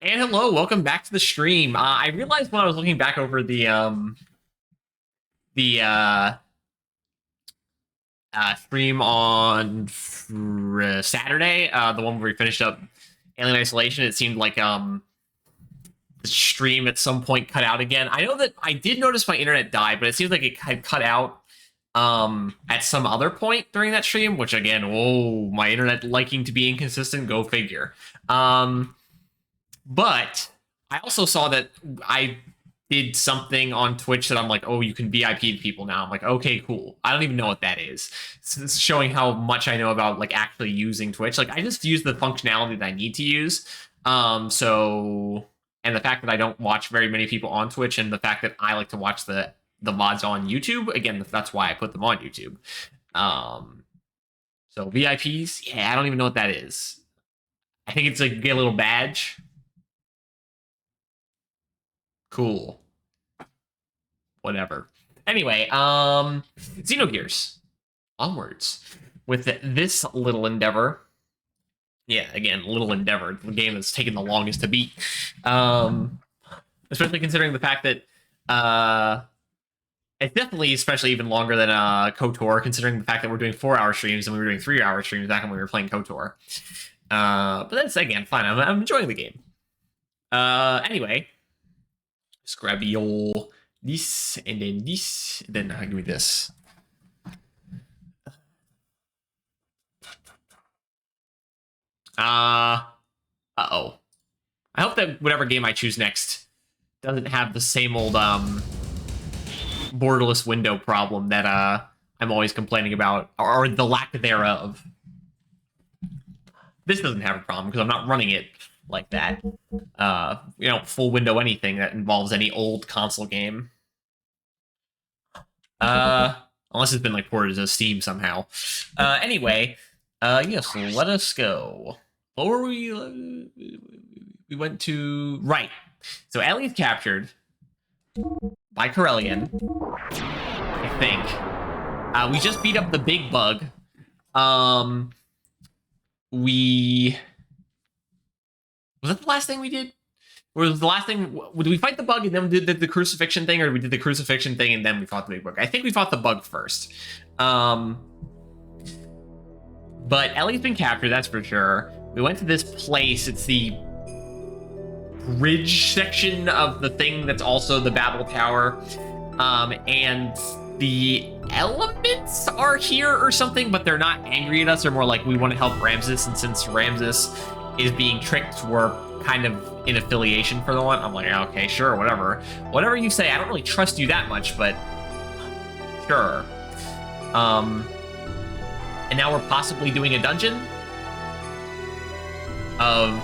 And hello, welcome back to the stream. I realized when I was looking back over the stream on Saturday, the one where we finished up Alien Isolation, it seemed like the stream at some point cut out again. I know that I did notice my internet died, but it seems like it had cut out at some other point during that stream, which again, oh, my internet liking to be inconsistent, go figure. But I also saw that I did something on Twitch that I'm like, oh, you can VIP to people now. I'm like, okay, cool. I don't even know what that is. So this is showing how much I know about like actually using Twitch. Like I just use the functionality that I need to use. And the fact that I don't watch very many people on Twitch, and the fact that I like to watch the VODs on YouTube. Again, that's why I put them on YouTube. So VIPs, yeah, I don't even know what that is. I think it's like get a little badge. Cool. Whatever. Anyway, Xenogears. Onwards. With this little endeavor. Yeah, again, little endeavor. The game that's taken the longest to beat. Especially considering the fact that it's definitely, especially even longer than KOTOR, considering the fact that we're doing 4-hour streams and we were doing 3-hour streams back when we were playing KOTOR. But that's, again, fine. I'm enjoying the game. Anyway. Just grab this, and then this, then give me this. Uh-oh. I hope that whatever game I choose next doesn't have the same old, borderless window problem that, I'm always complaining about, or the lack thereof. This doesn't have a problem, because I'm not running it like that. Full window anything that involves any old console game. Unless it's been like ported to Steam somehow. Anyway, yes, let us go. What were we went to right. So Ellie's captured by Corellian, I think. We just beat up the big bug. Was that the last thing we did? Or was the last thing... Did we fight the bug and then we did the crucifixion thing? Or we did the crucifixion thing and then we fought the big bug? I think we fought the bug first. But Ellie's been captured, that's for sure. We went to this place. It's the bridge section of the thing that's also the Babel Tower. And the elements are here or something, but they're not angry at us. They're more like, we want to help Ramses, and since Ramses is being tricked, we're kind of in affiliation for the one. I'm like, okay, sure, whatever. Whatever you say. I don't really trust you that much, but sure. And now we're possibly doing a dungeon of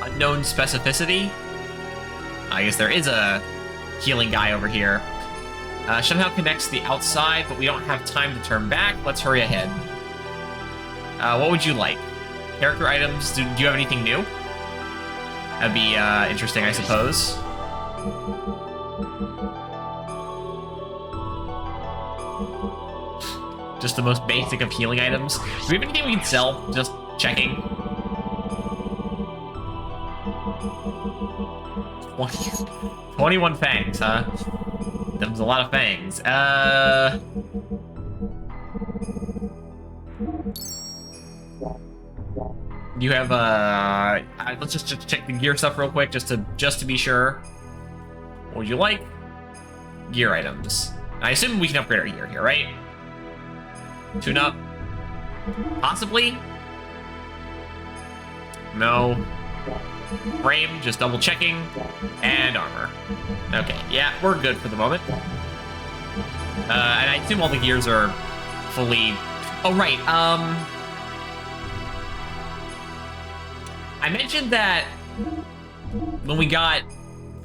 unknown specificity. I guess there is a healing guy over here. Somehow connects the outside, but we don't have time to turn back. Let's hurry ahead. What would you like? Character items? Do you have anything new? That'd be interesting, I suppose. Just the most basic of healing items. Do we have anything we can sell? Just checking. 21 fangs, huh? Them's a lot of fangs. You have let's just check the gear stuff real quick, just to be sure. What would you like? Gear items. I assume we can upgrade our gear here, right? Tune up. Possibly. No. Frame, just double checking. And armor. Okay, yeah, we're good for the moment. And I assume all the gears are fully... Oh, right, I mentioned that when we got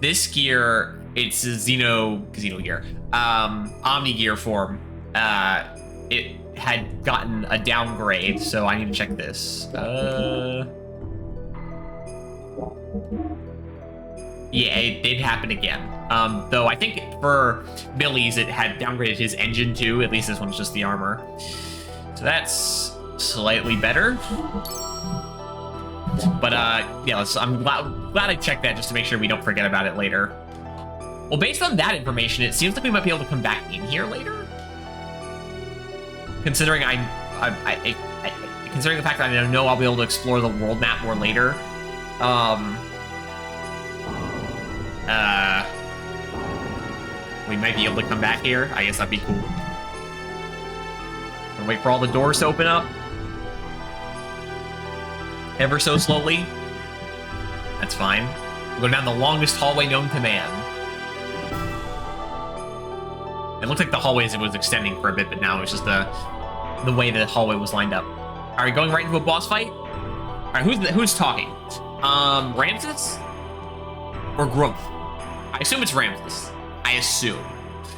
this gear, it's a Xenogear, Omni gear form. It had gotten a downgrade, so I need to check this. Yeah, it did happen again. Though I think for Billy's, it had downgraded his engine too. At least this one's just the armor. So that's slightly better. But yeah, I'm glad I checked that just to make sure we don't forget about it later. Well, based on that information, it seems like we might be able to come back in here later. Considering considering the fact that I know I'll be able to explore the world map more later. We might be able to come back here. I guess that'd be cool. And wait for all the doors to open up. Ever so slowly. That's fine. We'll go down the longest hallway known to man. It looked like the hallways was extending for a bit, but now it's just the way the hallway was lined up. Are we going right into a boss fight? All right, who's talking? Ramses or Growth? I assume it's Ramses. I assume.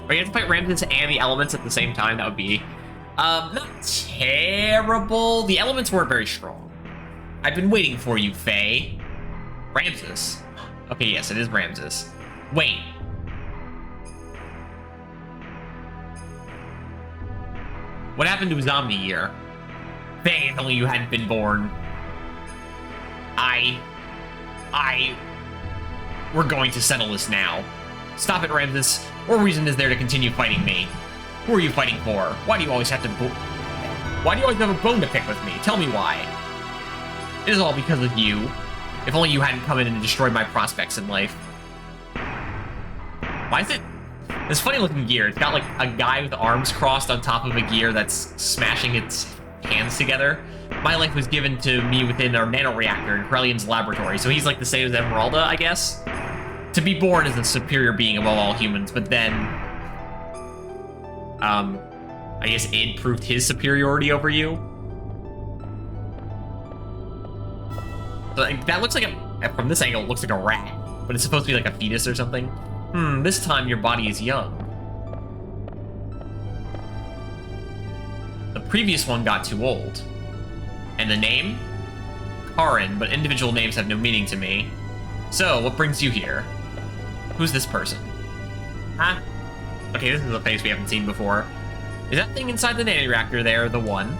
Are you have to fight Ramses and the elements at the same time? That would be not terrible. The elements weren't very strong. I've been waiting for you, Faye. Ramses. Okay, yes, it is Ramses. Wait. What happened to Xenogears? Faye, if only you hadn't been born. We're going to settle this now. Stop it, Ramses. What reason is there to continue fighting me? Who are you fighting for? Why do you always have to Why do you always have a bone to pick with me? Tell me why. It is all because of you. If only you hadn't come in and destroyed my prospects in life. Why is it... This funny-looking gear. It's got, like, a guy with arms crossed on top of a gear that's smashing its hands together. My life was given to me within our nanoreactor in Krellian's laboratory, so he's like the same as Esmeralda, I guess. To be born as a superior being above all humans, but then... I guess Id proved his superiority over you. So, that looks like from this angle, it looks like a rat, but it's supposed to be like a fetus or something. This time your body is young. The previous one got too old. And the name? Karin, but individual names have no meaning to me. So, what brings you here? Who's this person? Huh? Okay, this is a face we haven't seen before. Is that thing inside the nanoreactor there the one?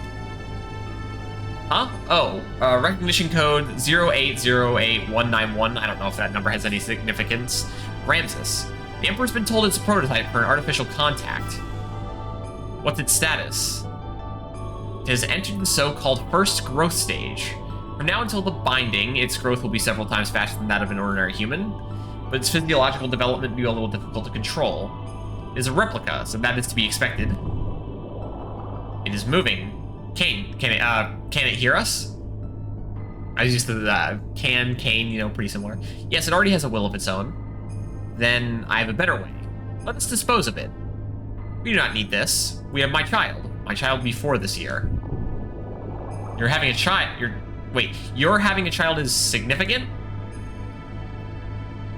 Huh? Oh, recognition code 0808191. I don't know if that number has any significance. Ramses. The Emperor's been told it's a prototype for an artificial contact. What's its status? It has entered the so-called first growth stage. From now until the binding, its growth will be several times faster than that of an ordinary human, but its physiological development will be a little difficult to control. It is a replica, so that is to be expected. It is moving. Can it hear us? I was used to the Kane, you know, pretty similar. Yes, it already has a will of its own. Then I have a better way. Let us dispose of it. We do not need this. We have my child. My child before this year. You're having a child. You're having a child is significant?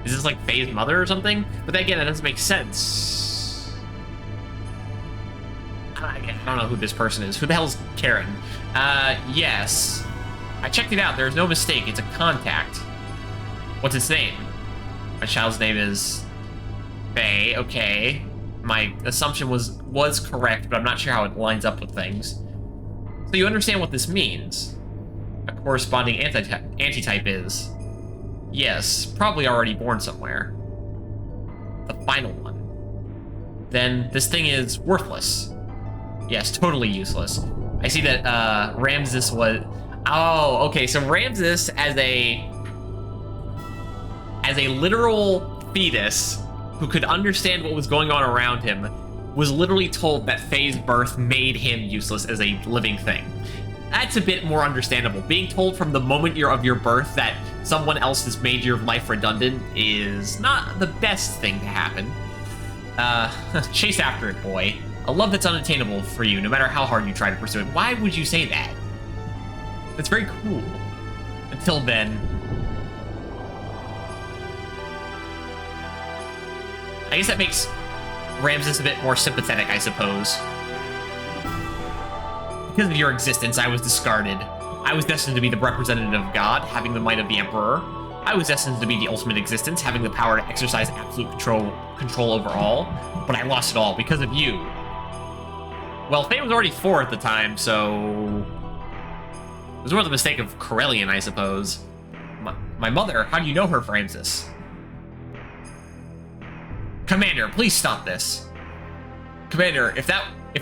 Is this like Faye's mother or something? But then again, that doesn't make sense. I don't know who this person is. Who the hell is Karen? Yes. I checked it out. There's no mistake. It's a contact. What's its name? My child's name is Faye. Okay. My assumption was correct, but I'm not sure how it lines up with things. So you understand what this means. A corresponding antitype is... Yes, probably already born somewhere. The final one. Then this thing is worthless. Yes, totally useless. I see that Ramses was... Oh, okay, so Ramses as a literal fetus who could understand what was going on around him was literally told that Faye's birth made him useless as a living thing. That's a bit more understandable. Being told from the moment of your birth that someone else has made your life redundant is not the best thing to happen. Chase after it, boy. A love that's unattainable for you, no matter how hard you try to pursue it. Why would you say that? That's very cool. Until then. I guess that makes Ramses a bit more sympathetic, I suppose. Because of your existence, I was discarded. I was destined to be the representative of God, having the might of the Emperor. I was destined to be the ultimate existence, having the power to exercise absolute control over all, but I lost it all because of you. Well, Fate was already 4 at the time, so... It was more the mistake of Corellian, I suppose. My mother? How do you know her, Francis? Commander, please stop this. Commander, if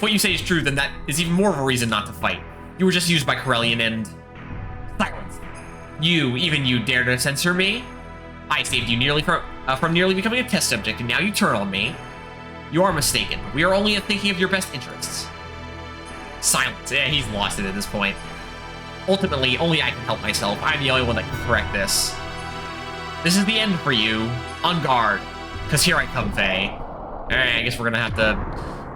what you say is true, then that is even more of a reason not to fight. You were just used by Corellian and... Silence. Even you dare to censor me? I saved you nearly from nearly becoming a test subject, and now you turn on me. You are mistaken. We are only thinking of your best interests. Silence. Yeah, he's lost it at this point. Ultimately, only I can help myself. I'm the only one that can correct this. This is the end for you. On guard. Because here I come, Faye. Alright, I guess we're gonna have to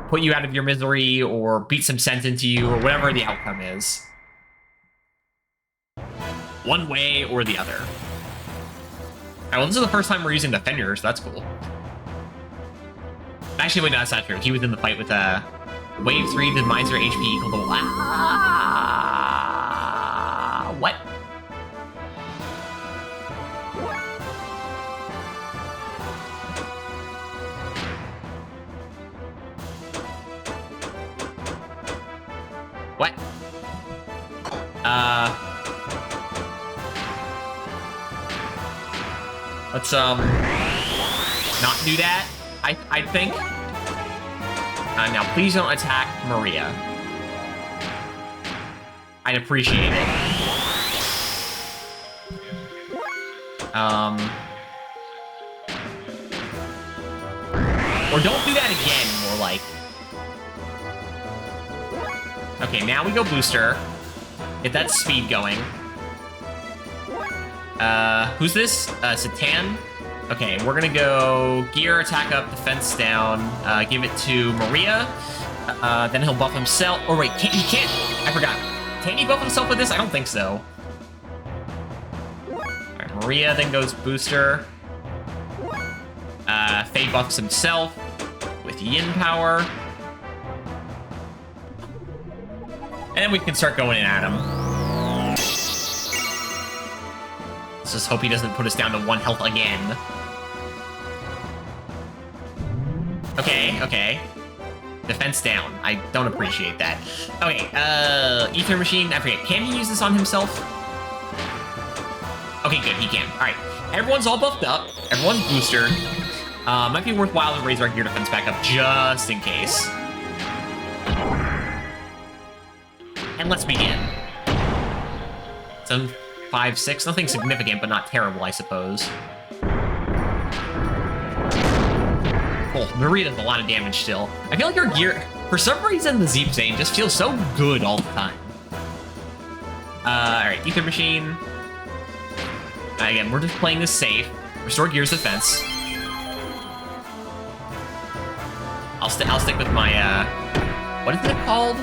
put you out of your misery, or beat some sense into you, or whatever the outcome is. One way or the other. Alright, well, this is the first time we're using the Fenrir, so that's cool. Actually, wait, no, that's not true. He was in the fight with, Wave 3 did Miser HP equal to... what? What? Let's, not do that, I think. Now, please don't attack Maria. I'd appreciate it. Or don't do that again, more like. Okay, now we go booster. Get that speed going. Who's this? Satan? Okay, we're gonna go gear, attack up, defense down, give it to Maria. Then he'll buff himself. Oh, wait, he can't. I forgot. Can he buff himself with this? I don't think so. Alright, Maria then goes booster. Faye buffs himself with yin power. And then we can start going in at him. Let's just hope he doesn't put us down to 1 health again. Okay. Defense down. I don't appreciate that. Okay, Ether Machine, I forget. Can he use this on himself? Okay, good, he can. Alright, everyone's all buffed up. Everyone's boostered. Might be worthwhile to raise our gear defense back up just in case. And let's begin. 7, 5, 6. Nothing significant, but not terrible, I suppose. Oh, Maria does a lot of damage still. I feel like our gear, for some reason, the Zeep Zane just feels so good all the time. Alright, Ether Machine. Again, we're just playing this safe. Restore Gear's defense. I'll stick with my, what is it called?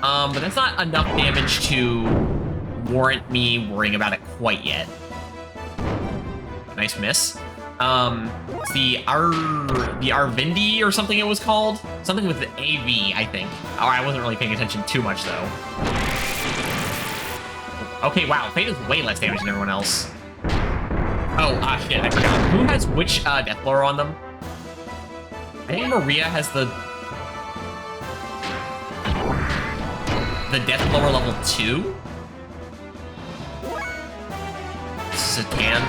But that's not enough damage to warrant me worrying about it quite yet. Nice miss. It's the Arvindi or something it was called? Something with the AV, I think. Oh, I wasn't really paying attention too much, though. Okay, wow, Fate does way less damage than everyone else. Oh, shit, I forgot. Who has which, Deathblower on them? I think Maria has the Deathblower level 2? Satan?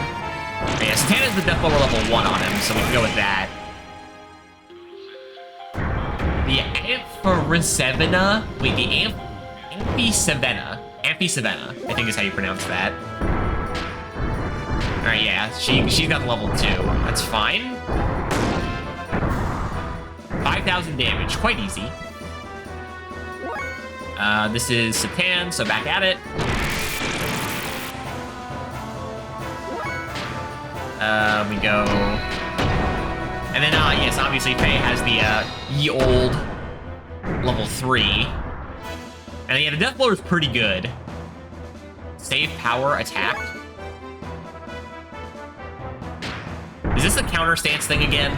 Yeah, Satan has the Deathblower level 1 on him, so we can go with that. The Amphisevena? Wait, the Amphisevena. Amphisevena, I think is how you pronounce that. Alright, yeah, she's got the level 2. That's fine. 5,000 damage, quite easy. This is Satan, so back at it. We go... And then, yes, obviously Faye has the, ye old level 3. And yeah, the Deathblower is pretty good. Save power, attack. Is this a counter stance thing again?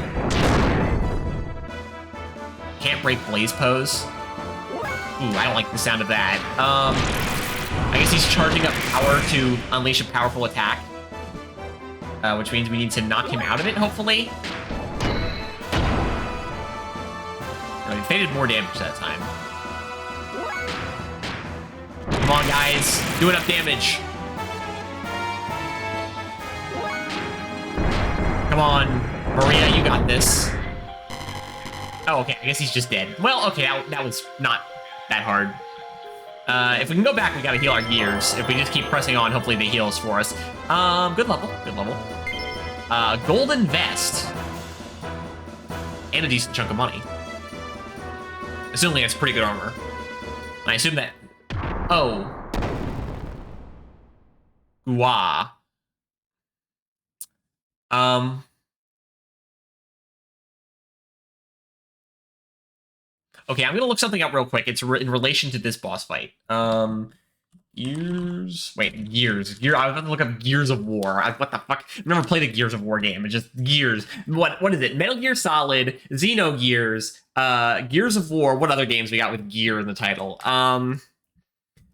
Can't break Blaze Pose. Ooh, I don't like the sound of that. I guess he's charging up power to unleash a powerful attack. Which means we need to knock him out of it, hopefully. He faded more damage that time. Come on, guys. Do enough damage. Come on. Maria, you got this. Oh, okay. I guess he's just dead. Well, okay. That was not that hard. If we can go back, we gotta heal our gears. If we just keep pressing on, hopefully they heal us for us. Good level. Good level. Golden vest. And a decent chunk of money. Assuming it's pretty good armor. I assume that... Oh. Gua. Okay, I'm gonna look something up real quick. It's in relation to this boss fight. Gears. Wait, Gears. I was about to look up Gears of War. What the fuck? I've never played a Gears of War game. It's just Gears. What is it? Metal Gear Solid, Xenogears, Gears of War. What other games we got with gear in the title? I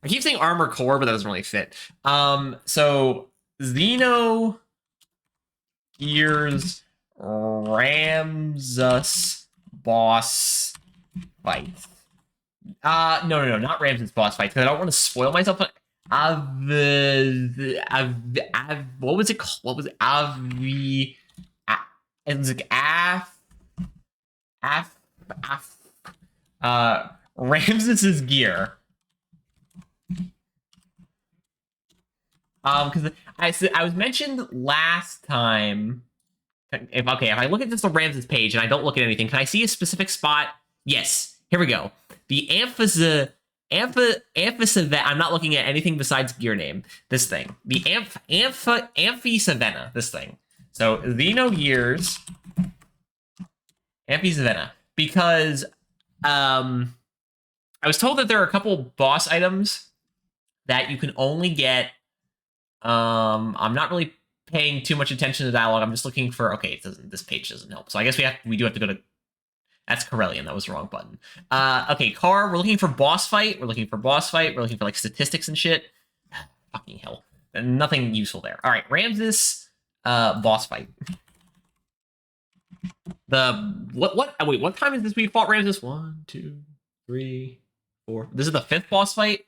keep saying Armor Core, but that doesn't really fit. So Xenogears Ramsus boss fight. No, not Ramsus boss fight, because I don't want to spoil myself. But what was it called? What was it? It was like Ramsus's gear. Because I was mentioned last time. If I look at just the Ramsus page and I don't look at anything, can I see a specific spot? Yes. Here we go. The Amphisavet. I'm not looking at anything besides gear name. This thing. The Amphisavenna. This thing. So Xenogears Amphisavenna. Because I was told that there are a couple boss items that you can only get. I'm not really paying too much attention to dialogue. I'm just looking for. Okay, it doesn't. This page doesn't help. So I guess we do have to go to. That's Corellian. That was the wrong button. Okay, car. We're looking for boss fight. We're looking for like statistics and shit. Fucking hell. Nothing useful there. All right, Ramsus. Boss fight. What? Oh, wait, what time is this? We fought Ramsus. 1, 2, 3, 4. This is the 5th boss fight.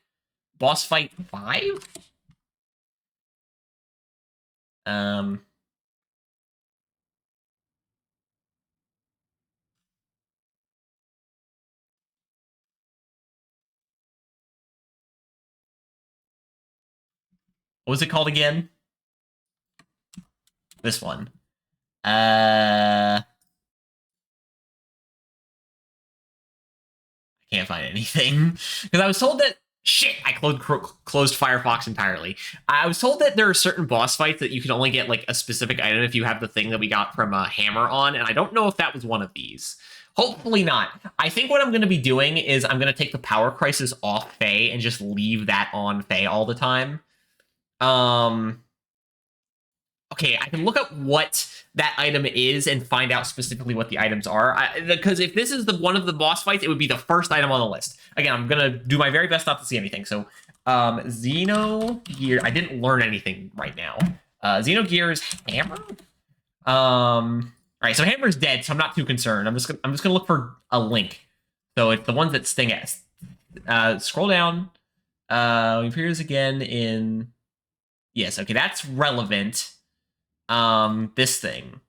Boss fight 5. What was it called again? This one. I can't find anything. Because I was told that... Shit! I closed Firefox entirely. I was told that there are certain boss fights that you can only get, like, a specific item if you have the thing that we got from Hammer on, and I don't know if that was one of these. Hopefully not. I think what I'm going to be doing is I'm going to take the Power Crisis off Faye and just leave that on Faye all the time. Okay, I can look up what that item is and find out specifically what the items are. Because if this is one of the boss fights, it would be the first item on the list. Again, I'm going to do my very best not to see anything. So, Xenogears. I didn't learn anything right now. Xenogears Hammer? All right, so Hammer's dead, so I'm not too concerned. I'm just gonna look for a link. So it's the ones that sting at. Scroll down. It appears again in... Yes, okay, that's relevant. This thing.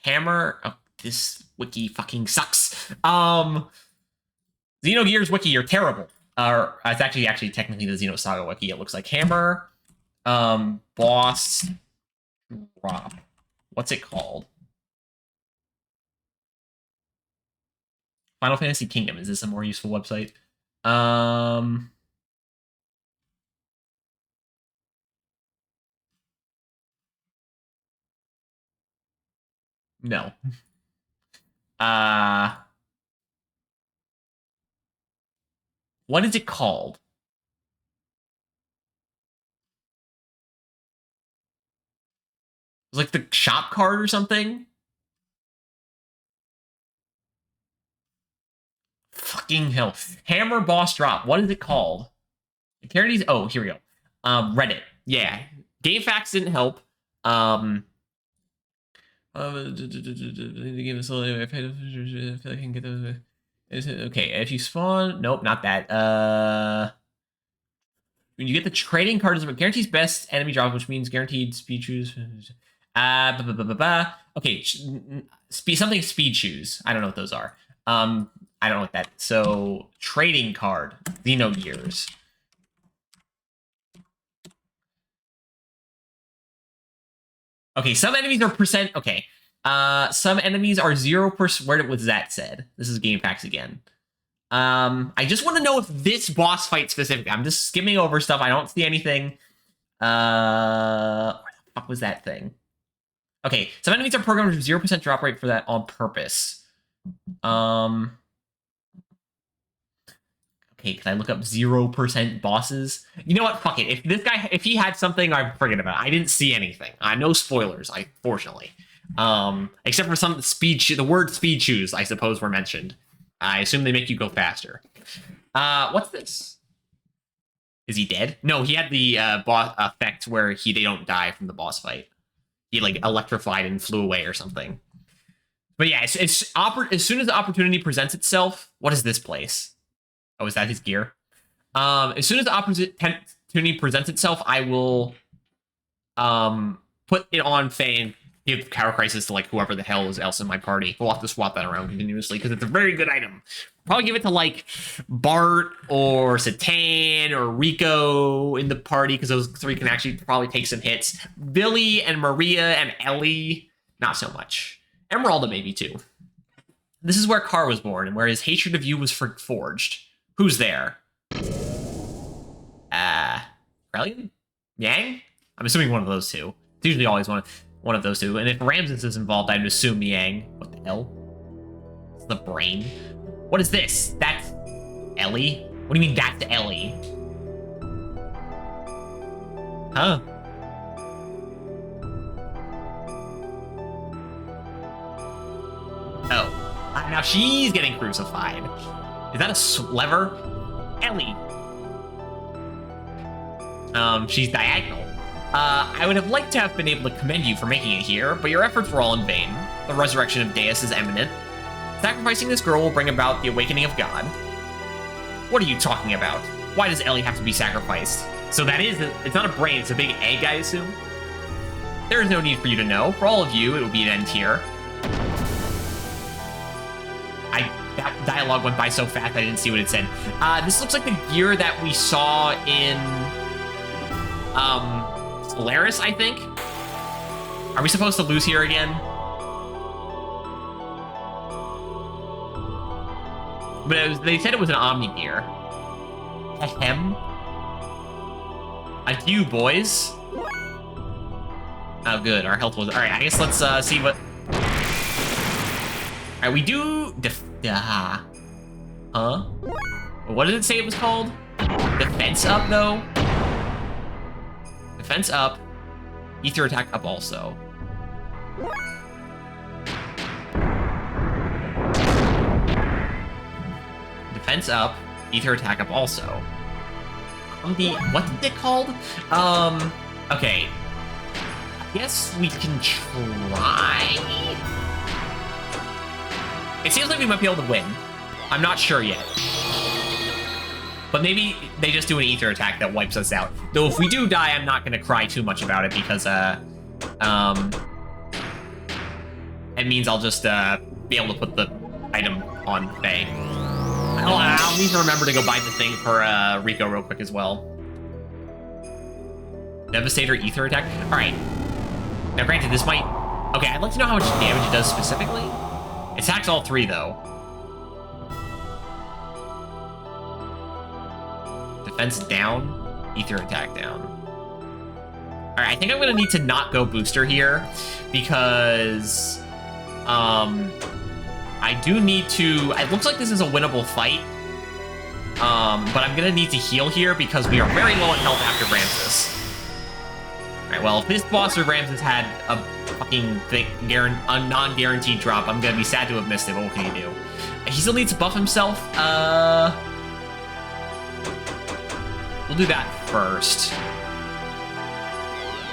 Hammer. Oh, this wiki fucking sucks. Xenogears wiki, you're terrible. It's actually technically the Xenosaga wiki. It looks like Hammer. Boss drop. What's it called? Final Fantasy Kingdom. Is this a more useful website? No. What is it called? It's like the shop card or something? Fucking hell. Hammer boss drop. What is it called? Guarantees. Oh, here we go. Reddit. Yeah. Game facts didn't help. Okay, if you spawn, nope, not that. When you get the trading cards, it guarantees best enemy drops, which means guaranteed speed choose. Okay, something speed choose. I don't know what those are. I don't know what that. So trading card, Xenogears. Okay, some enemies are percent. Okay, some enemies are 0%. Where was that said? This is game packs again. I just want to know if this boss fight specifically. I'm just skimming over stuff. I don't see anything. Where the fuck was that thing? Okay, some enemies are programmed with 0% drop rate for that on purpose. Okay, can I look up 0% bosses? You know what? Fuck it. If he had something, I forget about it. I didn't see anything. No spoilers, fortunately. Except for some the word speed choose, I suppose, were mentioned. I assume they make you go faster. What's this? Is he dead? No, he had the boss effect where they don't die from the boss fight. He like electrified and flew away or something. But yeah, as soon as the opportunity presents itself, what is this place? Oh, is that his gear? As soon as the opportunity presents itself, I will put it on Faye and give Tower Crisis to like whoever the hell is else in my party. We'll have to swap that around continuously because it's a very good item. Probably give it to like Bart or Satan or Rico in the party because those three can actually probably take some hits. Billy and Maria and Ellie, not so much. Emeralda maybe too. This is where Carr was born and where his hatred of you was forged. Who's there? Aurelian? Yang? I'm assuming one of those two. It's usually always one of those two. And if Ramses is involved, I'd assume Yang. What the hell? It's the brain. What is this? That's Ellie? What do you mean that's Ellie? Huh? Oh. Now she's getting crucified. Is that a lever? Ellie. She's diagonal. I would have liked to have been able to commend you for making it here, but your efforts were all in vain. The resurrection of Deus is imminent. Sacrificing this girl will bring about the awakening of God. What are you talking about? Why does Ellie have to be sacrificed? So that is, it's not a brain, it's a big egg, I assume? There is no need for you to know. For all of you, it will be an end here. That dialogue went by so fast I didn't see what it said. This looks like the gear that we saw in Solaris, I think. Are we supposed to lose here again? But they said it was an Omni gear. Ahem. Adieu, boys. Oh, good. Our health was... Alright, I guess let's see what... Alright, we do... Huh? What did it say it was called? Defense up, though? Defense up. Ether attack up also. Defense up. Ether attack up also. What's it called? Okay. I guess we can try... It seems like we might be able to win. I'm not sure yet. But maybe they just do an ether attack that wipes us out. Though if we do die, I'm not going to cry too much about it because, it means I'll just, be able to put the item on Faye. I'll need to remember to go buy the thing for, Rico real quick as well. Devastator ether attack? Alright. Now granted, this might... Okay, I'd like to know how much damage it does specifically. It attacks all three, though. Defense down, ether attack down. Alright, I think I'm gonna need to not go booster here because I do need to... It looks like this is a winnable fight. But I'm gonna need to heal here because we are very low on health after Ramses. Alright, well, if this boss or Ramses had a fucking non-guaranteed drop, I'm gonna be sad to have missed it, but what can you do? He still needs to buff himself. we'll do that first.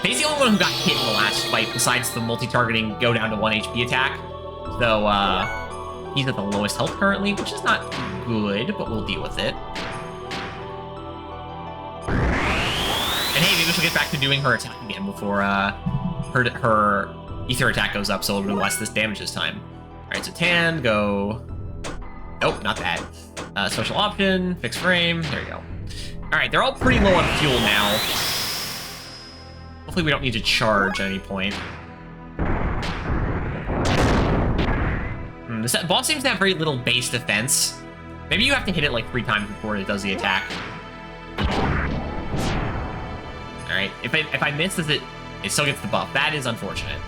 He's the only one who got hit in the last fight besides the multi-targeting go down to 1 HP attack. So, he's at the lowest health currently, which is not good, but we'll deal with it. And hey, maybe she'll get back to doing her attack again before, her ether attack goes up, so it'll do less this damage this time. Alright, so Tan, go... Nope, not that. Special option, fixed frame, there you go. Alright, they're all pretty low on fuel now. Hopefully we don't need to charge at any point. This boss seems to have very little base defense. Maybe you have to hit it like 3 times before it does the attack. Alright, if I miss, it still gets the buff. That is unfortunate.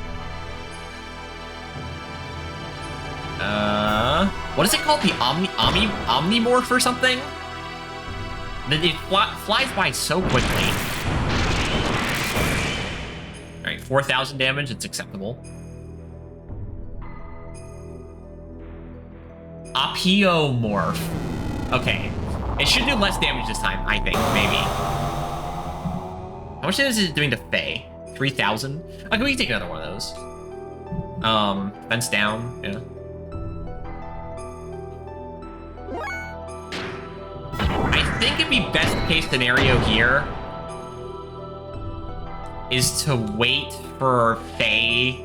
What is it called? The Omnimorph or something? It flies by so quickly. Alright, 4,000 damage, it's acceptable. Apiomorph. Okay. It should do less damage this time, I think, maybe. How much damage is it doing to Faye? 3,000? Okay, we can take another one of those. Fence down, yeah. I think it'd be best case scenario here is to wait for Faye.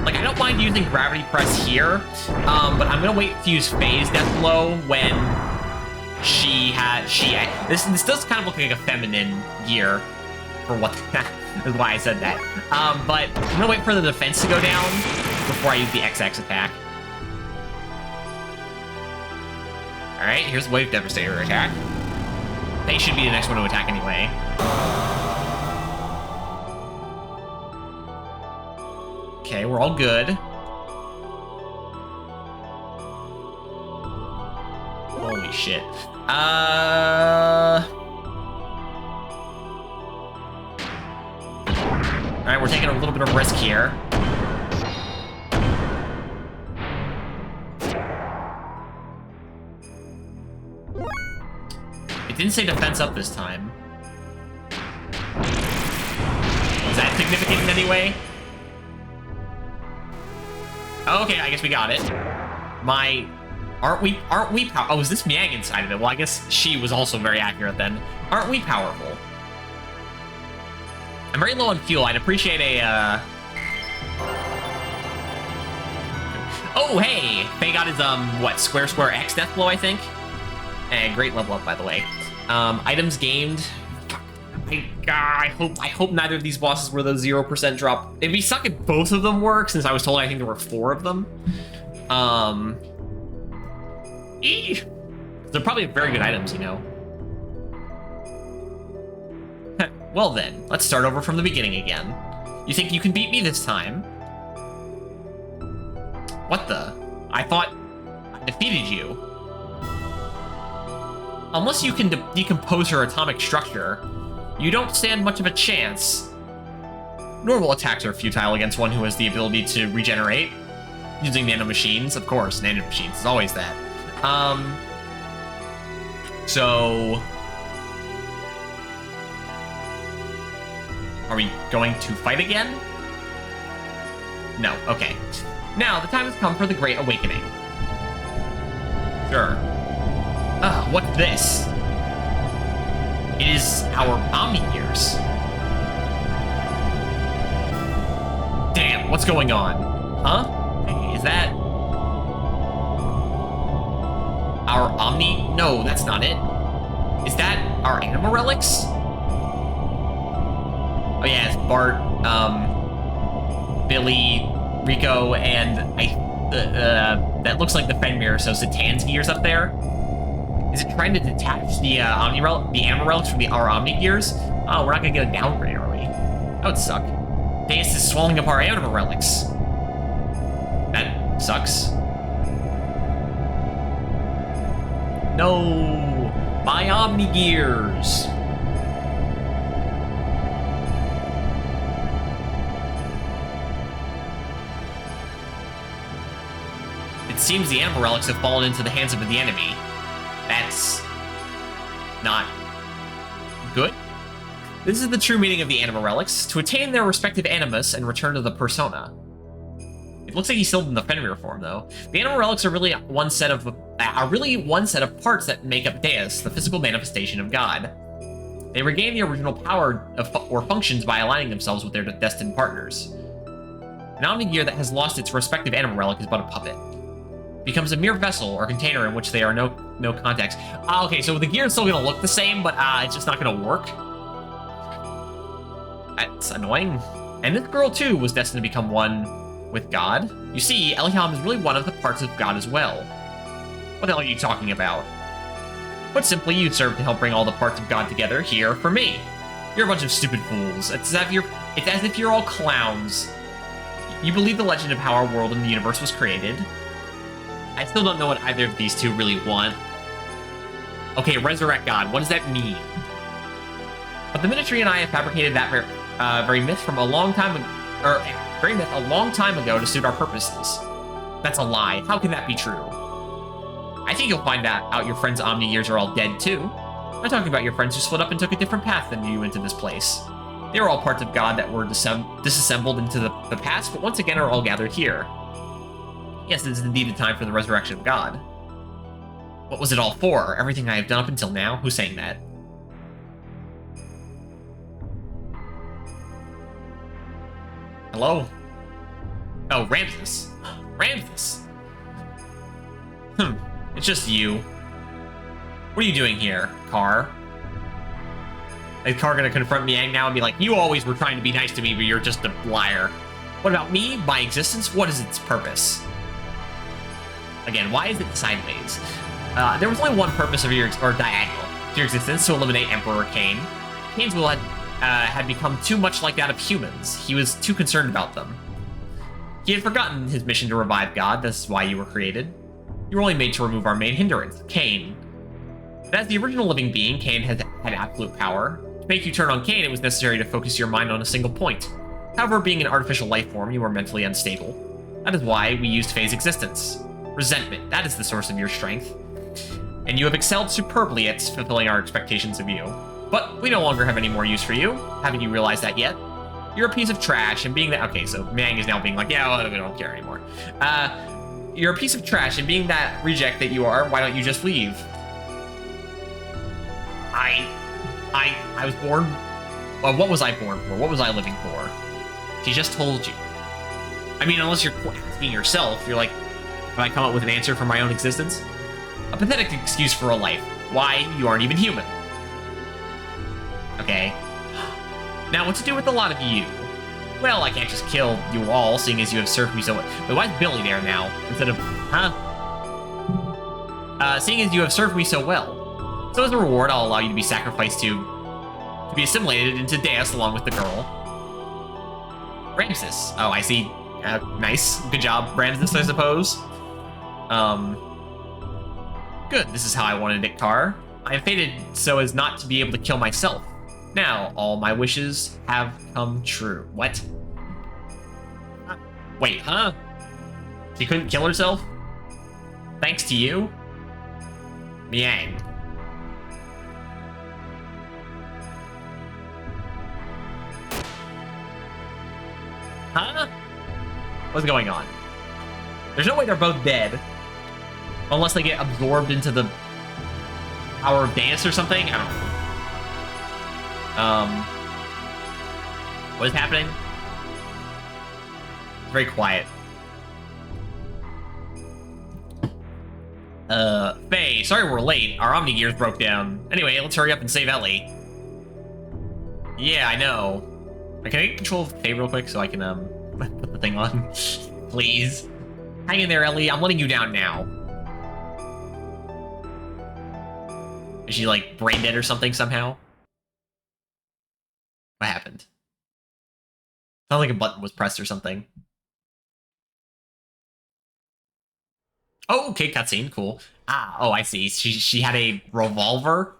Like, I don't mind using Gravity Press here, but I'm gonna wait to use Faye's Death Blow when this does kind of look like a feminine gear for what is why I said that. But I'm gonna wait for the defense to go down before I use the XX attack. Alright, here's the Wave Devastator attack. They should be the next one to attack anyway. Okay, we're all good. Holy shit. Alright, we're taking a little bit of risk here. It didn't say defense up this time. Is that significant in any way? Okay, I guess we got it. Aren't we powerful? Oh, is this Miang inside of it? Well, I guess she was also very accurate then. Aren't we powerful? I'm very low on fuel. I'd appreciate a, Oh, hey! Faye got his, what, square X death blow, I think? And great level up, by the way. Items gained. I hope neither of these bosses were the 0% drop. It'd be suck if both of them work, since I was told I think there were 4 of them. They're probably very good items, you know. Well then, let's start over from the beginning again. You think you can beat me this time? What the? I thought I defeated you. Unless you can decompose her atomic structure, you don't stand much of a chance. Normal attacks are futile against one who has the ability to regenerate. Using nanomachines, of course, nanomachines is always that. So... Are we going to fight again? No, okay. Now, the time has come for the Great Awakening. Sure. What's this? It is our Xenogears. Damn, what's going on? Huh? Hey, is that... our Omni? No, that's not it. Is that our Anima Relics? Oh yeah, it's Bart, Billy, Rico, and that looks like the Fenrir, so Satan's gears up there. Is it trying to detach the Anima Relics from our Omnigears? Oh, we're not gonna get a downgrade, are we? That would suck. Deus is swallowing up our Anima Relics. That sucks. No! My Omnigears! It seems the animal relics have fallen into the hands of the enemy. That's not good. This is the true meaning of the animal relics: to attain their respective animus and return to the persona. It looks like he's still in the Fenrir form, though. The animal relics are really one set of parts that make up Deus, the physical manifestation of God. They regain the original power or functions by aligning themselves with their destined partners. An Omni-Gear that has lost its respective animal relic is but a puppet. It becomes a mere vessel or container in which they are no context. Okay, so the gear is still going to look the same, but it's just not going to work. That's annoying. And this girl, too, was destined to become one with God. You see, Eliam is really one of the parts of God as well. What the hell are you talking about? Put simply, you serve to help bring all the parts of God together here for me. You're a bunch of stupid fools. It's as if you're all clowns. You believe the legend of how our world and the universe was created. I still don't know what either of these two really want. Okay, resurrect God. What does that mean? But the Ministry and I have fabricated that very myth from a long time ago to suit our purposes. That's a lie. How can that be true? I think you'll find out your friends' Omni-Gears are all dead too. I'm talking about your friends who split up and took a different path than you into this place. They were all parts of God that were disassembled into the past, but once again are all gathered here. Yes, it is indeed a time for the resurrection of God. What was it all for? Everything I have done up until now? Who's saying that? Hello? Oh, Ramses. Ramses! It's just you. What are you doing here, Car? Is Car gonna confront Miang now and be like, you always were trying to be nice to me, but you're just a liar. What about me? My existence? What is its purpose? Again, why is it sideways? There was only one purpose of diagonal, to your existence, to eliminate Emperor Cain. Cain's will had become too much like that of humans. He was too concerned about them. He had forgotten his mission to revive God. That's why you were created. You were only made to remove our main hindrance, Cain. But as the original living being, Cain had absolute power. To make you turn on Cain, it was necessary to focus your mind on a single point. However, being an artificial life form, you were mentally unstable. That is why we used Faye's existence. Resentment, that is the source of your strength. And you have excelled superbly at fulfilling our expectations of you. But we no longer have any more use for you. Haven't you realized that yet? You're a piece of trash, and being that... Okay, so Mang is now being like, yeah, well, we don't care anymore. You're a piece of trash, and being that reject that you are, why don't you just leave? I was born... Well, what was I born for? What was I living for? She just told you. I mean, unless you're asking yourself, you're like, can I come up with an answer for my own existence? A pathetic excuse for a life. Why, you aren't even human. Okay. Now, what to do with a lot of you? Well, I can't just kill you all, seeing as you have served me so much. But why is Billy there now? Instead of... Huh? Seeing as you have served me so well. So as a reward, I'll allow you to be sacrificed to be assimilated into Deus along with the girl. Ramses. Oh, I see. Nice. Good job, Ramses, I suppose. Good. This is how I wanted it, Car. I am fated so as not to be able to kill myself. Now, all my wishes have come true. What? Wait, huh? She couldn't kill herself? Thanks to you? Miang. Huh? What's going on? There's no way they're both dead. Unless they get absorbed into the power of Deus or something? I don't know. What is happening? It's very quiet. Faye, sorry we're late. Our Omni-Gears broke down. Anyway, let's hurry up and save Ellie. Yeah, I know. Can I get control of Faye real quick so I can, put the thing on? Please. Hang in there, Ellie. I'm letting you down now. Is she, like, brain dead or something somehow? What happened? Sounds like a button was pressed or something. Oh, okay, cutscene, cool. Oh, I see. She had a revolver.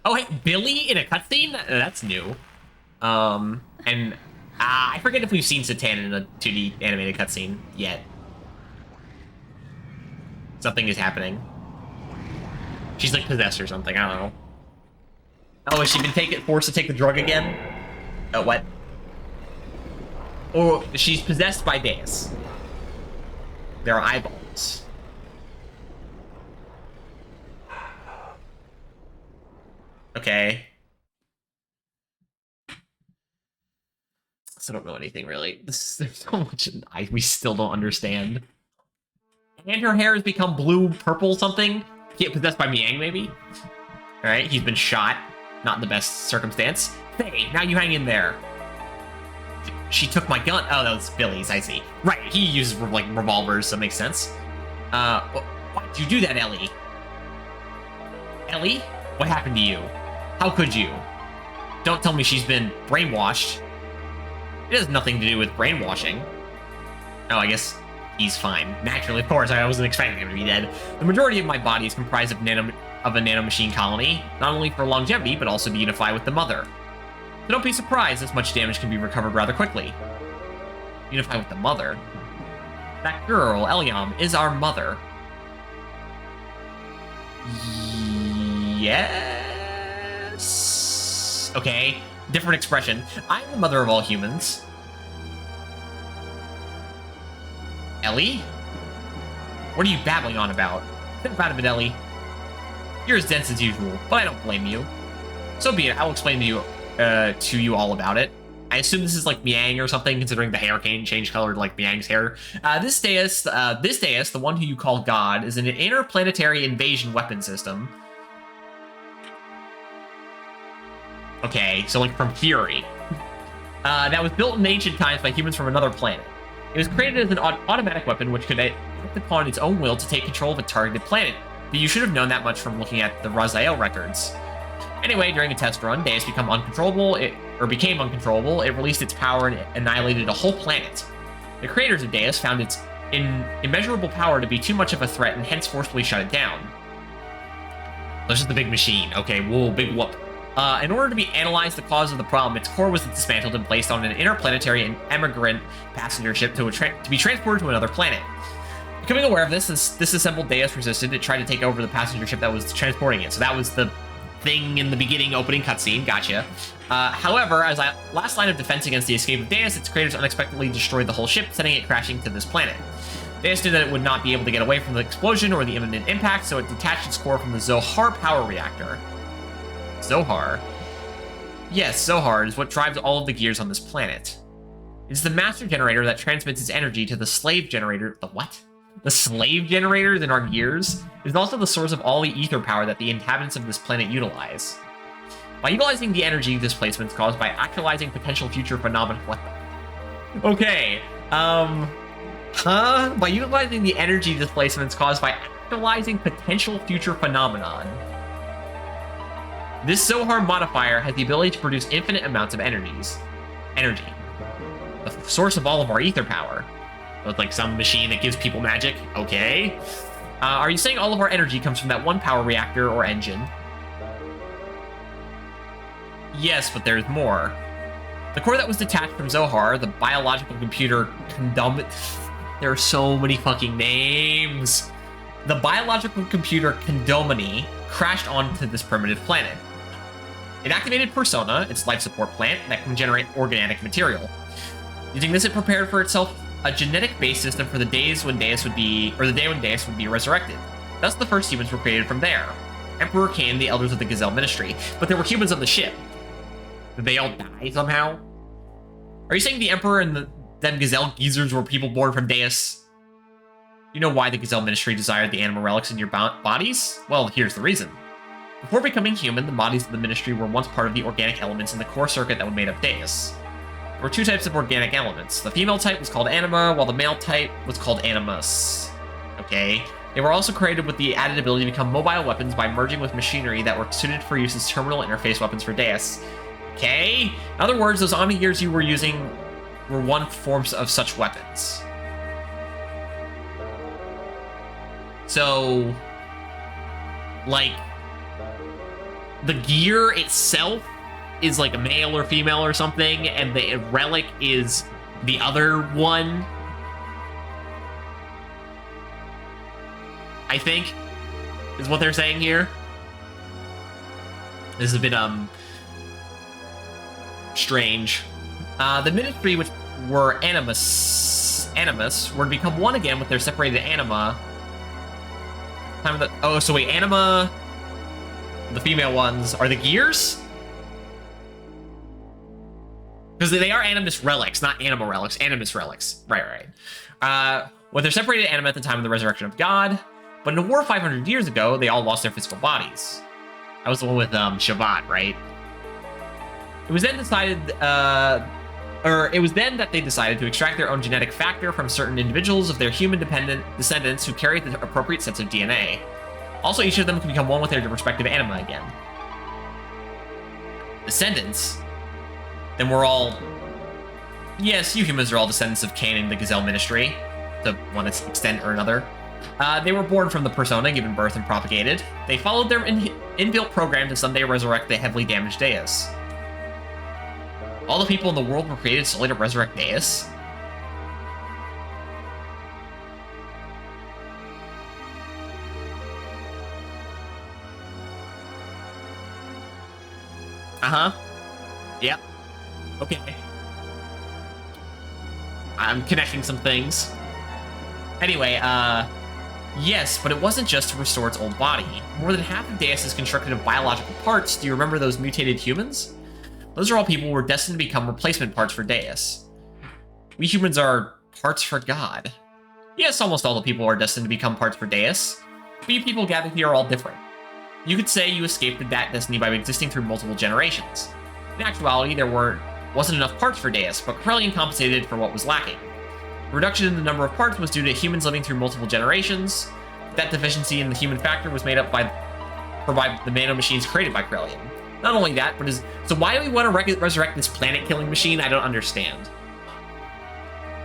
Oh, hey, Billy in a cutscene? That's new. And I forget if we've seen Satan in a 2D animated cutscene yet. Something is happening. She's like possessed or something. I don't know. Oh, has she been forced to take the drug again? Oh, what? Or she's possessed by Deus. There are eyeballs. Okay. So I don't know anything really. There's so much we still don't understand. And her hair has become blue, purple, something. Get possessed by Miang, maybe. All right, he's been shot. Not in the best circumstance. Hey, now you hang in there. She took my gun. Oh, that was Billy's. I see. Right, he uses like revolvers, so it makes sense. Why'd you do that, Ellie? Ellie, what happened to you? How could you? Don't tell me she's been brainwashed. It has nothing to do with brainwashing. Oh, I guess he's fine. Naturally, of course, I wasn't expecting him to be dead. The majority of my body is comprised of a nanomachine colony, not only for longevity, but also to unify with the mother. So don't be surprised this much damage can be recovered rather quickly. Unify with the mother? That girl, Eliam, is our mother. Yes? Okay, different expression. I'm the mother of all humans. Ellie? What are you babbling on about? Snap out of it, Ellie. You're as dense as usual, but I don't blame you. So be it, I will explain to you all about it. I assume this is like Miang or something, considering the hair changed color like Miang's hair. This Deus, the one who you call God, is an interplanetary invasion weapon system. Okay, so like from Fury. That was built in ancient times by humans from another planet. It was created as an automatic weapon which could act upon its own will to take control of a targeted planet. But you should have known that much from looking at the Raziel records. Anyway, during a test run, Deus became uncontrollable. It released its power and annihilated a whole planet. The creators of Deus found its immeasurable power to be too much of a threat and hence forcefully shut it down. This is the big machine. Okay, whoa, big whoop. In order to analyzed the cause of the problem, its core was dismantled and placed on an interplanetary and emigrant passenger ship to be transported to another planet. Becoming aware of this, disassembled Deus resisted. It tried to take over the passenger ship that was transporting it. So that was the thing in the beginning opening cutscene. Gotcha. However, as a last line of defense against the escape of Deus, its creators unexpectedly destroyed the whole ship, sending it crashing to this planet. Deus knew that it would not be able to get away from the explosion or the imminent impact, so it detached its core from the Zohar power reactor. Zohar? Yes, Zohar is what drives all of the gears on this planet. It's the master generator that transmits its energy to the slave generator. The what? The slave generators in our gears is also the source of all the ether power that the inhabitants of this planet utilize. By utilizing the energy displacements caused by actualizing potential future phenomena. What the? Okay. By utilizing the energy displacements caused by actualizing potential future phenomenon. This Zohar modifier has the ability to produce infinite amounts of energy. The source of all of our ether power. So it's like some machine that gives people magic. Okay. Are you saying all of our energy comes from that one power reactor or engine? Yes, but there's more. The core that was detached from Zohar, the biological computer there are so many fucking names. The biological computer Condomini crashed onto this primitive planet. It activated Persona, its life support plant that can generate organic material. Using this, it prepared for itself a genetic-based system for the days when Deus would be, or the day when Deus would be resurrected. Thus, the first humans were created from there. Emperor Cain, the elders of the Gazelle Ministry, but there were humans on the ship. Did they all die somehow? Are you saying the Emperor and them Gazelle geezers were people born from Deus? You know why the Gazelle Ministry desired the animal relics in your bodies? Well, here's the reason. Before becoming human, the bodies of the Ministry were once part of the organic elements in the core circuit that would made up Deus. There were two types of organic elements. The female type was called anima, while the male type was called animus. Okay. They were also created with the added ability to become mobile weapons by merging with machinery that were suited for use as terminal interface weapons for Deus. Okay? In other words, those Xenogears you were using were one forms of such weapons. So, like, the gear itself is like a male or female or something, and the relic is the other one. I think, is what they're saying here. This is a bit, strange. The Ministry, which were Animus, were to become one again with their separated anima. Oh, so wait, anima, the female ones, are the gears? Because they are animus relics, not anima relics, animus relics. Right. With their separated anima at the time of the resurrection of God, but in a war 500 years ago, they all lost their physical bodies. That was the one with Shabbat, right? It was then decided, it was then that they decided to extract their own genetic factor from certain individuals of their human-dependent descendants who carried the appropriate sets of DNA. Also, each of them can become one with their respective anima again. Descendants? Then we're all... Yes, you humans are all descendants of Cain and the Gazelle Ministry, to one extent or another. They were born from the persona, given birth and propagated. They followed their inbuilt program to someday resurrect the heavily damaged Deus. All the people in the world were created solely to resurrect Deus? Uh-huh. Yep. Okay. I'm connecting some things. Anyway, yes, but it wasn't just to restore its old body. More than half of Deus is constructed of biological parts. Do you remember those mutated humans? Those are all people who were destined to become replacement parts for Deus. We humans are parts for God. Yes, almost all the people are destined to become parts for Deus. But you people gathered here are all different. You could say you escaped that destiny by existing through multiple generations. In actuality, there wasn't enough parts for Deus, but Corellian compensated for what was lacking. The reduction in the number of parts was due to humans living through multiple generations. That deficiency in the human factor was made up by the nanomachines created by Corellian. Not only that, but so why do we want to resurrect this planet-killing machine? I don't understand.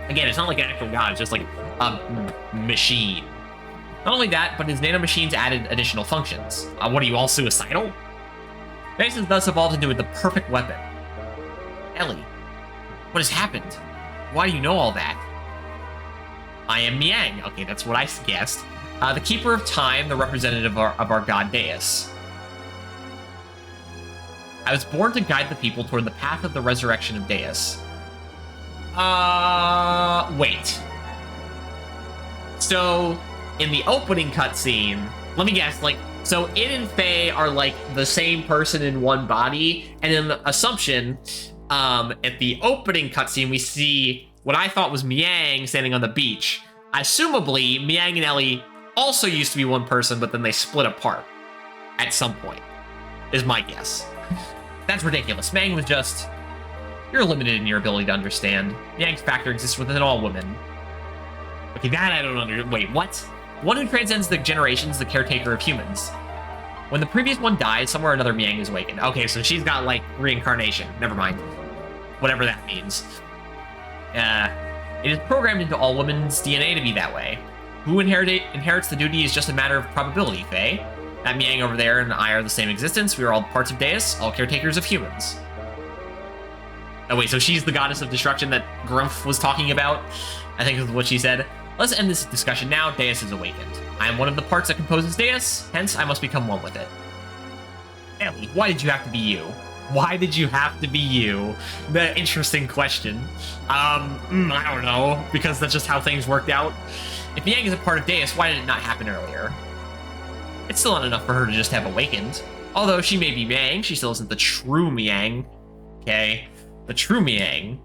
Again, it's not like an actual god, it's just like a machine. Not only that, but his nanomachines added additional functions. What are you, all suicidal? Deus has thus evolved into the perfect weapon. Ellie, what has happened? Why do you know all that? I am Miang. Okay, that's what I guessed. The Keeper of Time, the representative of our god Deus. I was born to guide the people toward the path of the resurrection of Deus. Wait. So, in the opening cutscene, let me guess, like, so Id and Faye are, like, the same person in one body, and in the Assumption, at the opening cutscene, we see what I thought was Miang standing on the beach. Assumably, Miang and Ellie also used to be one person, but then they split apart at some point, is my guess. That's ridiculous. Miang was just... You're limited in your ability to understand. Miang's factor exists within all women. Okay, that I don't understand. Wait, what? One who transcends the generations, the caretaker of humans. When the previous one dies, somewhere or another Miang is awakened. Okay, so she's got, like, reincarnation. Never mind. Whatever that means. It is programmed into all women's DNA to be that way. Who inherits the duty is just a matter of probability, Faye. That Miang over there and I are the same existence. We are all parts of Deus, all caretakers of humans. Oh wait, so she's the goddess of destruction that Grumph was talking about? I think is what she said. Let's end this discussion now. Deus is awakened. I am one of the parts that composes Deus, hence I must become one with it. Ellie, why did you have to be you? Why did you have to be you? The interesting question. I don't know, because that's just how things worked out. If Miang is a part of Deus, why did it not happen earlier? It's still not enough for her to just have awakened. Although she may be Miang, she still isn't the true Miang. Okay, the true Miang.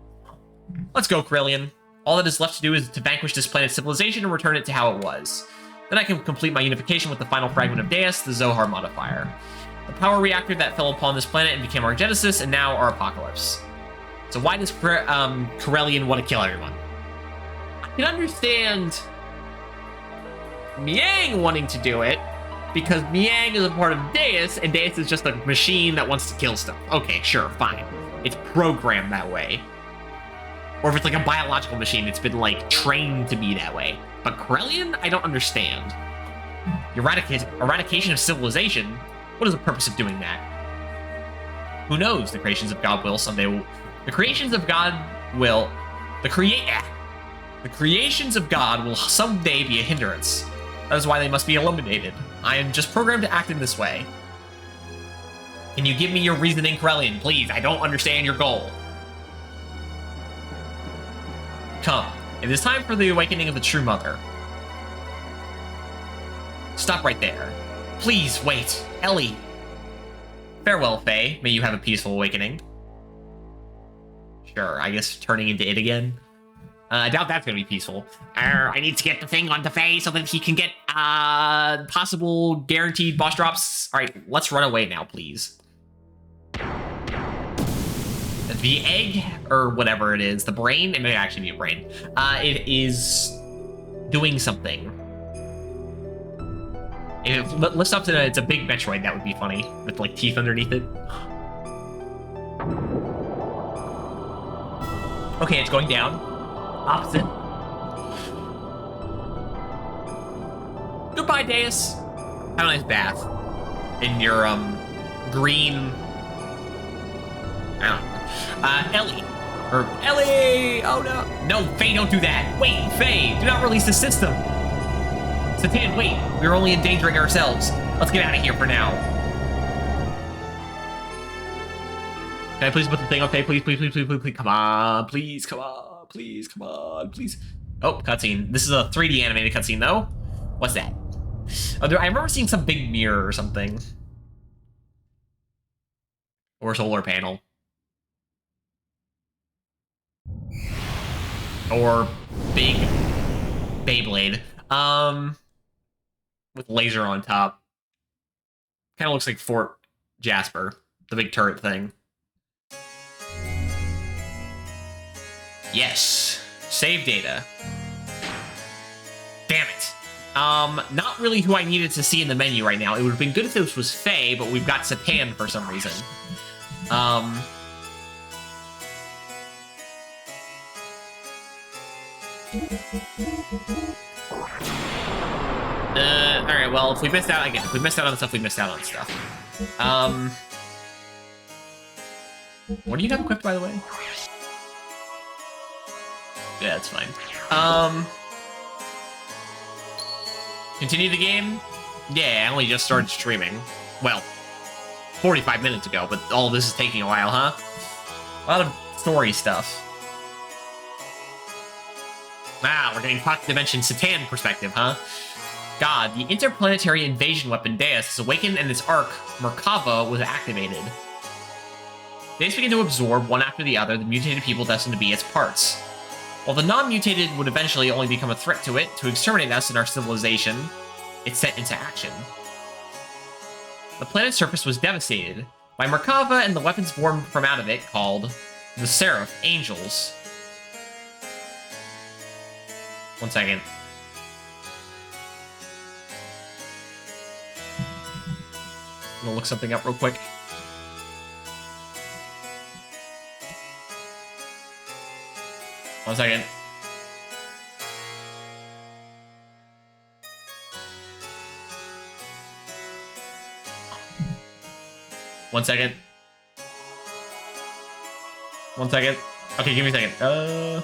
Let's go, Corellian. All that is left to do is to vanquish this planet's civilization and return it to how it was. Then I can complete my unification with the final fragment of Deus, the Zohar modifier. The power reactor that fell upon this planet and became our Genesis, and now our Apocalypse. So why does Corellian want to kill everyone? I can understand Miang wanting to do it, because Miang is a part of Deus, and Deus is just a machine that wants to kill stuff. Okay, sure, fine. It's programmed that way. Or if it's like a biological machine, it's been, like, trained to be that way. But Corellian, I don't understand. Eradication of civilization? What is the purpose of doing that? Who knows? The creations of God will someday... The creations of God will... The creations of God will someday be a hindrance. That is why they must be eliminated. I am just programmed to act in this way. Can you give me your reasoning, Krellian? Please, I don't understand your goal. Come. It is time for the awakening of the true mother. Stop right there. Please, wait. Ellie. Farewell, Faye. May you have a peaceful awakening. Sure, I guess turning into it again. I doubt that's gonna be peaceful. I need to get the thing onto Faye so that he can get possible guaranteed boss drops. All right, let's run away now, please. The egg, or whatever it is, the brain, it may actually be a brain. It is doing something. If it lifts up to it's a big Metroid, that would be funny, with like teeth underneath it. Okay, it's going down. Opposite. Goodbye, Deus. Have a nice bath. In your, green... I don't know. Ellie. Or, Ellie! Oh, no. No, Faye, don't do that. Wait, Faye, do not release the system. Satan, wait. We're only endangering ourselves. Let's get out of here for now. Can I please put the thing on Faye? Please, please, please, please, please, please. Come on. Please, come on. Please, come on. Please. Oh, cutscene. This is a 3D animated cutscene, though. What's that? Oh, I remember seeing some big mirror or something. Or solar panel. Or big Beyblade. With laser on top. Kind of looks like Fort Jasper. The big turret thing. Yes. Save data. Damn it. Not really who I needed to see in the menu right now. It would have been good if this was Faye, but we've got Satan for some reason. Alright, well, if we missed out, again, if we missed out on stuff, we missed out on stuff. What do you have equipped, by the way? Yeah, that's fine. Continue the game? Yeah, I only just started streaming. Well, 45 minutes ago, but all this is taking a while, huh? A lot of story stuff. Ah, we're getting Pocket Dimension Satan perspective, huh? God, the interplanetary invasion weapon Deus is awakened and its arc, Merkava, was activated. Deus began to absorb, one after the other, the mutated people destined to be its parts. While the non-mutated would eventually only become a threat to it, to exterminate us and our civilization, it set into action. The planet's surface was devastated by Merkava and the weapons born from out of it called the Seraph Angels. One second. I'm gonna look something up real quick. One second. One second. One second. Okay, give me a second.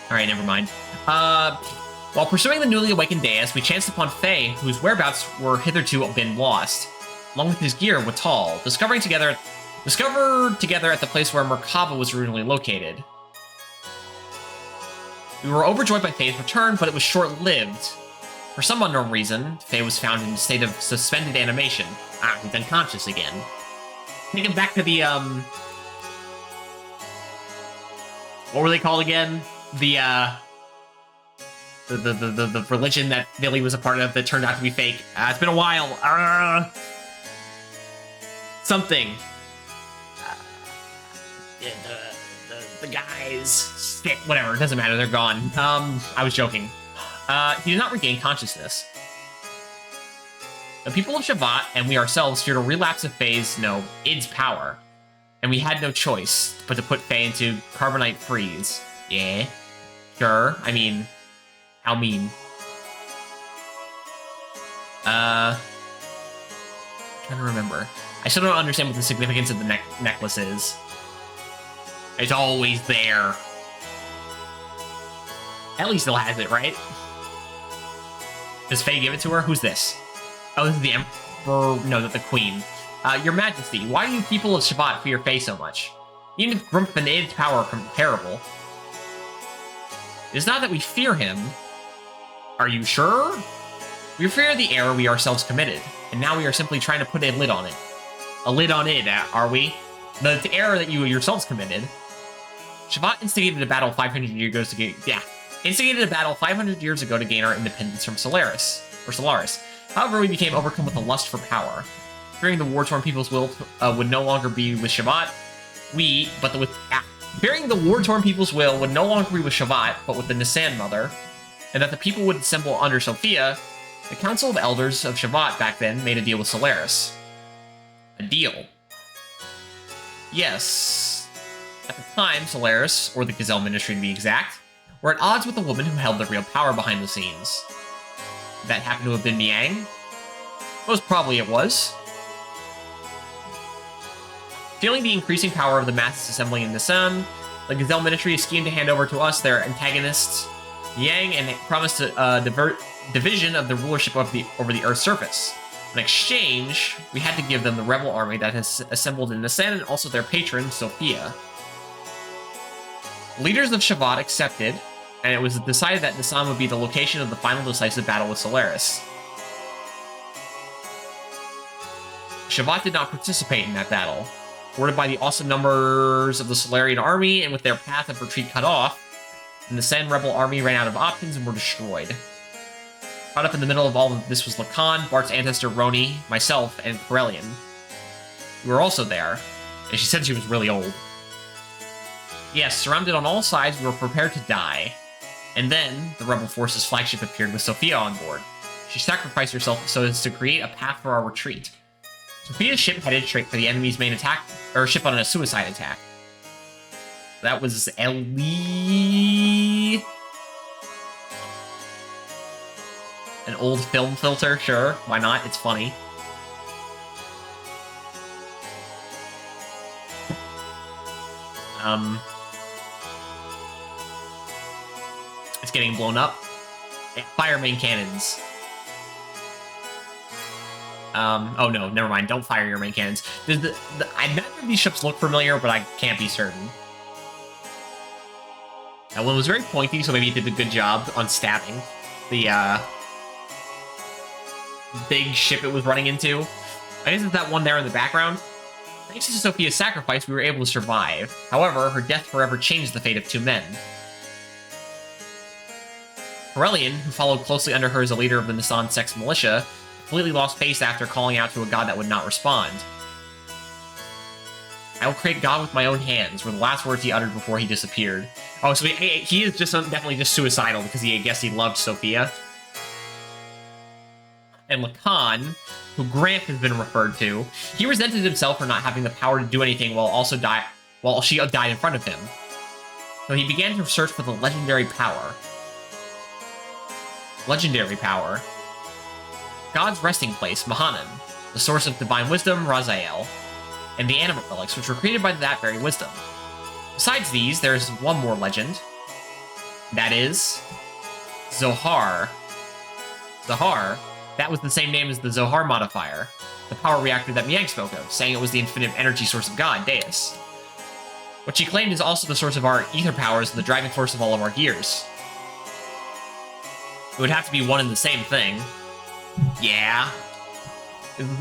Alright, never mind. While pursuing the newly awakened Deus, we chanced upon Faye, whose whereabouts were hitherto been lost, along with his gear, Watal, discovered together at the place where Merkava was originally located. We were overjoyed by Faye's return, but it was short-lived. For some unknown reason, Faye was found in a state of suspended animation. Ah, he's unconscious again. Take him back to the, what were they called again? The religion that Billy was a part of that turned out to be fake. It's been a while. Something. The guys. Shit, whatever, it doesn't matter, they're gone. I was joking. He did not regain consciousness. The people of Shavat and we ourselves feared a relapse of Faye's, id's power. And we had no choice but to put Faye into carbonite freeze. Yeah. Sure. I mean, how mean. I'm trying to remember. I still don't understand what the significance of the necklace is. It's always there. Ellie still has it, right? Does Faye give it to her? Who's this? Oh, this is the Emperor. No, the Queen. Your Majesty, why do you people of Shabbat fear Faye so much? Even if Grumph and its power are comparable. It is not that we fear him. Are you sure? We fear the error we ourselves committed, and now we are simply trying to put a lid on it. A lid on it, are we? The error that you yourselves committed. Shabbat instigated a battle 500 years ago to gain... Yeah. Instigated a battle 500 years ago to gain our independence from Solaris. However, we became overcome with a lust for power. Fearing the war-torn people's will would no longer be with Shabbat, fearing the war-torn people's will would no longer be with Shabbat, but with the Nisan Mother, and that the people would assemble under Sophia, the Council of Elders of Shabbat back then made a deal with Solaris. A deal. Yes. At the time, Solaris, or the Gazelle Ministry to be exact, were at odds with the woman who held the real power behind the scenes. That happened to have been Miang? Most probably it was. Feeling the increasing power of the masses assembling in the sun, the Gazelle Ministry schemed to hand over to us their antagonists, Yang, and promised a division of the rulership over the Earth's surface. In exchange, we had to give them the rebel army that has assembled in Nisan and also their patron, Sophia. Leaders of Shabbat accepted, and it was decided that Nisan would be the location of the final decisive battle with Solaris. Shabbat did not participate in that battle. Thwarted by the awesome numbers of the Solarian army, and with their path of retreat cut off, the Nisan rebel army ran out of options and were destroyed. Caught up in the middle of all of this was Lacan, Bart's ancestor Roni, myself, and Corellian. We were also there, and she said she was really old. Yes, surrounded on all sides, we were prepared to die. And then, the rebel force's flagship appeared with Sophia on board. She sacrificed herself so as to create a path for our retreat. Sophia's ship headed straight for the enemy's main attack, or ship on a suicide attack. That was Ellie... An old film filter, sure, why not? It's funny. It's getting blown up. Yeah, fire main cannons. Oh no, never mind. Don't fire your main cannons. Neither of these ships look familiar, but I can't be certain. That one was very pointy, so maybe it did a good job on stabbing the big ship it was running into. I guess it's that one there in the background. Thanks to Sophia's sacrifice, we were able to survive. However, her death forever changed the fate of two men. Corellian, who followed closely under her as a leader of the Nisan sex militia, completely lost face after calling out to a god that would not respond. I will create God with my own hands, were the last words he uttered before he disappeared. Oh, so he is just definitely just suicidal because I guess he loved Sophia. And Lacan, who Grant has been referred to, he resented himself for not having the power to do anything while she died in front of him. So he began to search for the legendary power. Legendary power. God's resting place, Mahanan, the source of divine wisdom, Raziel, and the animate relics, which were created by that very wisdom. Besides these, there's one more legend. That is... Zohar. Zohar. That was the same name as the Zohar modifier, the power reactor that Miang spoke of, saying it was the infinite energy source of God, Deus. What she claimed is also the source of our ether powers and the driving force of all of our gears. It would have to be one and the same thing. Yeah.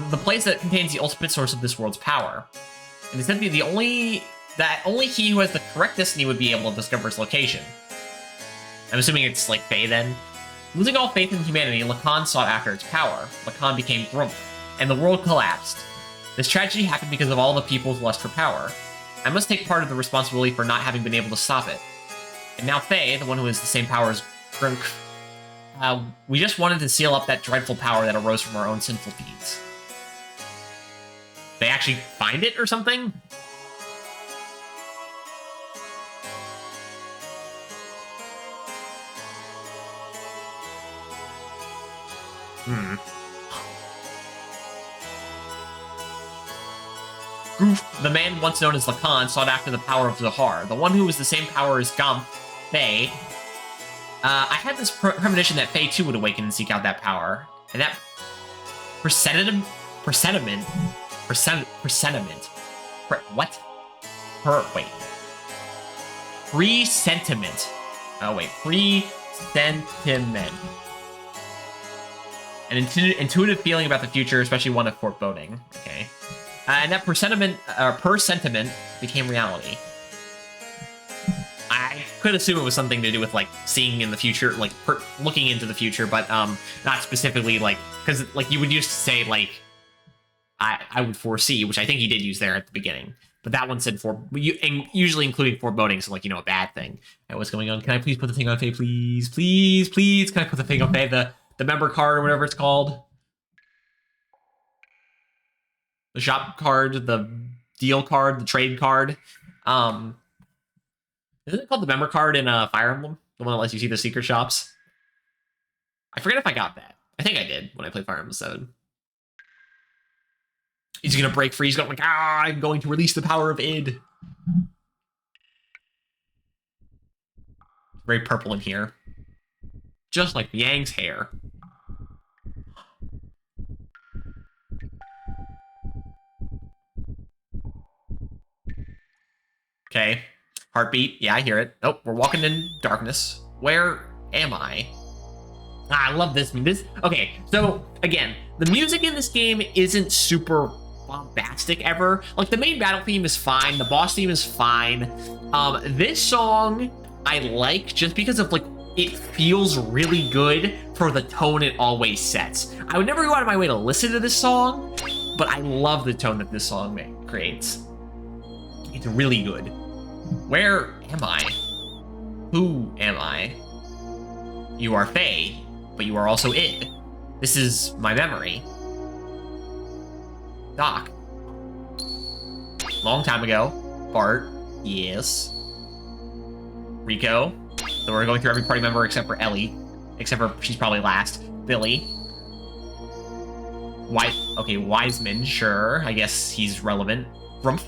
The place that contains the ultimate source of this world's power. And it's simply only he who has the correct destiny would be able to discover its location. I'm assuming it's like Faye then. Losing all faith in humanity, Lacan sought after its power. Lacan became Grumph, and the world collapsed. This tragedy happened because of all the people's lust for power. I must take part of the responsibility for not having been able to stop it. And now Faye, the one who has the same power as Grumph, we just wanted to seal up that dreadful power that arose from our own sinful deeds. They actually find it or something? Goof, the man once known as Lacan, sought after the power of Zahar, the one who was the same power as Gomp, Faye. I had this premonition that Faye too would awaken and seek out that power. And that presentiment. What? Wait. Presentiment. Oh, wait. Presentiment. An intuitive feeling about the future, especially one of foreboding. Okay. And that presentiment became reality. I could assume it was something to do with, like, seeing in the future, like, looking into the future, but not specifically, like, because, like, you would used to say, like, I would foresee, which I think he did use there at the beginning. But that one said usually including foreboding, so, like, you know, a bad thing. Hey, what's going on? Can I please put the thing on Faye, please? Please, please, can I put the thing on Faye? The member card or whatever it's called. The shop card, the deal card, the trade card. Isn't it called the member card in Fire Emblem? The one that lets you see the secret shops? I forget if I got that. I think I did when I played Fire Emblem 7. He's gonna break free. He's going like, I'm going to release the power of id. Very purple in here. Just like Yang's hair. Okay. Heartbeat. Yeah, I hear it. Nope, we're walking in darkness. Where am I? I love this. Okay, so, again, the music in this game isn't super bombastic ever. Like, the main battle theme is fine. The boss theme is fine. This song I like just because of, like, it feels really good for the tone it always sets. I would never go out of my way to listen to this song, but I love the tone that this song creates. It's really good. Where am I? Who am I? You are Faye, but you are also id. This is my memory. Doc. Long time ago. Bart. Yes. Rico. So we're going through every party member except for Ellie. Except for she's probably last. Billy. Okay, Wiseman, sure. I guess he's relevant. Rumpf.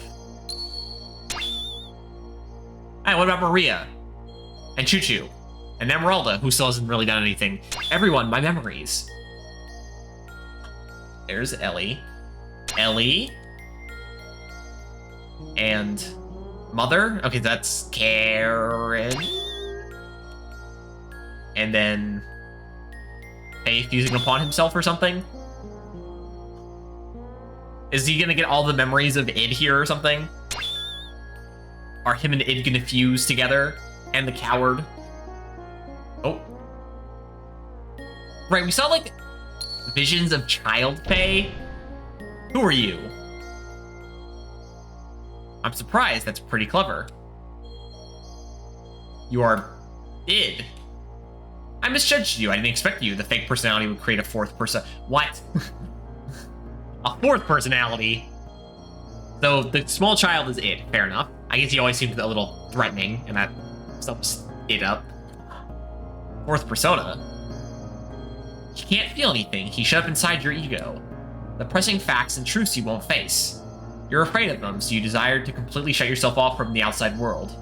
Hey, what about Maria? And Choo Choo? And Emeralda, who still hasn't really done anything. Everyone, my memories. There's Ellie. Ellie. And Mother. Okay, that's Karen. And then Faye fusing upon himself or something. Is he gonna get all the memories of id here or something? Are him and id gonna fuse together? And the coward? Oh. Right, we saw, like, visions of child Faye. Who are you? I'm surprised. That's pretty clever. You are id. I misjudged you. I didn't expect you. The fake personality would create a fourth person. What? A fourth personality? So the small child is id. Fair enough. I guess he always seems a little threatening, and that sums it up. Fourth persona? You can't feel anything. He's shut up inside your ego. The pressing facts and truths you won't face. You're afraid of them, so you desire to completely shut yourself off from the outside world.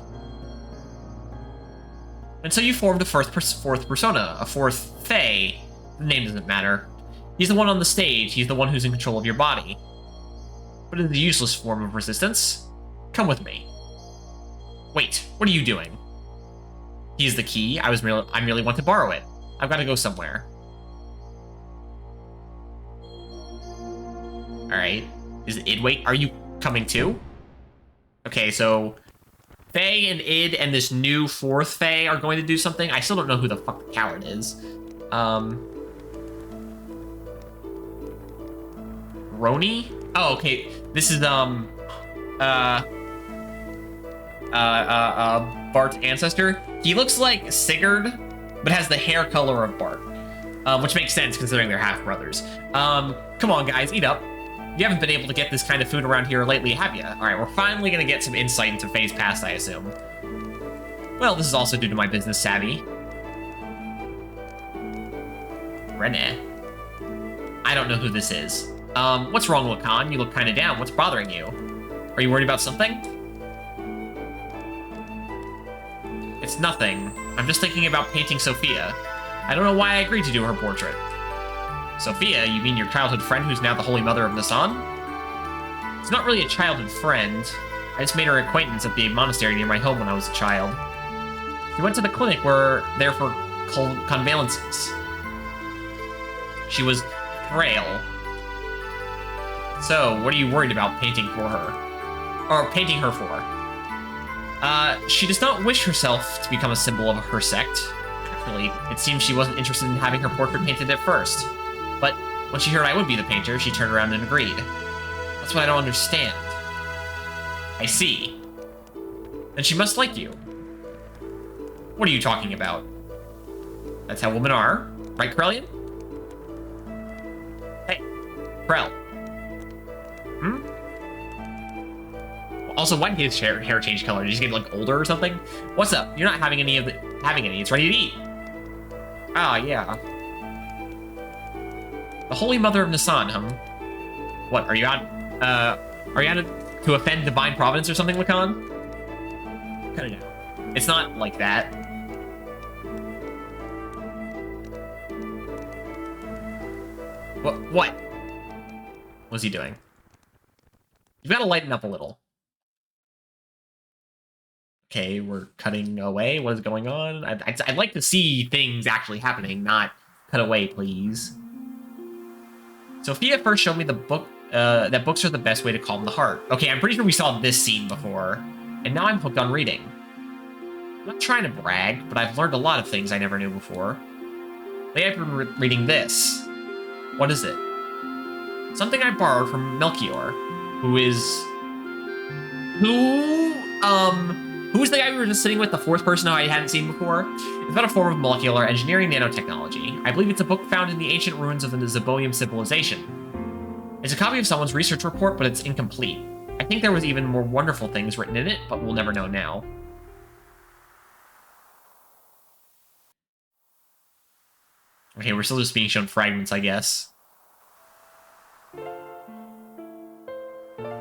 And so you formed a fourth persona, a fourth Faye. The name doesn't matter. He's the one on the stage. He's the one who's in control of your body. But it's a useless form of resistance. Come with me. Wait, what are you doing? He's the key. I merely want to borrow it. I've got to go somewhere. Alright. Is id wait? Are you coming too? Okay, so Faye and id and this new fourth Faye are going to do something. I still don't know who the fuck the coward is. Roni? Oh, okay. This is Bart's ancestor. He looks like Sigurd, but has the hair color of Bart. Which makes sense considering they're half-brothers. Come on, guys, eat up. You haven't been able to get this kind of food around here lately, have you? Alright, we're finally gonna get some insight into Faye's past, I assume. Well, this is also due to my business savvy. Rene. I don't know who this is. What's wrong, Lacan? You look kinda down. What's bothering you? Are you worried about something? It's nothing. I'm just thinking about painting Sophia. I don't know why I agreed to do her portrait. Sophia? You mean your childhood friend who's now the Holy Mother of the Sun? It's not really a childhood friend. I just made her acquaintance at the monastery near my home when I was a child. She went to the clinic there for convalences. She was frail. So, what are you worried about painting for her? Or painting her for? She does not wish herself to become a symbol of her sect. Actually, it seems she wasn't interested in having her portrait painted at first. But when she heard I would be the painter, she turned around and agreed. That's what I don't understand. I see. Then she must like you. What are you talking about? That's how women are. Right, Krellian? Hey, Krell. Hmm? Also, why did his hair change color? Did he just get, like, older or something? What's up? You're not having any. It's ready to eat. Ah, yeah. The Holy Mother of Nisan, What, are you out to offend Divine Providence or something, Lacan? Kinda know. It's not like that. What? What's he doing? You've got to lighten up a little. Okay, we're cutting away. What is going on? I'd like to see things actually happening, not cut away, please. Sophia first showed me the book, that books are the best way to calm the heart. Okay, I'm pretty sure we saw this scene before, and now I'm hooked on reading. I'm not trying to brag, but I've learned a lot of things I never knew before. Lately I've been reading this. What is it? Something I borrowed from Melchior, who's the guy we were just sitting with, the fourth person I hadn't seen before? It's about a form of molecular engineering nanotechnology. I believe it's a book found in the ancient ruins of the Zebonium civilization. It's a copy of someone's research report, but it's incomplete. I think there was even more wonderful things written in it, but we'll never know now. Okay, we're still just being shown fragments, I guess.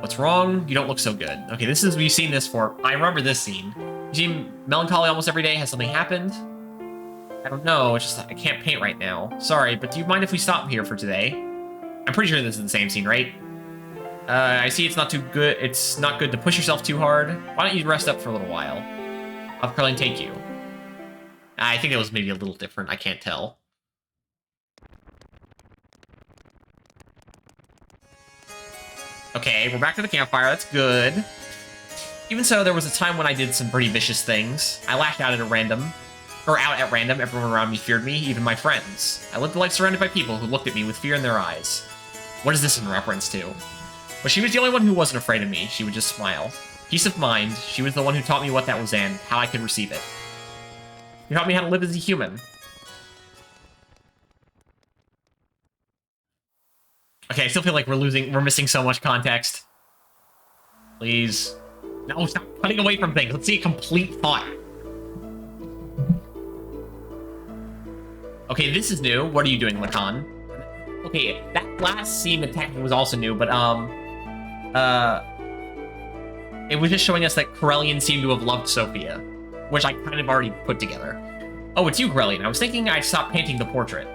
What's wrong? You don't look so good. Okay, we've seen this for. I remember this scene. You seem melancholy almost every day. Has something happened? I don't know. It's just I can't paint right now. Sorry, but do you mind if we stop here for today? I'm pretty sure this is the same scene, right? I see it's not too good. It's not good to push yourself too hard. Why don't you rest up for a little while? I'll probably take you. I think it was maybe a little different. I can't tell. Okay, we're back to the campfire. That's good. Even so, there was a time when I did some pretty vicious things. I lashed out at random. Everyone around me feared me, even my friends. I lived a life surrounded by people who looked at me with fear in their eyes. What is this in reference to? But she was the only one who wasn't afraid of me. She would just smile. Peace of mind. She was the one who taught me what that was and how I could receive it. She taught me how to live as a human. Okay, I still feel like we're missing so much context. Please. No, stop cutting away from things. Let's see a complete thought. Okay, this is new. What are you doing, Lacan? Okay, that last scene technically was also new, but, it was just showing us that Corellian seemed to have loved Sophia, which I kind of already put together. Oh, it's you, Corellian. I was thinking I'd stop painting the portrait.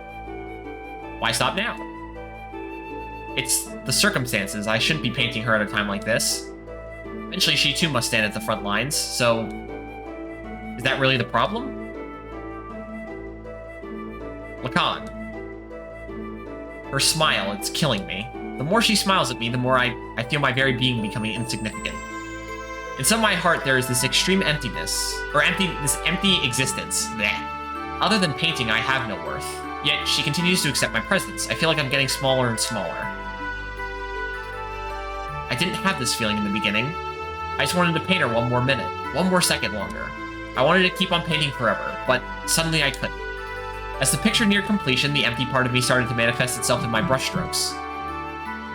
Why stop now? It's the circumstances. I shouldn't be painting her at a time like this. Eventually, she too must stand at the front lines, so... Is that really the problem? Lacan. Her smile, it's killing me. The more she smiles at me, the more I feel my very being becoming insignificant. In some of my heart, there is this extreme emptiness, or this empty existence. Bleh. Other than painting, I have no worth. Yet, she continues to accept my presence. I feel like I'm getting smaller and smaller. I didn't have this feeling in the beginning. I just wanted to paint her one more minute, one more second longer. I wanted to keep on painting forever, but suddenly I couldn't. As the picture neared completion, the empty part of me started to manifest itself in my brushstrokes.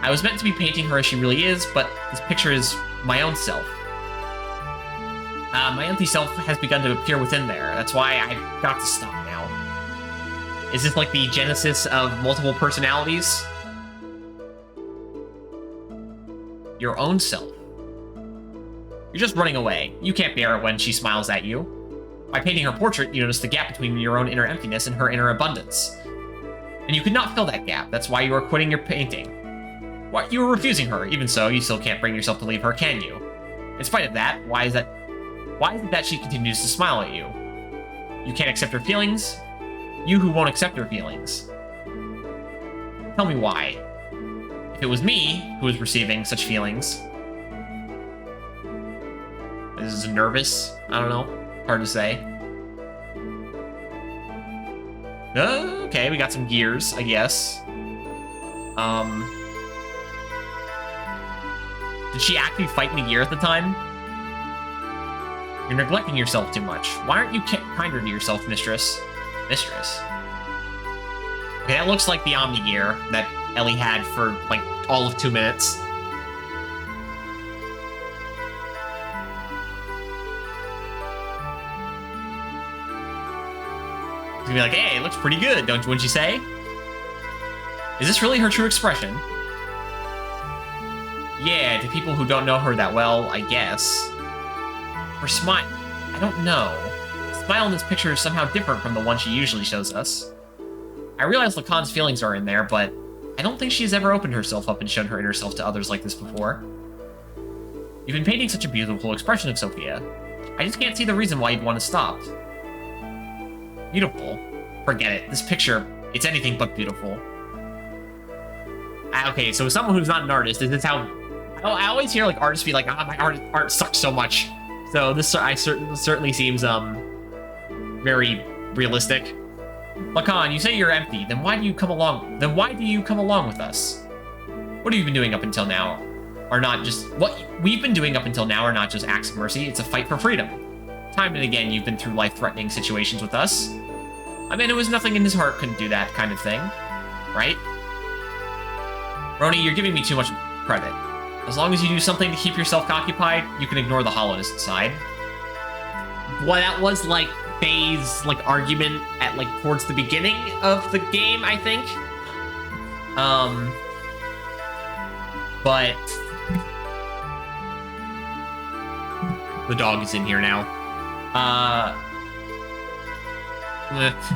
I was meant to be painting her as she really is, but this picture is my own self. My empty self has begun to appear within there. That's why I've got to stop now. Is this like the genesis of multiple personalities? Your own self. You're just running away. You can't bear it when she smiles at you. By painting her portrait, you notice the gap between your own inner emptiness and her inner abundance. And you could not fill that gap. That's why you are quitting your painting. Why, you were refusing her. Even so, you still can't bring yourself to leave her, can you? In spite of that, why is it that she continues to smile at you? You can't accept her feelings? You who won't accept her feelings. Tell me why. If it was me who was receiving such feelings... This is nervous? I don't know. Hard to say. Okay, we got some gears, I guess. Did she actually fight in the gear at the time? You're neglecting yourself too much. Why aren't you kinder to yourself, mistress? Mistress? Okay, that looks like the Omni gear that Ellie had for, like, all of 2 minutes. She's gonna be like, hey, it looks pretty good, wouldn't you say? Is this really her true expression? Yeah, to people who don't know her that well, I guess. Her smile... I don't know. The smile in this picture is somehow different from the one she usually shows us. I realize Lacan's feelings are in there, but I don't think she's ever opened herself up and shown her inner self to others like this before. You've been painting such a beautiful expression of Sophia. I just can't see the reason why you'd want to stop. Beautiful. Forget it. This picture, it's anything but beautiful. Okay, so as someone who's not an artist, is this how... I always hear like artists be like, ah, my art sucks so much. So this certainly seems very realistic. Lacan, you say you're empty. Then why do you come along? With us? What have you been doing up until now? Are not just what we've been doing up until now are not just acts of mercy. It's a fight for freedom. Time and again, you've been through life-threatening situations with us. I mean, it was nothing in his heart couldn't do that kind of thing, right? Roni, you're giving me too much credit. As long as you do something to keep yourself occupied, you can ignore the hollowness inside. Well, that was like Faye's like argument at like towards the beginning of the game, I think. But the dog is in here now.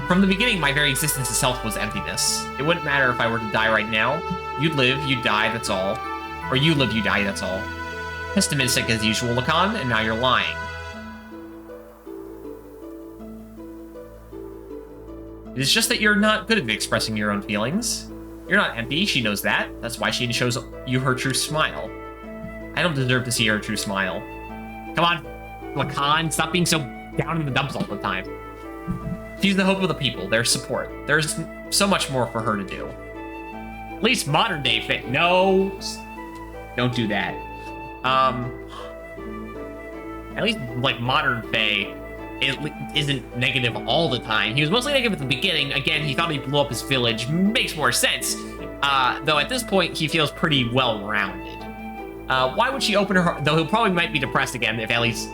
From the beginning, my very existence itself was emptiness. It wouldn't matter if I were to die right now. You'd live, you'd die, that's all. Or you live, you die, that's all. Pessimistic as usual, Lacan, and now you're lying. It's just that you're not good at expressing your own feelings. You're not empty, she knows that. That's why she shows you her true smile. I don't deserve to see her true smile. Come on, Lacan, stop being so down in the dumps all the time. She's the hope of the people, their support. There's so much more for her to do. At least modern day fit. No, don't do that. At least like modern Faye isn't negative all the time. He was mostly negative at the beginning. Again, he thought he blew up his village. Makes more sense. Though at this point, he feels pretty well-rounded. Why would she open her heart? Though he probably might be depressed again if Ellie's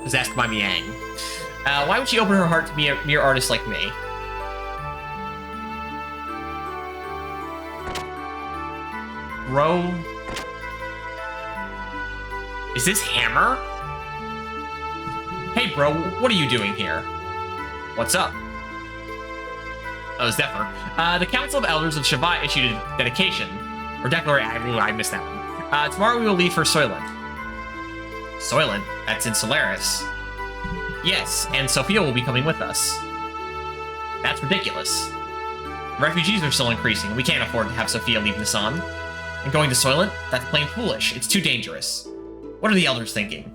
possessed by Miang. Why would she open her heart to be a mere artist like me? Bro. Is this Hammer? Hey, bro, what are you doing here? What's up? Oh, it's Zephyr. The Council of Elders of Shabbat issued a dedication. Or declaration. I missed that one. Tomorrow we will leave for Soylent. Soylent? That's in Solaris. Yes, and Sophia will be coming with us. That's ridiculous. Refugees are still increasing. We can't afford to have Sophia leave Nisan. And going to Soylent? That's plain foolish. It's too dangerous. What are the elders thinking?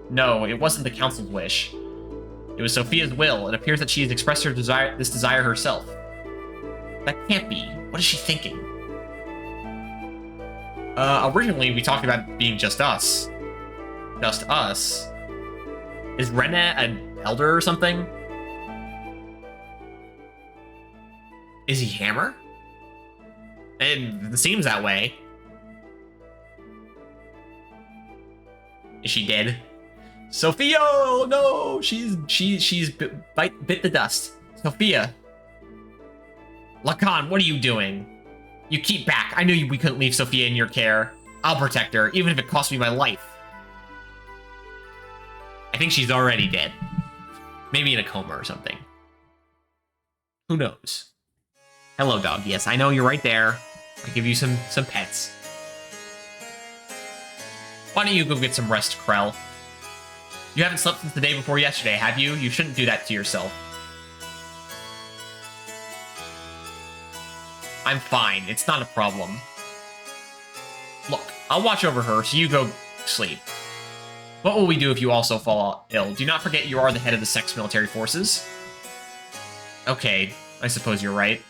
No, it wasn't the council's wish. It was Sophia's will. It appears that she has expressed her this desire herself. That can't be. What is she thinking? Originally we talked about being just us. Just us? Is Rena an elder or something? Is he Hammer? It seems that way. Is she dead? Sophia! Oh, no! She's bit the dust. Sophia. Lacan, what are you doing? You keep back. I knew we couldn't leave Sophia in your care. I'll protect her, even if it costs me my life. think she's already dead. Maybe in a coma or something. Who knows? Hello, dog. Yes, I know you're right there. I'll give you some pets. Why don't you go get some rest, Krell? You haven't slept since the day before yesterday, have you? You shouldn't do that to yourself. I'm fine. It's not a problem. Look, I'll watch over her, so you go sleep. What will we do if you also fall ill? Do not forget you are the head of the Sex military forces. Okay, I suppose you're right.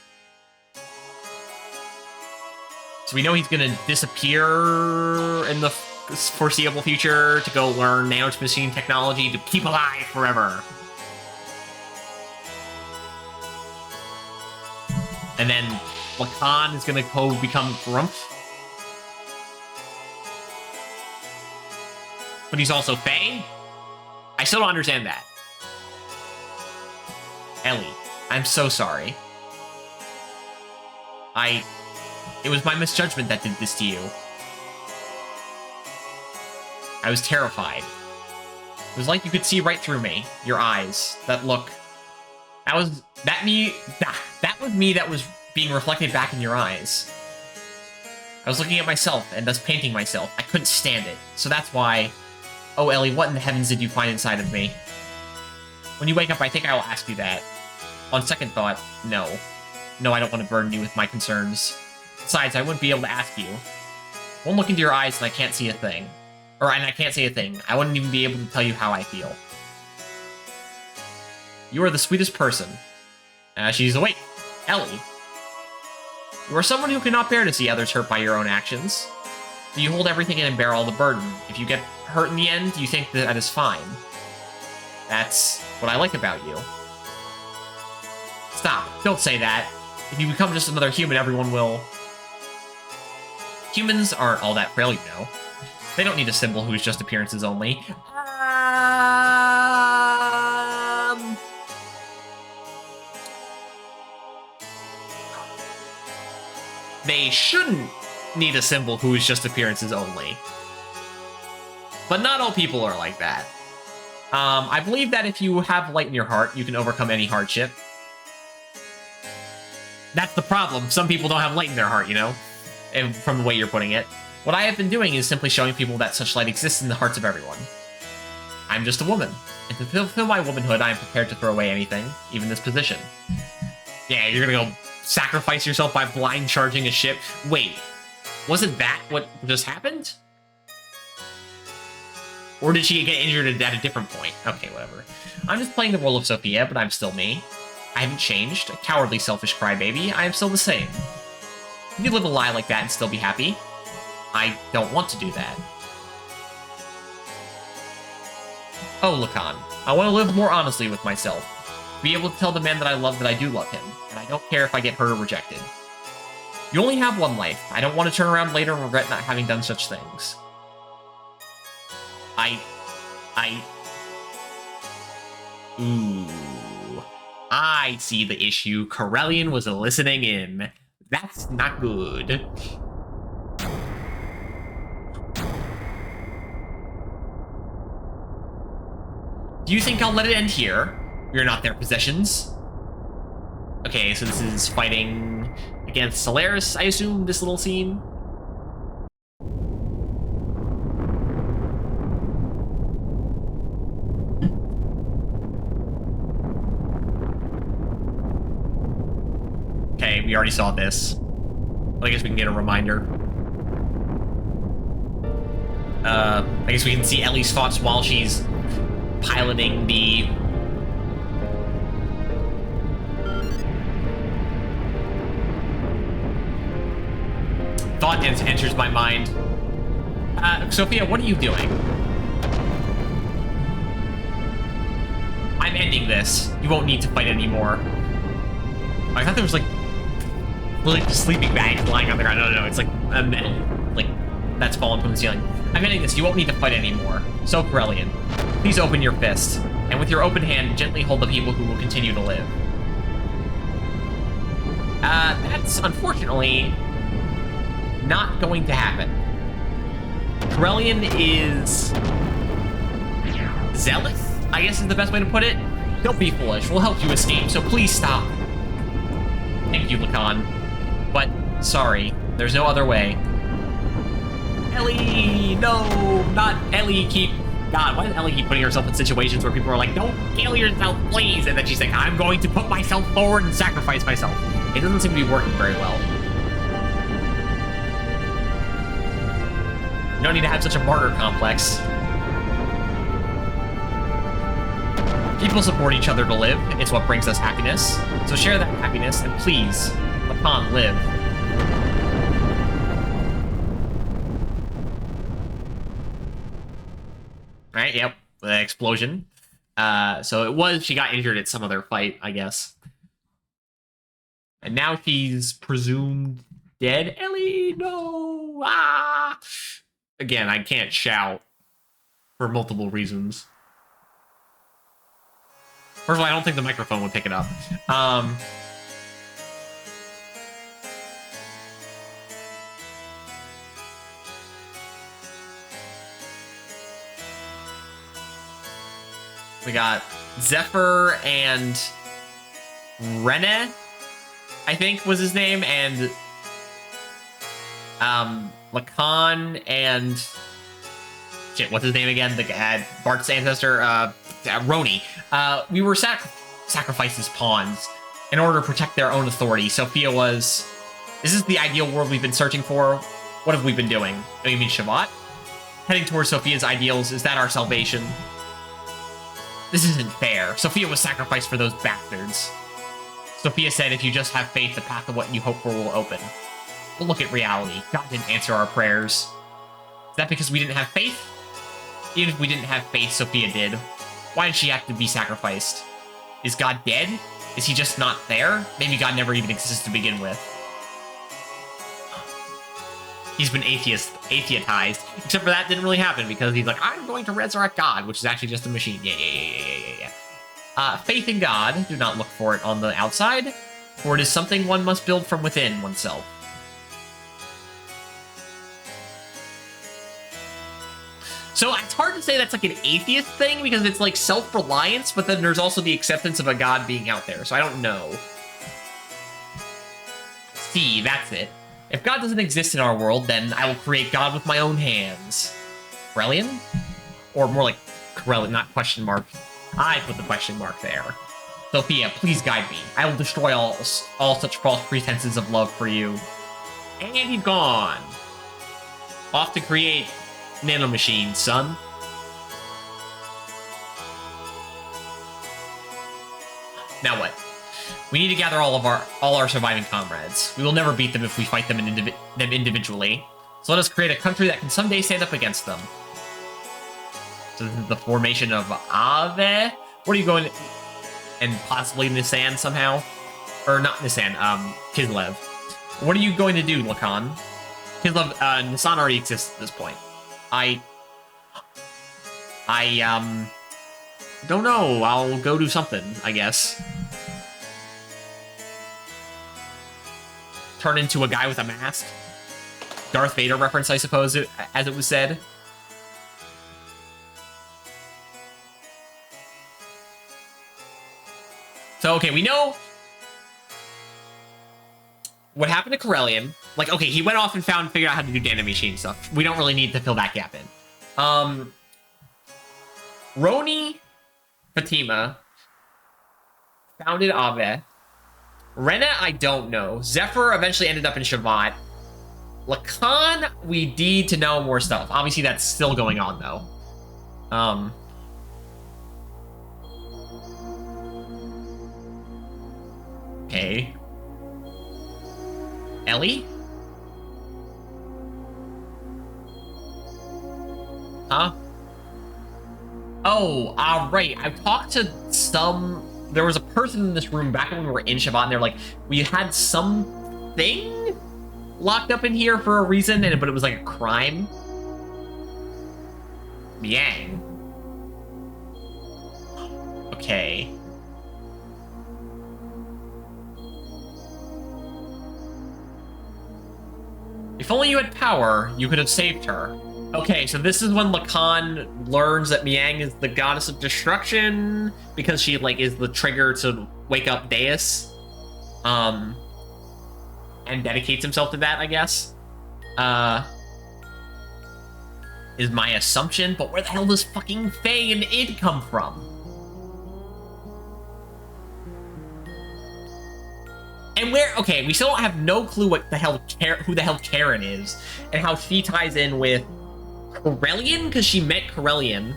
So we know he's gonna disappear in the foreseeable future to go learn nanomachine technology to keep alive forever. And then Lacan is gonna become Grump. But he's also Faye? I still don't understand that. Ellie, I'm so sorry. It was my misjudgment that did this to you. I was terrified. It was like you could see right through me. Your eyes. That look. That was me that was being reflected back in your eyes. I was looking at myself and thus painting myself. I couldn't stand it. So that's why... Oh, Ellie, what in the heavens did you find inside of me? When you wake up, I think I will ask you that. On second thought, no. No, I don't want to burden you with my concerns. Besides, I wouldn't be able to ask you. One look into your eyes and I can't see a thing. And I can't say a thing. I wouldn't even be able to tell you how I feel. You are the sweetest person. She's awake. Ellie. You are someone who cannot bear to see others hurt by your own actions. So you hold everything in and bear all the burden. If you get hurt in the end, you think that is fine. That's what I like about you. Stop. Don't say that. If you become just another human, everyone will... Humans aren't all that frail, you know. They don't need a symbol who's just appearances only. They shouldn't need a symbol who's just appearances only. But not all people are like that. I believe that if you have light in your heart, you can overcome any hardship. That's the problem. Some people don't have light in their heart, you know? And from the way you're putting it. What I have been doing is simply showing people that such light exists in the hearts of everyone. I'm just a woman. And to fulfill my womanhood, I am prepared to throw away anything, even this position. Yeah, you're gonna go sacrifice yourself by blind charging a ship? Wait, wasn't that what just happened? Or did she get injured at a different point? Okay, whatever. I'm just playing the role of Sophia, but I'm still me. I haven't changed. A cowardly, selfish crybaby. I am still the same. Can you live a lie like that and still be happy? I don't want to do that. Oh, Lacan. I want to live more honestly with myself. Be able to tell the man that I love that I do love him, and I don't care if I get hurt or rejected. You only have one life. I don't want to turn around later and regret not having done such things. Ooh. I see the issue Corellian was listening in. That's not good. Do you think I'll let it end here? We are not their possessions. Okay, so this is fighting against Solaris, I assume, this little scene. Okay, we already saw this. Well, I guess we can get a reminder. I guess we can see Ellie's thoughts while she's piloting the... Thought enters my mind. Sophia, what are you doing? I'm ending this. You won't need to fight anymore. I thought there was, like a sleeping bag lying on the ground. No, it's like a like that's fallen from the ceiling. I'm ending this. You won't need to fight anymore. So, Corellian, please open your fist, and with your open hand, gently hold the people who will continue to live. That's unfortunately not going to happen. Corellian is zealous, I guess is the best way to put it. Don't be foolish. We'll help you escape, so please stop. Thank you, Lacan. But, sorry, there's no other way. Ellie! No! Not Ellie keep... God, why does Ellie keep putting herself in situations where people are like, don't kill yourself, please? And then she's like, I'm going to put myself forward and sacrifice myself. It doesn't seem to be working very well. You don't need to have such a martyr complex. People support each other to live. It's what brings us happiness. So share that happiness, and please, Lacan, live. Alright, yep, the explosion. So it was, she got injured at some other fight, I guess. And now she's presumed dead. Ellie, no! Ah! Again, I can't shout for multiple reasons. First of all, I don't think the microphone would pick it up. We got Zephyr and Rene, I think was his name, and Lacan and shit, what's his name again? The Bart's ancestor, Roni. We were sacrificed as pawns in order to protect their own authority. Sophia was, is this the ideal world we've been searching for? What have we been doing? Oh, you mean Shabbat? Heading towards Sophia's ideals, is that our salvation? This isn't fair. Sophia was sacrificed for those bastards. Sophia said, if you just have faith, the path of what you hope for will open. But look at reality. God didn't answer our prayers. Is that because we didn't have faith? Even if we didn't have faith, Sophia did. Why did she have to be sacrificed? Is God dead? Is he just not there? Maybe God never even exists to begin with. He's been atheatized. Except for that didn't really happen because he's like, I'm going to resurrect God, which is actually just a machine. Yeah. Faith in God, do not look for it on the outside, for it is something one must build from within oneself. So it's hard to say that's like an atheist thing because it's like self-reliance, but then there's also the acceptance of a God being out there. So I don't know. See, that's it. If God doesn't exist in our world, then I will create God with my own hands. Corellian? Or more like Corellian, not question mark. I put the question mark there. Sophia, please guide me. I will destroy all such false pretenses of love for you. And he's gone. Off to create nanomachines, son. Now what? We need to gather all our surviving comrades. We will never beat them if we fight them individually. So let us create a country that can someday stand up against them. So this is the formation of Ave. What are you going to... And possibly Nissan somehow? Or not Nissan, Kislev. What are you going to do, Lacan? Kislev, Nissan already exists at this point. I don't know. I'll go do something, I guess. Turn into a guy with a mask. Darth Vader reference, I suppose, as it was said. So, okay, we know what happened to Corellian. Like, okay, he went off and figured out how to do nanomachine stuff. We don't really need to fill that gap in. Roni Fatima founded Ave. Rena, I don't know. Zephyr eventually ended up in Shabbat. Lacan, we need to know more stuff. Obviously, that's still going on, though. Okay. Ellie? Huh? Oh, right. I've talked to some... There was a person in this room back when we were in Shabbat, and they're like, we had something locked up in here for a reason, but it was like a crime. Yang. Okay. If only you had power, you could have saved her. Okay, so this is when Lacan learns that Miang is the goddess of destruction because she like is the trigger to wake up Deus, and dedicates himself to that. I guess, is my assumption. But where the hell does fucking Faye and Id come from? And where? Okay, we still don't have no clue what the hell who the hell Karen is, and how she ties in with Corellian, because she met Corellian,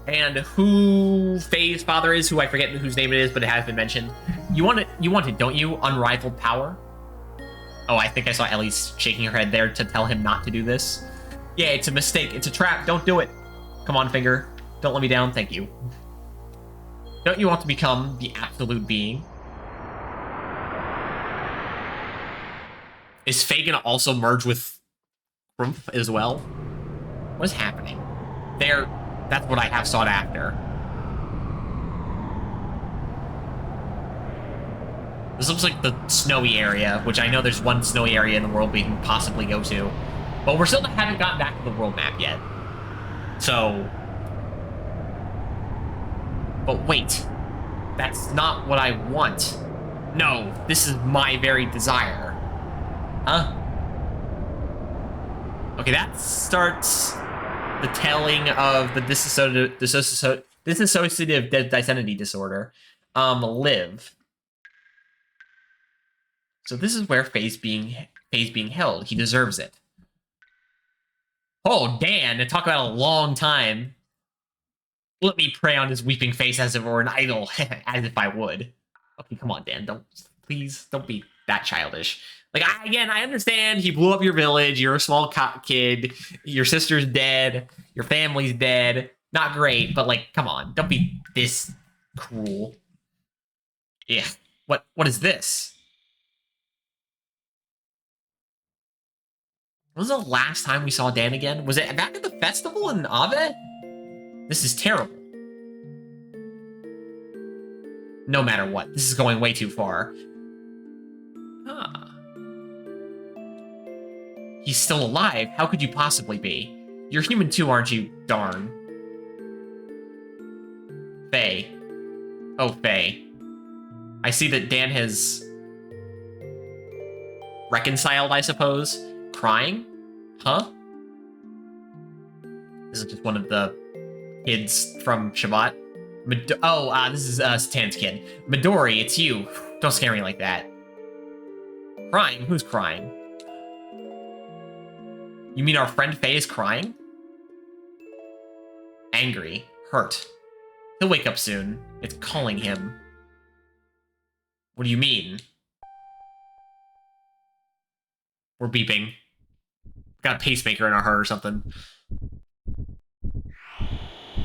and who Faye's father is, who I forget whose name it is, but it has been mentioned. You want it, don't you? Unrivaled power. Oh, I think I saw Ellie's shaking her head there to tell him not to do this. Yeah, it's a mistake. It's a trap. Don't do it. Come on, Finger. Don't let me down. Thank you. Don't you want to become the absolute being? Is Faye gonna also merge with Rumpf as well? What's happening? That's what I have sought after. This looks like the snowy area, which I know there's one snowy area in the world we can possibly go to. But we're still haven't gotten back to the world map yet. So... But wait. That's not what I want. No, this is my very desire. Huh? Okay, that starts the telling of the dissociative identity disorder. Live. So this is where Faye's being held. He deserves it. Oh, Dan, talk about a long time. Let me pray on his weeping face as if it were an idol, as if I would. Okay, come on, Dan. Please don't be that childish. Like, I understand he blew up your village. You're a small kid. Your sister's dead. Your family's dead. Not great, but like, come on. Don't be this cruel. Yeah. What is this? When was the last time we saw Dan again? Was it back at the festival in Ave? This is terrible. No matter what, this is going way too far. Huh. He's still alive. How could you possibly be? You're human too, aren't you? Darn. Faye. Oh, Faye. I see that Dan has reconciled, I suppose. Crying? Huh? This is just one of the kids from Shabbat. This is Satan's kid. Midori, it's you. Don't scare me like that. Crying? Who's crying? You mean our friend Faye is crying? Angry. Hurt. He'll wake up soon. It's calling him. What do you mean? We're beeping. Got a pacemaker in our heart or something.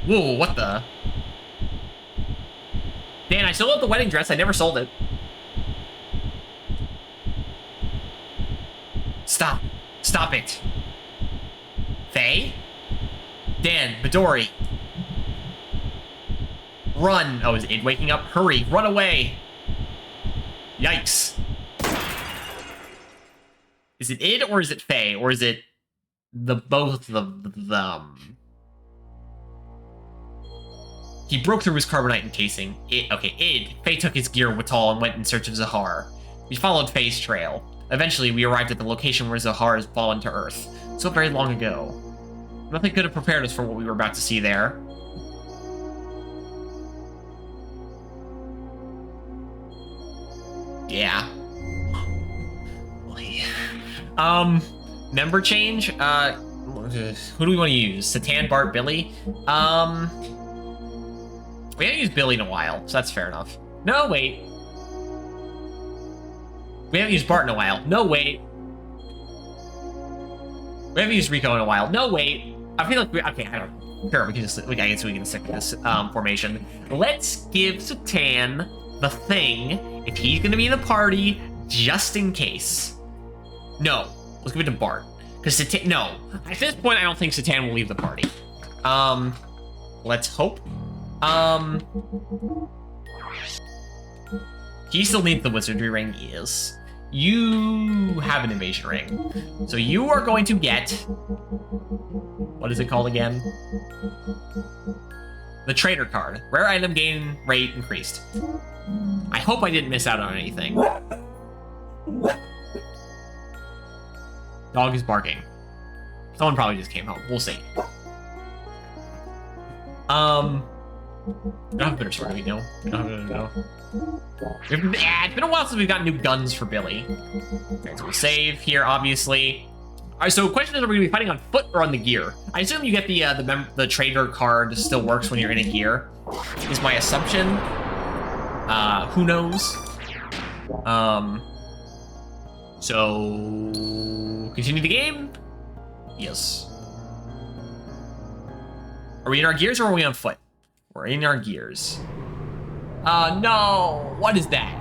Whoa, what the? Dan, I still have the wedding dress. I never sold it. Stop. Stop it. Faye? Dan, Midori. Run. Oh, is Id waking up? Hurry, run away. Yikes. Is it Id or is it Faye? Or is it both of them? He broke through his carbonite encasing. Id. Faye took his gear with Tal and went in search of Zahar. We followed Faye's trail. Eventually, we arrived at the location where Zahar has fallen to Earth. So very long ago. Nothing could have prepared us for what we were about to see there. Yeah. Member change? Who do we want to use? Satan, Bart, Billy? We haven't used Billy in a while, so that's fair enough. No, wait. We haven't used Bart in a while. No, wait. We haven't used Rico in a while. No, wait. I feel like okay, I don't know. Sure, I guess we can stick with this formation. Let's give Satan the thing if he's gonna be in the party, just in case. No, let's give it to Bart. Because Satan, no. At this point, I don't think Satan will leave the party. Let's hope. He still needs the wizardry ring, yes. You have an invasion ring. So you are going to get... What is it called again? The trader card. Rare item gain rate increased. I hope I didn't miss out on anything. Dog is barking. Someone probably just came home. We'll see. We don't have a better sword, do we know? We don't know. It's been a while since we've got new guns for Billy. Okay, so we'll save here, obviously. Alright, so question is, are we gonna be fighting on foot or on the gear? I assume you get the trader card still works when you're in a gear, is my assumption. Who knows? So continue the game? Yes. Are we in our gears or are we on foot? We're in our gears. No! What is that?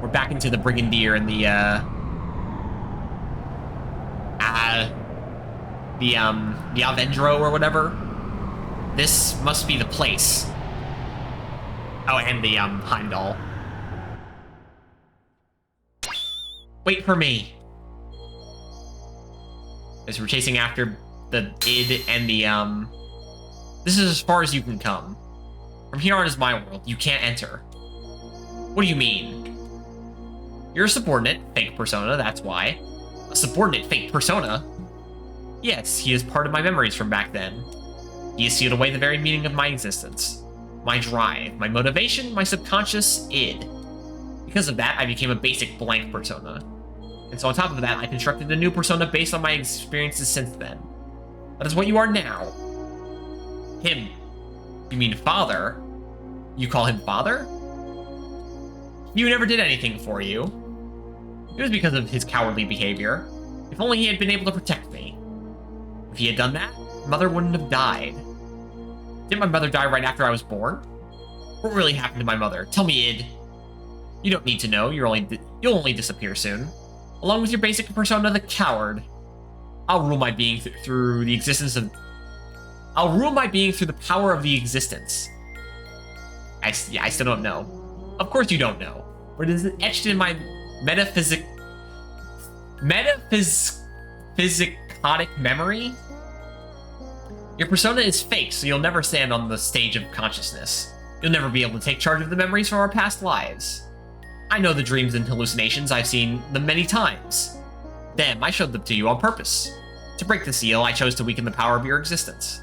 We're back into the Brigadier and the Avendro or whatever. This must be the place. Oh, and the Heimdall. Wait for me. As we're chasing after the id and the This is as far as you can come. From here on is my world. You can't enter. What do you mean? You're a subordinate, fake persona, that's why. A subordinate, fake persona? Yes, he is part of my memories from back then. He has sealed away the very meaning of my existence. My drive, my motivation, my subconscious id. Because of that, I became a basic blank persona. And so on top of that, I constructed a new persona based on my experiences since then. That is what you are now. Him. You mean father? You call him father? He never did anything for you. It was because of his cowardly behavior. If only he had been able to protect me. If he had done that, mother wouldn't have died. Didn't my mother die right after I was born? What really happened to my mother? Tell me, id. You don't need to know. You'll only disappear soon. Along with your basic persona, the coward. I'll rule my being through the existence of... I'll rule my being through the power of the existence. I still don't know. Of course you don't know. But it is etched in my metaphysicotic memory? Your persona is fake, so you'll never stand on the stage of consciousness. You'll never be able to take charge of the memories from our past lives. I know the dreams and hallucinations. I've seen them many times. Them, I showed them to you on purpose. To break the seal, I chose to weaken the power of your existence.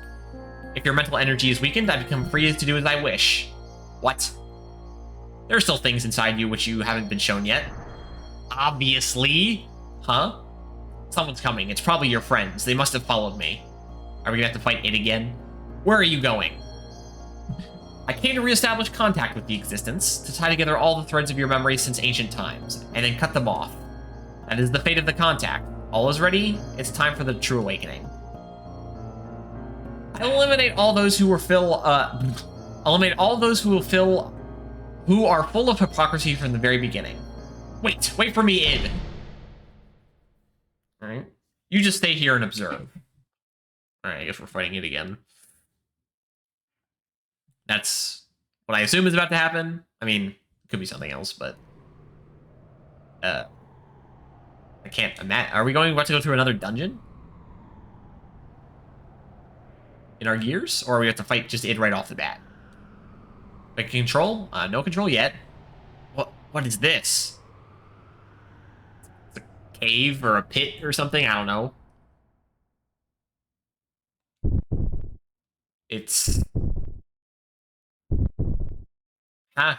If your mental energy is weakened, I become free to do as I wish. What? There are still things inside you which you haven't been shown yet. Obviously. Huh? Someone's coming. It's probably your friends. They must have followed me. Are we gonna have to fight it again? Where are you going? I came to reestablish contact with the existence, to tie together all the threads of your memories since ancient times, and then cut them off. That is the fate of the contact. All is ready. It's time for the true awakening. I eliminate all those who are full of hypocrisy from the very beginning. Wait for me, id. Alright. You just stay here and observe. Alright, I guess we're fighting it again. That's what I assume is about to happen. I mean, it could be something else, but... I can't imagine. Are we about to go through another dungeon? In our gears? Or we have to fight just id right off the bat? Like control? No control yet. What is this? It's a cave or a pit or something? I don't know. It's... Huh.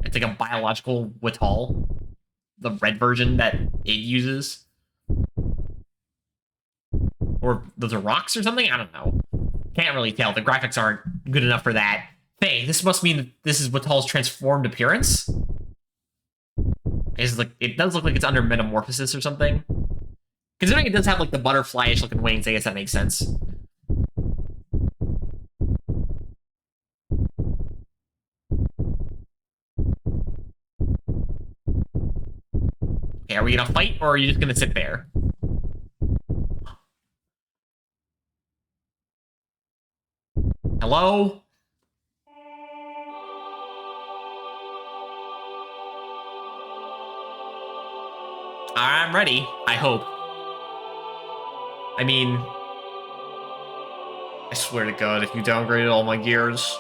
It's like a biological Whitall. The red version that it uses. Or those are rocks or something? I don't know. Can't really tell. The graphics aren't good enough for that. Hey, this must mean that this is Whitall's transformed appearance? It does look like it's under metamorphosis or something. Considering it does have like the butterfly-ish looking wings, I guess that makes sense. Okay, are we gonna fight or are you just gonna sit there? Hello? I'm ready, I hope. I mean, I swear to God, if you downgraded all my gears.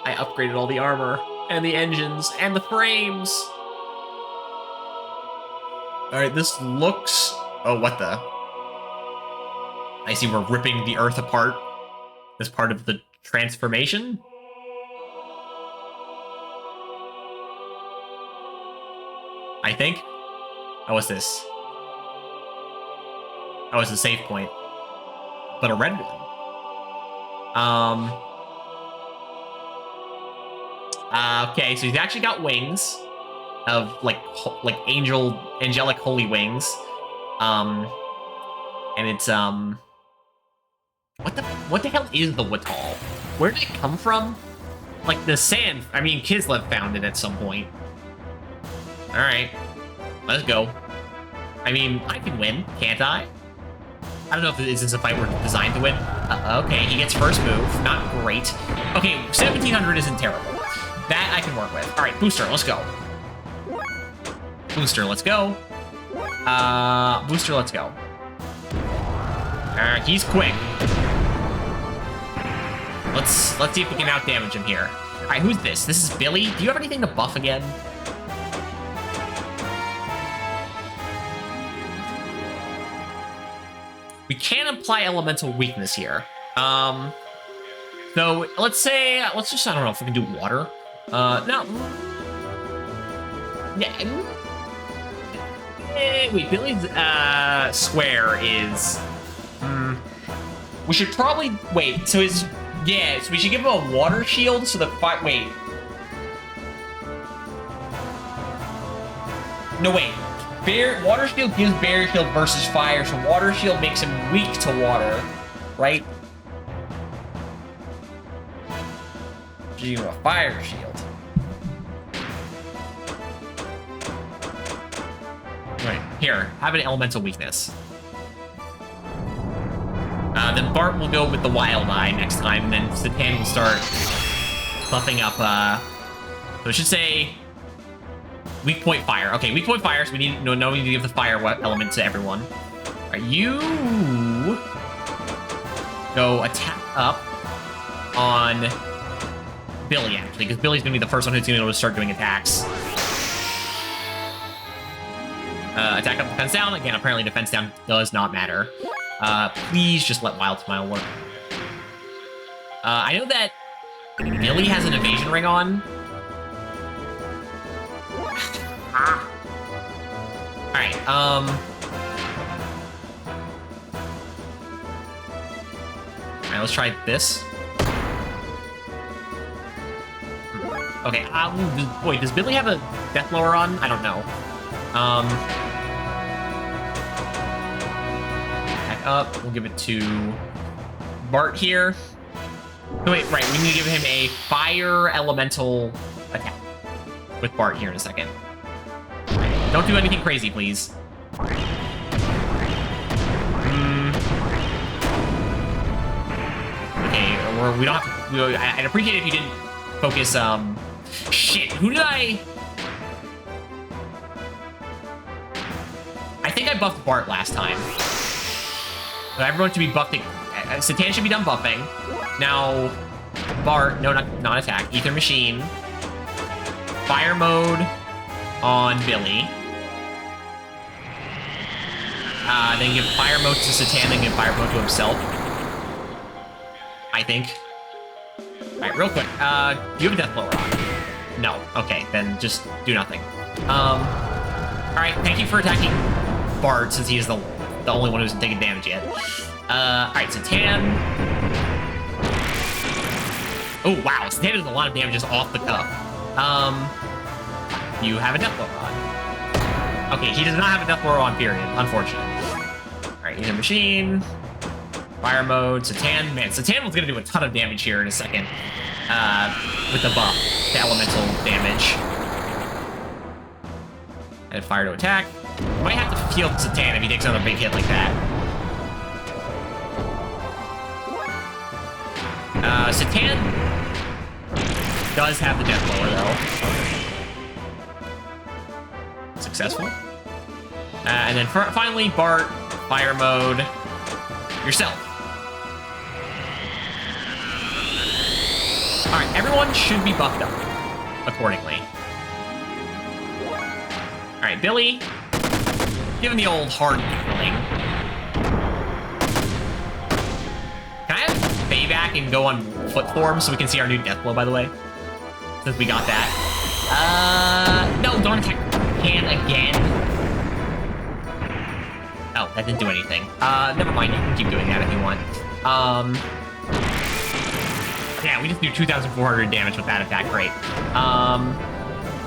I upgraded all the armor, and the engines, and the frames! Alright, this looks... Oh, what the? I see we're ripping the Earth apart as part of the transformation? I think? Oh, what's this? Oh, it's a save point. But a red one. Okay, so he's actually got wings of like angelic holy wings. And it's what the hell is the Watol? Where did it come from? Like the sand. I mean, Kislev found it at some point. All right, let's go. I mean, I can win, can't I? I don't know if this is a fight we're designed to win. Okay, he gets first move. Not great. Okay, 1700 isn't terrible. That I can work with. All right, Booster, let's go. Booster, let's go. Booster, let's go. He's quick. Let's see if we can out-damage him here. All right, who's this? This is Billy. Do you have anything to buff again? We can apply elemental weakness here. So let's just, I don't know if we can do water. No. Yeah. Wait, Billy's square is. We should probably wait. So so we should give him a water shield so the wait. No, wait. Water shield gives barrier shield versus fire, so water shield makes him weak to water, right? Give him a fire shield. Right, here, have an elemental weakness. Then Bart will go with the Wild Eye next time, and then Satan will start buffing up, so it should say weak point fire. Okay, weak point fire, so we need we need to give the fire element to everyone. All right, you go attack up on Billy, actually, because Billy's gonna be the first one who's gonna be able to start doing attacks. Attack up, defense down. Again, apparently defense down does not matter. Please just let Wild Smile work. I know that Billy has an evasion ring on. Alright, Alright, let's try this. Okay, wait, does Billy have a death lower on? I don't know. Back up, we'll give it to Bart here. No, wait, right, we need to give him a fire elemental attack with Bart here in a second. Don't do anything crazy, please. Okay, we don't have to... I'd appreciate it if you didn't focus, Shit, who did I think I buffed Bart last time. So everyone should be buffing. Satan should be done buffing. Now, Bart, no, not attack. Ether Machine. Fire mode on Billy. Then give fire mode to Satan, then give fire mode to himself. I think. Alright, real quick. Do you have a death blower on? No. Okay, then just do nothing. Alright, thank you for attacking Bart, since he is the only one who's taking damage yet. Alright, Satan. Oh, wow. Satan does a lot of damage just off the cuff. You have a death blower on. Okay, he does not have a death blower on, period. Unfortunate. Alright, Ether Machine. Fire mode, Satan. Man, Satan was gonna do a ton of damage here in a second. With the buff, the elemental damage. Add fire to attack. Might have to field Satan if he takes another big hit like that. Satan does have the death blower, though. successful. And then finally, Bart, fire mode, yourself. Alright, everyone should be buffed up accordingly. Alright, Billy, give him the old hard killing. Can I have Faye back and go on foot form so we can see our new death blow, by the way? Since we got that. No, don't attack Pan again. Oh, that didn't do anything. Never mind, you can keep doing that if you want. Yeah, we just do 2,400 damage with that attack, great.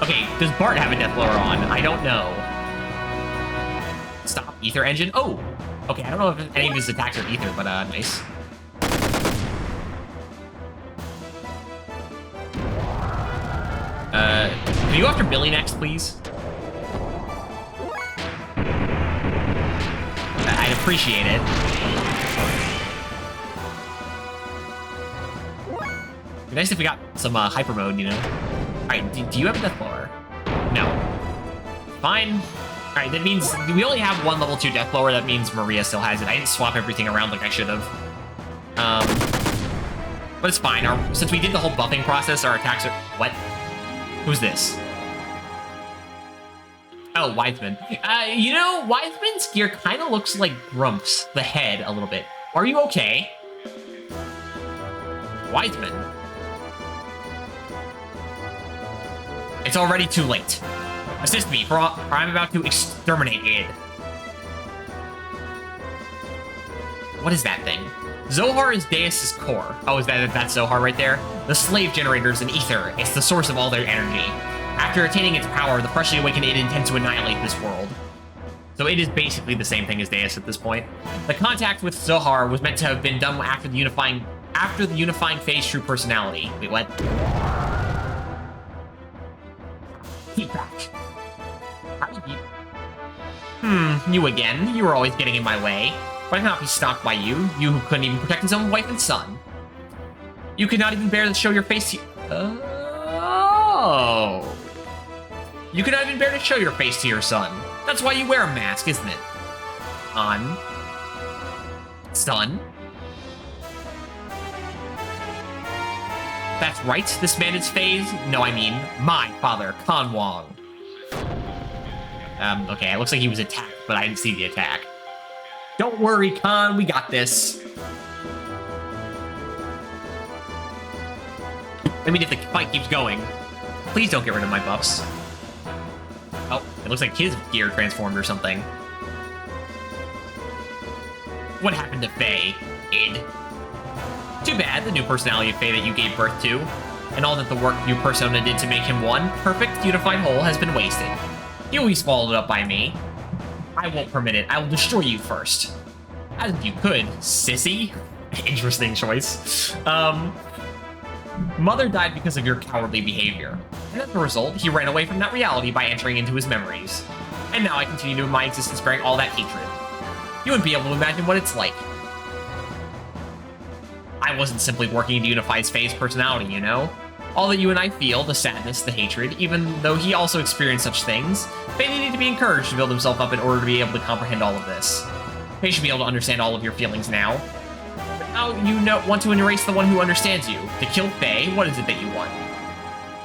Okay, does Bart have a death blower on? I don't know. Stop, ether engine? Oh! Okay, I don't know if any of his attacks are ether, but nice. Can you go after Billy next, please? I'd appreciate it. It'd be nice if we got some hyper mode, you know? Alright, do you have a death blower? No. Fine. Alright, that means we only have one level 2 death blower. That means Maria still has it. I didn't swap everything around like I should have. But it's fine. Since we did the whole buffing process, our attacks are... What? Who's this? Oh, Wiseman. You know, Wiseman's gear kind of looks like Grump's, the head, a little bit. Are you okay? Wiseman. It's already too late. Assist me, for I'm about to exterminate it. What is that thing? Zohar is Deus's core. Oh, that's Zohar right there? The slave generators in ether. It's the source of all their energy. After attaining its power, the freshly awakened id intends to annihilate this world. So it is basically the same thing as Deus at this point. The contact with Zohar was meant to have been done after the unifying phase true personality. Wait, what? Keep back. How did you... you again. You were always getting in my way. But I cannot be stopped by you. You who couldn't even protect his own wife and son. You could not even bear to show your face to... Oh. You could not even bear to show your face to your son. That's why you wear a mask, isn't it? Son? That's right, this man is phase. No, I mean, my father, Kan Wong. Okay, it looks like he was attacked, but I didn't see the attack. Don't worry, Khan, we got this. I mean, if the fight keeps going, please don't get rid of my buffs. Oh, it looks like his gear transformed or something. What happened to Faye, id? Too bad, the new personality of Faye that you gave birth to, and all that the work your persona did to make him one perfect, unified whole has been wasted. He will be swallowed up by me. I won't permit it. I will destroy you first. As if you could, sissy. Interesting choice. Mother died because of your cowardly behavior. And as a result, he ran away from that reality by entering into his memories. And now I continue my existence bearing all that hatred. You wouldn't be able to imagine what it's like. I wasn't simply working to unify his Faye's personality, you know? All that you and I feel, the sadness, the hatred, even though he also experienced such things, Faye needed to be encouraged to build himself up in order to be able to comprehend all of this. Faye should be able to understand all of your feelings now. But now you want to erase the one who understands you. To kill Faye, what is it that you want?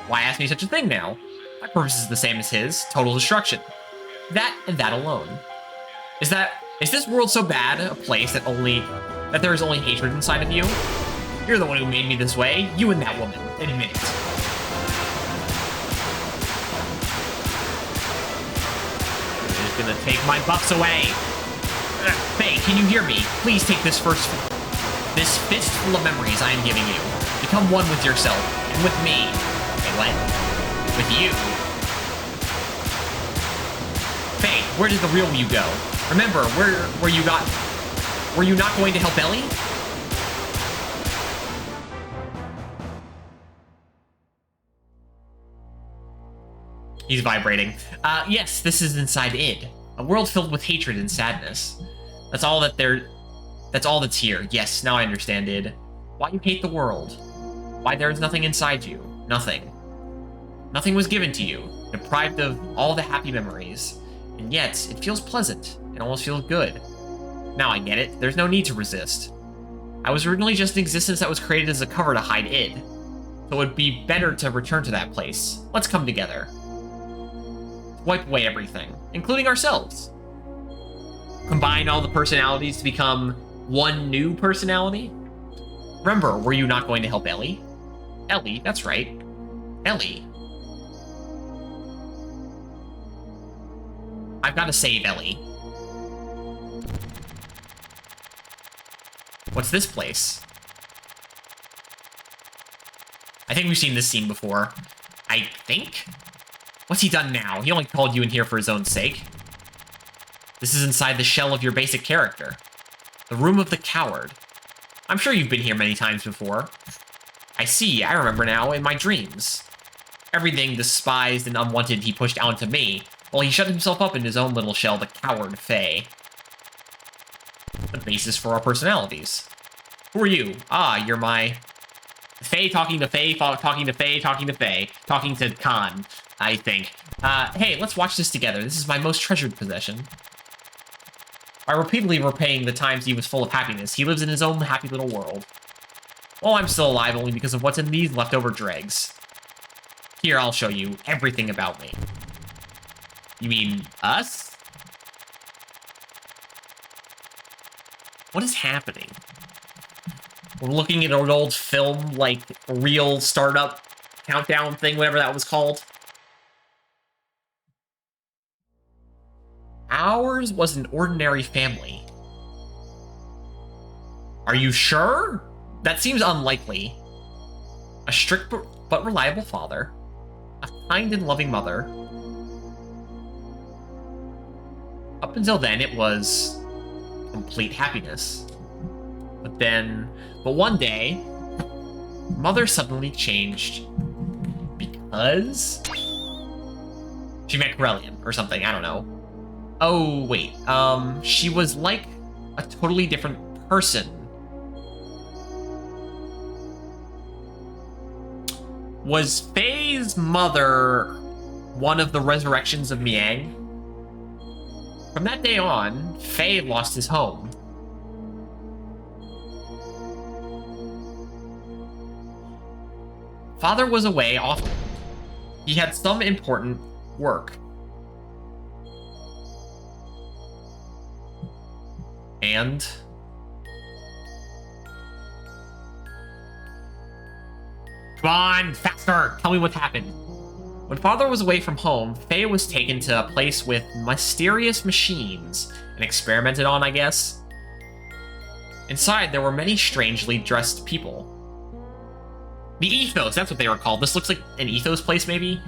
Why ask me such a thing now? My purpose is the same as his, total destruction. That and that alone. Is this world so bad a place that there is only hatred inside of you? You're the one who made me this way, you and that woman. Admit it. You're just gonna take my buffs away. Faye, can you hear me? Please take this fistful of memories I am giving you. Become one with yourself, and with me. Wait, what? With you. Faye, where did the real you go? Remember, were you not going to help Ellie? He's vibrating. Yes, this is inside id. A world filled with hatred and sadness. That's all that's here. Yes, now I understand id. Why you hate the world. Why there is nothing inside you. Nothing. Nothing was given to you. deprived of all the happy memories. And yet, it feels pleasant. It almost feels good. Now I get it. There's no need to resist. I was originally just an existence that was created as a cover to hide id. So it would be better to return to that place. Let's come together. Wipe away everything, including ourselves. Combine all the personalities to become one new personality? Remember, were you not going to help Ellie? Ellie, that's right. Ellie. I've got to save Ellie. What's this place? I think we've seen this scene before. I think? What's he done now? He only called you in here for his own sake. This is inside the shell of your basic character. The room of the coward. I'm sure you've been here many times before. I see, I remember now, in my dreams. Everything despised and unwanted he pushed onto me, while he shut himself up in his own little shell, the coward Faye. The basis for our personalities. Who are you? Ah, you're my... Faye talking to Faye, talking to Faye, talking to Faye, talking to Khan, I think. Hey, let's watch this together. This is my most treasured possession. By repeatedly repaying the times he was full of happiness, he lives in his own happy little world. Well, I'm still alive only because of what's in these leftover dregs. Here, I'll show you everything about me. You mean us? What is happening? We're looking at an old film, like, real startup countdown thing, whatever that was called. Ours was an ordinary family. Are you sure? That seems unlikely. A strict but reliable father. A kind and loving mother. Up until then, it was complete happiness. But one day, Mother suddenly changed. Because? She met Corellian or something, I don't know. Oh, wait. She was like a totally different person. Was Faye's mother one of the resurrections of Miang? From that day on, Faye lost his home. Father was away often. He had some important work. And... Come on, faster! Tell me what happened. When Father was away from home, Faye was taken to a place with mysterious machines and experimented on, I guess. Inside, there were many strangely dressed people. The Ethos, that's what they were called. This looks like an Ethos place, maybe?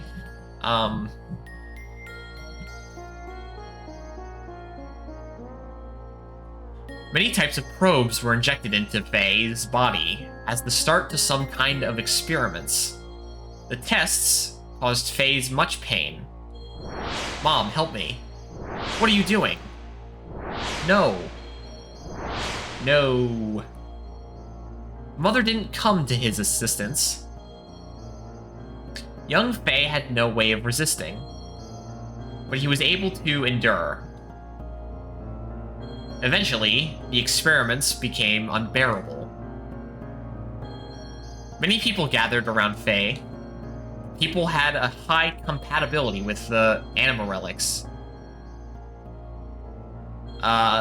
Many types of probes were injected into Faye's body as the start to some kind of experiments. The tests caused Faye's much pain. Mom, help me. What are you doing? No. No. Mother didn't come to his assistance. Young Faye had no way of resisting, but he was able to endure. Eventually, the experiments became unbearable. Many people gathered around Faye. People had a high compatibility with the anima relics.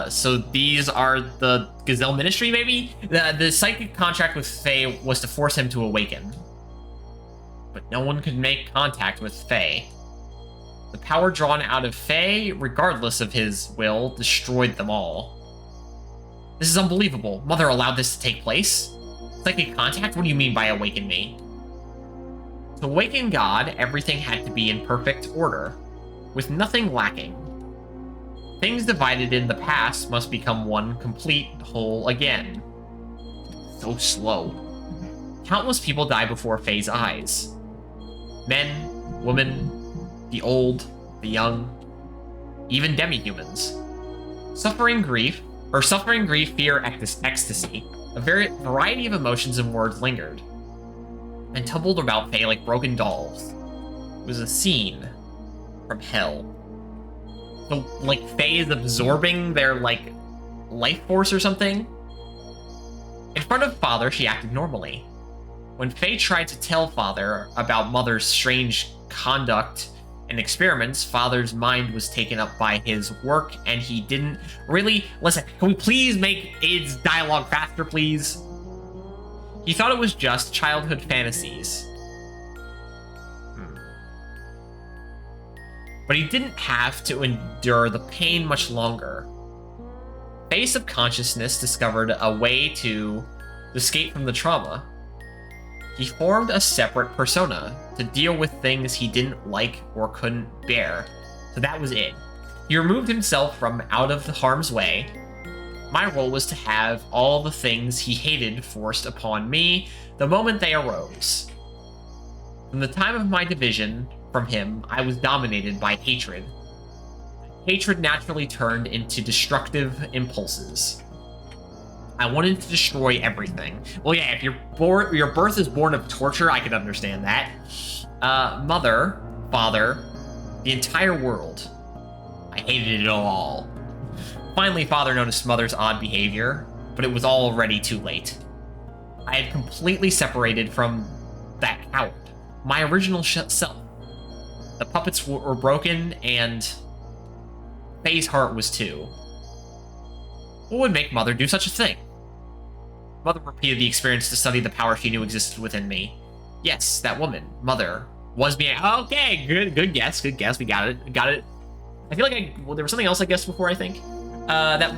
So these are the Gazelle Ministry, maybe? The psychic contract with Faye was to force him to awaken. But no one could make contact with Faye. The power drawn out of Faye, regardless of his will, destroyed them all. This is unbelievable. Mother allowed this to take place? Psychic contact? What do you mean by awaken me? To awaken God, everything had to be in perfect order, with nothing lacking. Things divided in the past must become one complete whole again. So slow. Countless people die before Faye's eyes. Men, women, the old, the young, even demi-humans. Suffering, grief, fear, ecstasy. A variety of emotions and words lingered, and tumbled about Faye like broken dolls. It was a scene from hell. So, like, Faye is absorbing their, like, life force or something? In front of Father, she acted normally. When Faye tried to tell Father about Mother's strange conduct and experiments, Father's mind was taken up by his work, and he didn't really listen. Can we please make Aid's dialogue faster, please? He thought it was just childhood fantasies. But he didn't have to endure the pain much longer. Faye's subconsciousness discovered a way to escape from the trauma. He formed a separate persona to deal with things he didn't like or couldn't bear. So that was it. He removed himself from out of the harm's way. My role was to have all the things he hated forced upon me the moment they arose. From the time of my division from him, I was dominated by hatred. Hatred naturally turned into destructive impulses. I wanted to destroy everything. Well, yeah, if your birth is born of torture, I could understand that. Mother, Father, the entire world. I hated it all. Finally, Father noticed Mother's odd behavior, but it was already too late. I had completely separated from that coward, my original self. The puppets were broken, and Faye's heart was too. What would make Mother do such a thing? Mother repeated the experience to study the power she knew existed within me. Yes, that woman, Mother, was me. Okay, good guess, We got it. I feel like there was something else I guessed before, I think. That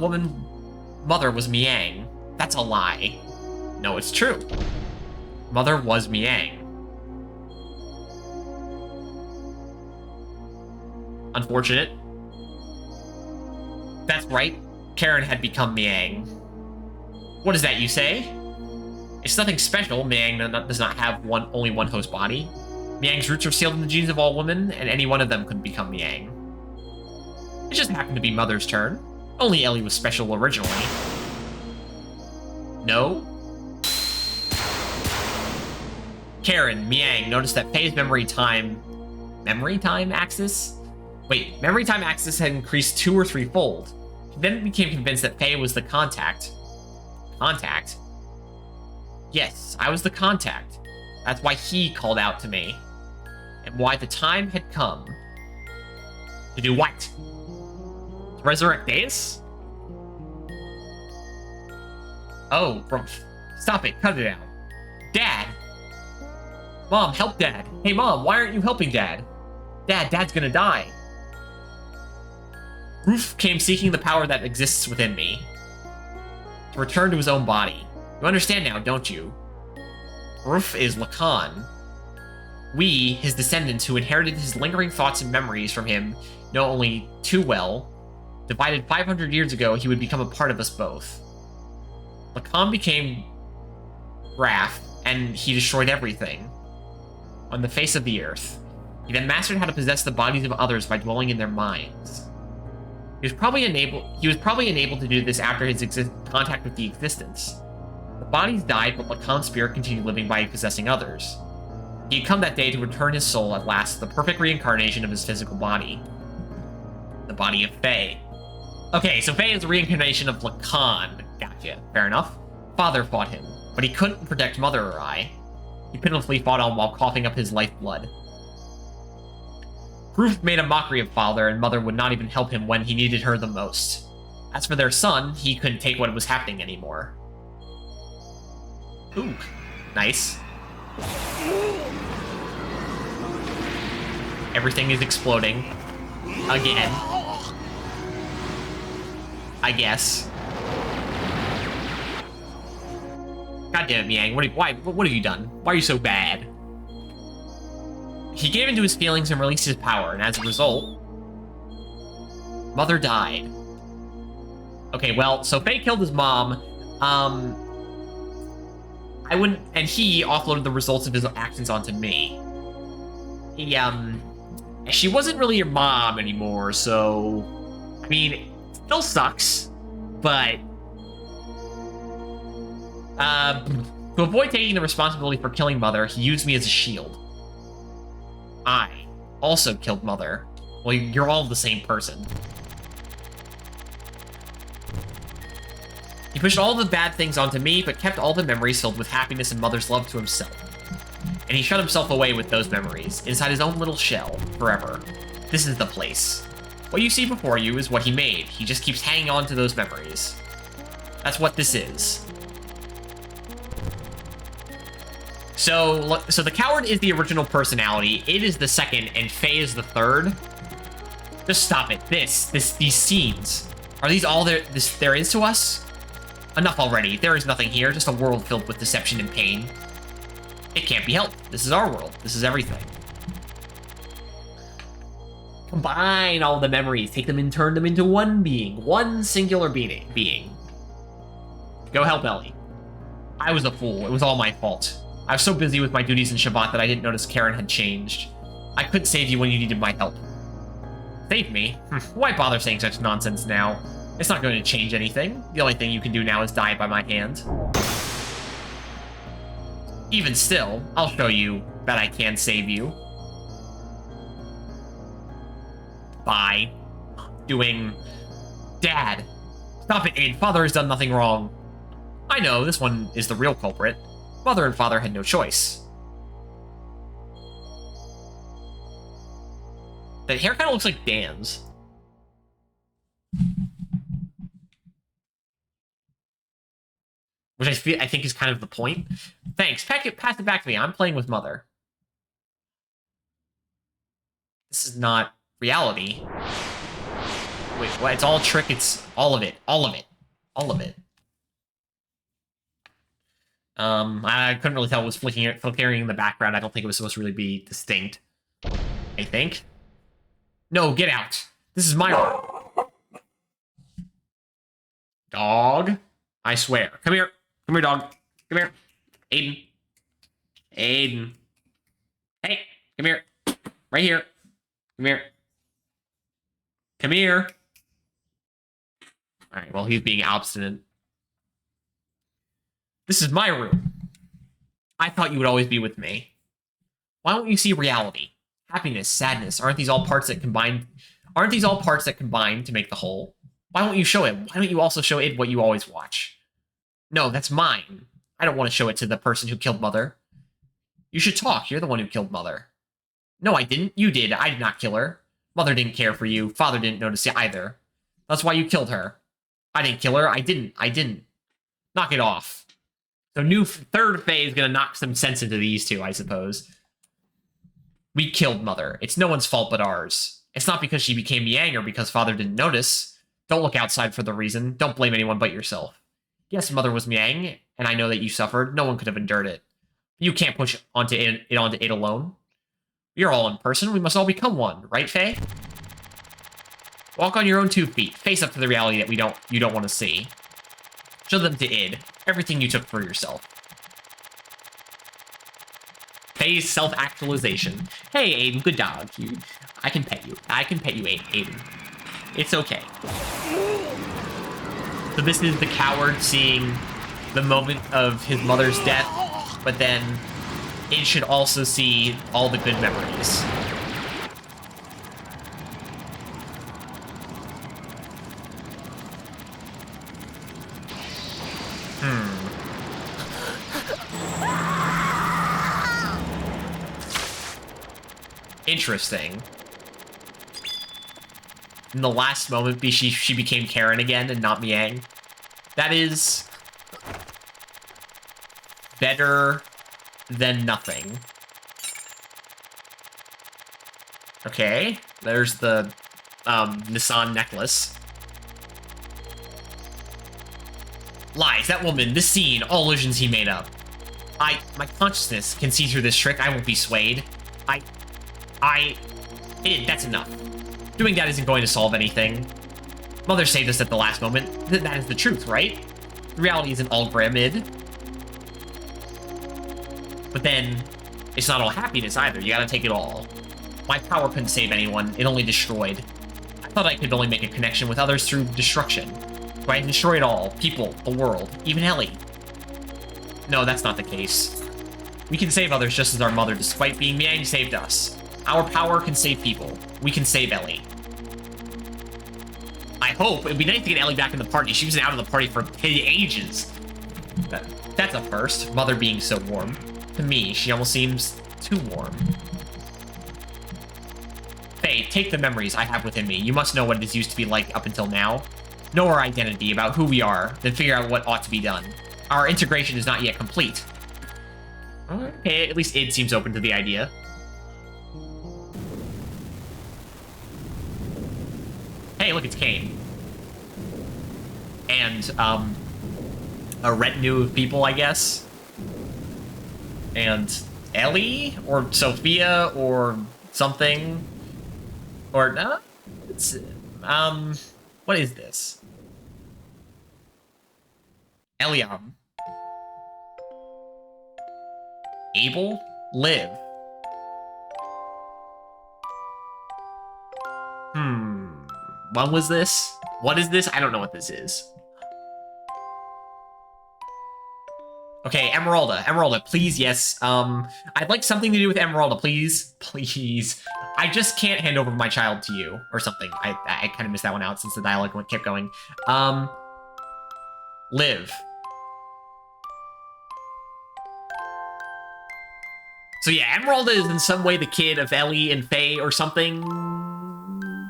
woman, Mother, was Miang. That's a lie. No, it's true. Mother was Miang. Unfortunate. That's right. Karen had become Miang. What is that you say? It's nothing special. Miang does not have only one host body. Miang's roots are sealed in the genes of all women, and any one of them could become Miang. It just happened to be Mother's turn. Only Ellie was special originally. No? Karen, Miang, noticed that Faye's memory time axis? Wait, memory time axis had increased 2 or 3-fold. She then became convinced that Faye was the contact. Contact? Yes, I was the contact. That's why he called out to me. And why the time had come. To do what? To resurrect Deus? Oh, stop it, cut it out. Dad! Mom, help Dad! Hey Mom, why aren't you helping Dad? Dad's gonna die. Roof came seeking the power that exists within me. To return to his own body. You understand now, don't you? Roof is Lacan. We, his descendants who inherited his lingering thoughts and memories from him, know only too well. Divided 500 years ago, he would become a part of us both. Lacan became Raph, and he destroyed everything on the face of the earth. He then mastered how to possess the bodies of others by dwelling in their minds. He was probably enabled to do this after his contact with the existence. The bodies died, but Lacan's spirit continued living by possessing others. He had come that day to return his soul at last, the perfect reincarnation of his physical body. The body of Faye. Okay, so Faye is a reincarnation of Lacan. Gotcha. Fair enough. Father fought him, but he couldn't protect Mother or I. He pitifully fought on while coughing up his lifeblood. Roof made a mockery of Father, and Mother would not even help him when he needed her the most. As for their son, he couldn't take what was happening anymore. Ooh, nice. Everything is exploding. Again. I guess. God damn it, Miang. What have you done? Why are you so bad? He gave into his feelings and released his power, and as a result, Mother died. Okay, well, so Faye killed his mom. And he offloaded the results of his actions onto me. She wasn't really your mom anymore, so, I mean, it still sucks, but, to avoid taking the responsibility for killing Mother, he used me as a shield. I also killed Mother. Well, you're all the same person. He pushed all the bad things onto me, but kept all the memories filled with happiness and Mother's love to himself. And he shut himself away with those memories, inside his own little shell, forever. This is the place. What you see before you is what he made. He just keeps hanging on to those memories. That's what this is. So the coward is the original personality, Id is the second, and Faye is the third. Just stop it. These scenes. Are these all there is to us? Enough already. There is nothing here, just a world filled with deception and pain. It can't be helped. This is our world. This is everything. Combine all the memories, take them and turn them into one being. One singular being. Go help Ellie. I was a fool. It was all my fault. I was so busy with my duties in Shabbat that I didn't notice Karen had changed. I couldn't save you when you needed my help. Save me? Why bother saying such nonsense now? It's not going to change anything. The only thing you can do now is die by my hand. Even still, I'll show you that I can save you. By doing... Dad! Stop it, Id. Father has done nothing wrong. I know, this one is the real culprit. Mother and Father had no choice. That hair kind of looks like Dan's. Which I think is kind of the point. Thanks. Pass it back to me. I'm playing with Mother. This is not reality. Wait, what? It's all a trick. It's all of it. All of it. All of it. I couldn't really tell it was flickering in the background. I don't think it was supposed to really be distinct. I think. No, get out. This is my room. Dog. I swear. Come here. Come here, dog. Come here. Aiden. Aiden. Hey, come here. Right here. Come here. Come here. Alright, well, he's being obstinate. This is my room. I thought you would always be with me. Why don't you see reality? Happiness, sadness, aren't these all parts that combine? Aren't these all parts that combine to make the whole? Why won't you show it? Why don't you also show it what you always watch? No, that's mine. I don't want to show it to the person who killed Mother. You should talk. You're the one who killed Mother. No, I didn't. You did. I did not kill her. Mother didn't care for you. Father didn't notice you either. That's why you killed her. I didn't kill her. I didn't. Knock it off. So new third phase is going to knock some sense into these two, I suppose. We killed Mother. It's no one's fault but ours. It's not because she became Yang or because Father didn't notice. Don't look outside for the reason. Don't blame anyone but yourself. Yes, Mother was Yang, and I know that you suffered. No one could have endured it. You can't push onto it alone. You're all in person. We must all become one, right, Faye? Walk on your own 2 feet. Face up to the reality that you don't want to see. Show them to Id. Everything you took for yourself. Faye's self-actualization. Hey, Aiden, good dog. I can pet you. I can pet you, Aiden. It's okay. So this is the coward seeing the moment of his mother's death, but then it should also see all the good memories. Interesting. In the last moment, she became Karen again and not Miang. That is better than nothing. Okay, there's the Nissan necklace. Lies, that woman, this scene, all illusions he made up. My consciousness can see through this trick. I won't be swayed. That's enough. Doing that isn't going to solve anything. Mother saved us at the last moment. That is the truth, right? Reality isn't all grimid. But then, it's not all happiness either. You gotta take it all. My power couldn't save anyone. It only destroyed. I thought I could only make a connection with others through destruction. So I destroyed all. People, the world, even Ellie. No, that's not the case. We can save others just as our mother, despite being Miang, saved us. Our power can save people. We can save Ellie. I hope. It'd be nice to get Ellie back in the party. She was out of the party for ages. That's a first. Mother being so warm. To me, she almost seems too warm. Faye, take the memories I have within me. You must know what it is used to be like up until now. Know our identity, about who we are, then figure out what ought to be done. Our integration is not yet complete. Okay, at least id seems open to the idea. Hey, look, it's Kane. And, a retinue of people, I guess. And Ellie? Or Sophia? Or something? Or, no? It's, what is this? Eliam. Abel? Live. When was this? What is this? I don't know what this is. Okay, Emeralda. Emeralda, please, yes. I'd like something to do with Emeralda, please. Please. I just can't hand over my child to you, or something. I kind of missed that one out since the dialogue kept going. Live. So yeah, Emeralda is in some way the kid of Ellie and Faye or something.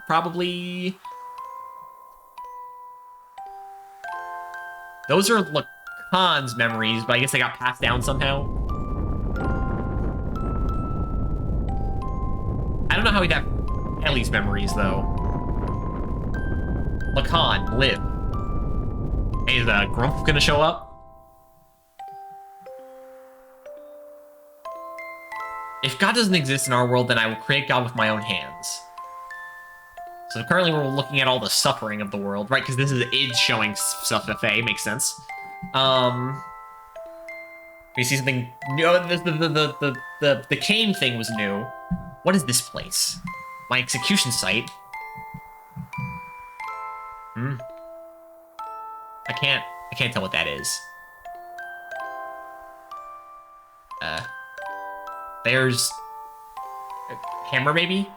Probably. Those are Lacan's memories, but I guess they got passed down somehow. I don't know how he'd have Ellie's memories, though. Lacan, live. Hey, is Grumpf gonna show up? If God doesn't exist in our world, then I will create God with my own hands. So currently we're looking at all the suffering of the world, right? Because this is id showing stuff to Faye, makes sense. We see something new. The cane thing was new. What is this place? My execution site. I can't tell what that is. There's a hammer, maybe?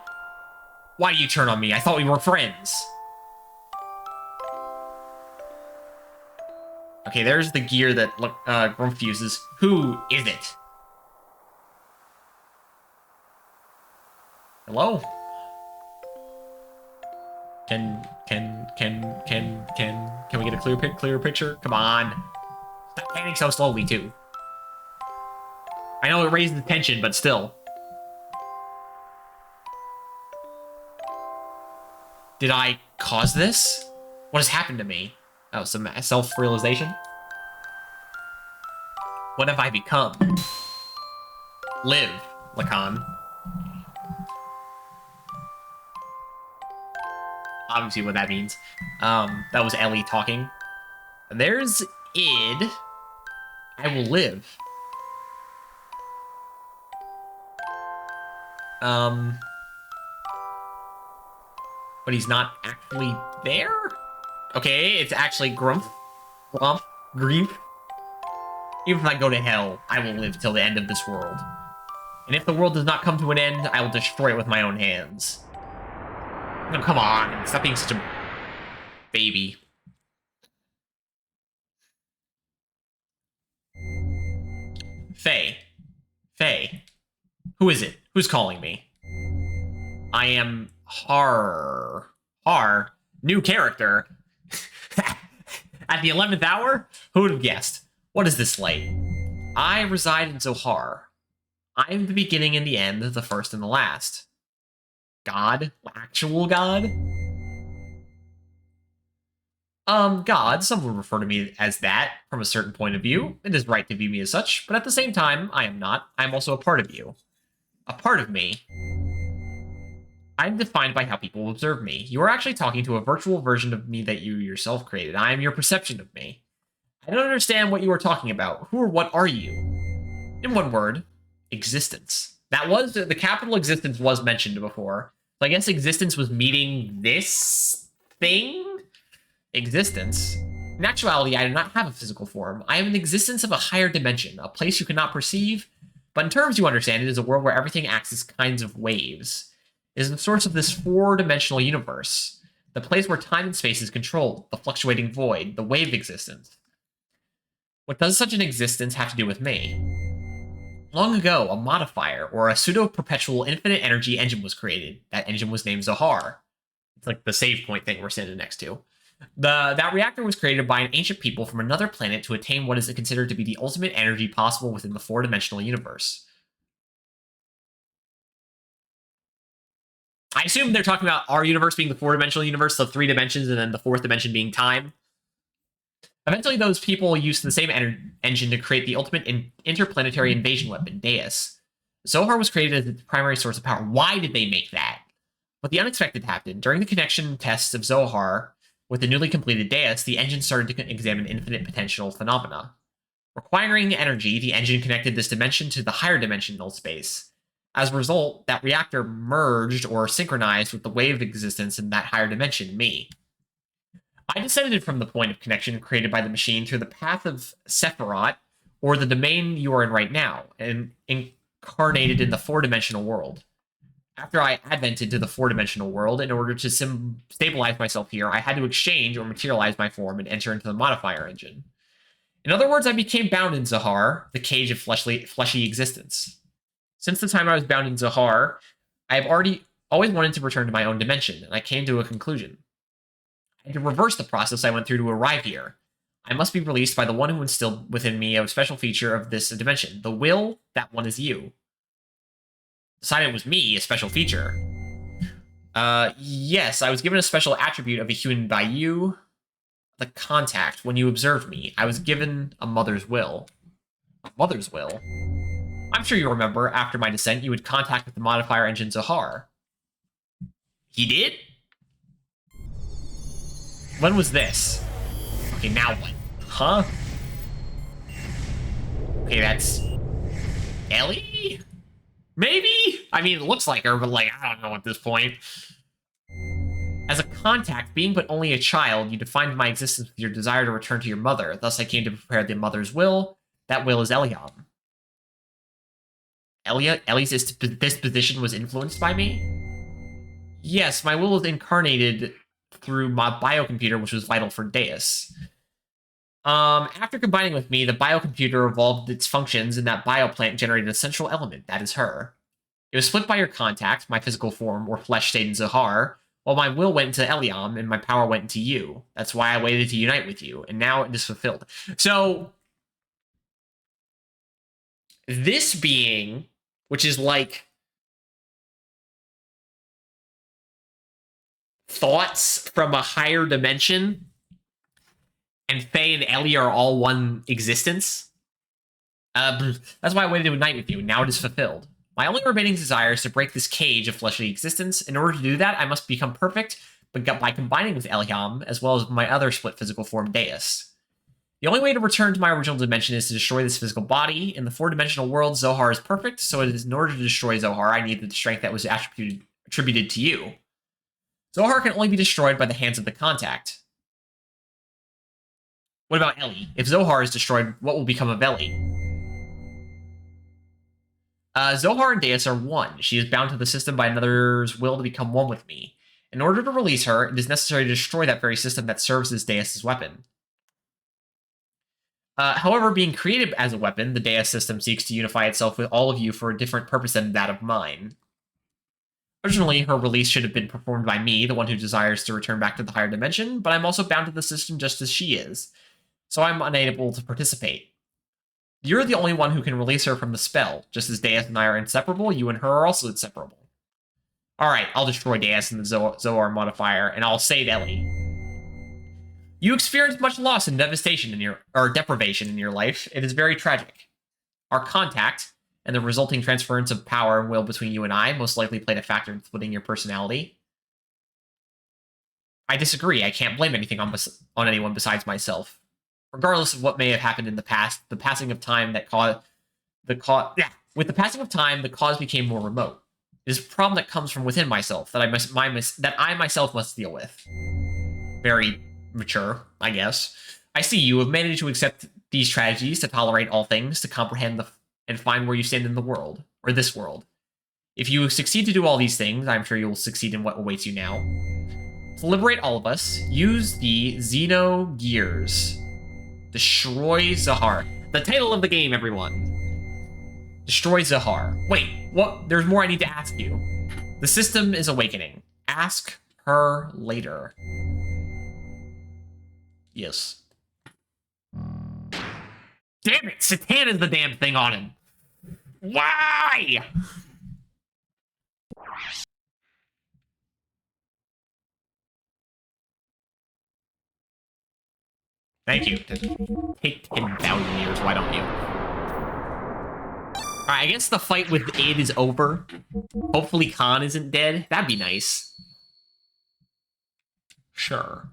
Why do you turn on me? I thought we were friends. Okay, there's the gear that Grumpf uses. Who is it? Hello? Can we get a clearer picture? Come on. Stop panning so slowly, too. I know it raised the tension, but still. Did I cause this? What has happened to me? Oh, some self-realization? What have I become? Live, Lacan. Obviously what that means. That was Ellie talking. And there's id. I will live. But he's not actually there? Okay, it's actually Grumpf. Grief. Even if I go to hell, I will live till the end of this world. And if the world does not come to an end, I will destroy it with my own hands. No, come on. Stop being such a baby. Faye. Faye. Who is it? Who's calling me? I am Har. Har? New character? At the 11th hour? Who would have guessed? What is this light? I reside in Zohar. I am the beginning and the end, the first and the last. God? Actual God? God, some would refer to me as that from a certain point of view. It is right to view me as such, but at the same time, I am not. I am also a part of you. A part of me. I am defined by how people observe me. You are actually talking to a virtual version of me that you yourself created. I am your perception of me. I don't understand what you are talking about. Who or what are you? In one word, existence. That was, the capital existence was mentioned before. So I guess existence was meeting this thing? Existence. In actuality, I do not have a physical form. I am an existence of a higher dimension, a place you cannot perceive, But in terms you understand, it is a world where everything acts as kinds of waves. It is the source of this four-dimensional universe, the place where time and space is controlled, the fluctuating void, the wave existence. What does such an existence have to do with me? Long ago, a modifier, or a pseudo-perpetual infinite energy engine was created. That engine was named Zohar. It's like the save point thing we're standing next to. That reactor was created by an ancient people from another planet to attain what is considered to be the ultimate energy possible within the four-dimensional universe. I assume they're talking about our universe being the four-dimensional universe, so 3 dimensions, and then the 4th dimension being time. Eventually, those people used the same engine to create the ultimate interplanetary invasion weapon, Deus. Zohar was created as its primary source of power. Why did they make that? But the unexpected happened. During the connection tests of Zohar with the newly completed Deus, the engine started to examine infinite potential phenomena. Requiring energy, the engine connected this dimension to the higher dimensional space. As a result, that reactor merged or synchronized with the wave of existence in that higher dimension, me. I descended from the point of connection created by the machine through the path of Sephiroth, or the domain you are in right now, and incarnated in the four-dimensional world. After I advented to the four-dimensional world, in order to stabilize myself here, I had to exchange or materialize my form and enter into the modifier engine. In other words, I became bound in Zohar, the cage of fleshy existence. Since the time I was bound in Zohar, I have always wanted to return to my own dimension, and I came to a conclusion. And to reverse the process I went through to arrive here, I must be released by the one who instilled within me a special feature of this dimension. The will, that one is you. Decided it was me, a special feature. Yes, I was given a special attribute of a human by you. The contact, when you observed me, I was given a mother's will. A mother's will? I'm sure you remember, after my descent, you had contact with the modifier engine Zohar. He did? When was this? Okay, now what? Huh? Okay, that's... Ellie? Maybe? I mean, it looks like her, but, like, I don't know at this point. As a contact, being but only a child, you defined my existence with your desire to return to your mother. Thus, I came to prepare the mother's will. That will is Eliam. Ellie's disposition was influenced by me? Yes, my will was incarnated through my biocomputer, which was vital for Deus. After combining with me, the biocomputer evolved its functions, and that bioplant generated a central element. That is her. It was split by your contact, my physical form, or flesh stayed in Zohar, while my will went into Eliam, and my power went into you. That's why I waited to unite with you, and now it is fulfilled. So, this being, which is like thoughts from a higher dimension, and Faye and Ellie are all one existence. That's why I waited to unite with you. Now it is fulfilled. My only remaining desire is to break this cage of fleshly existence. In order to do that, I must become perfect, but by combining with Eliam, as well as my other split physical form, Deus. The only way to return to my original dimension is to destroy this physical body. In the four-dimensional world, Zohar is perfect, so it is in order to destroy Zohar, I need the strength that was attributed to you. Zohar can only be destroyed by the hands of the contact. What about Ellie? If Zohar is destroyed, what will become of Ellie? Zohar and Deus are one. She is bound to the system by another's will to become one with me. In order to release her, it is necessary to destroy that very system that serves as Deus' weapon. However, being created as a weapon, the Deus system seeks to unify itself with all of you for a different purpose than that of mine. Originally, her release should have been performed by me, the one who desires to return back to the higher dimension, but I'm also bound to the system just as she is, so I'm unable to participate. You're the only one who can release her from the spell. Just as Deus and I are inseparable, you and her are also inseparable. Alright, I'll destroy Deus and the Zohar modifier, and I'll save Ellie. You experienced much loss and devastation deprivation in your life. It is very tragic. Our contact, and the resulting transference of power and will between you and I, most likely played a factor in splitting your personality. I disagree. I can't blame anything on anyone besides myself. Regardless of what may have happened in the past, the passing of time with the passing of time, the cause became more remote. It is a problem that comes from within myself that I myself must deal with. Very mature, I guess. I see you have managed to accept these tragedies, to tolerate all things, to comprehend and find where you stand in the world, or this world. If you succeed to do all these things, I'm sure you'll succeed in what awaits you now. To liberate all of us, use the Xenogears. Destroy Zahar. The title of the game, everyone. Destroy Zahar. Wait, what? There's more I need to ask you. The system is awakening. Ask her later. Yes. Damn it! Satan is the damn thing on him. Why? Thank you. Take 10,000 years, why don't you? Alright, I guess the fight with Id is over. Hopefully Khan isn't dead. That'd be nice. Sure.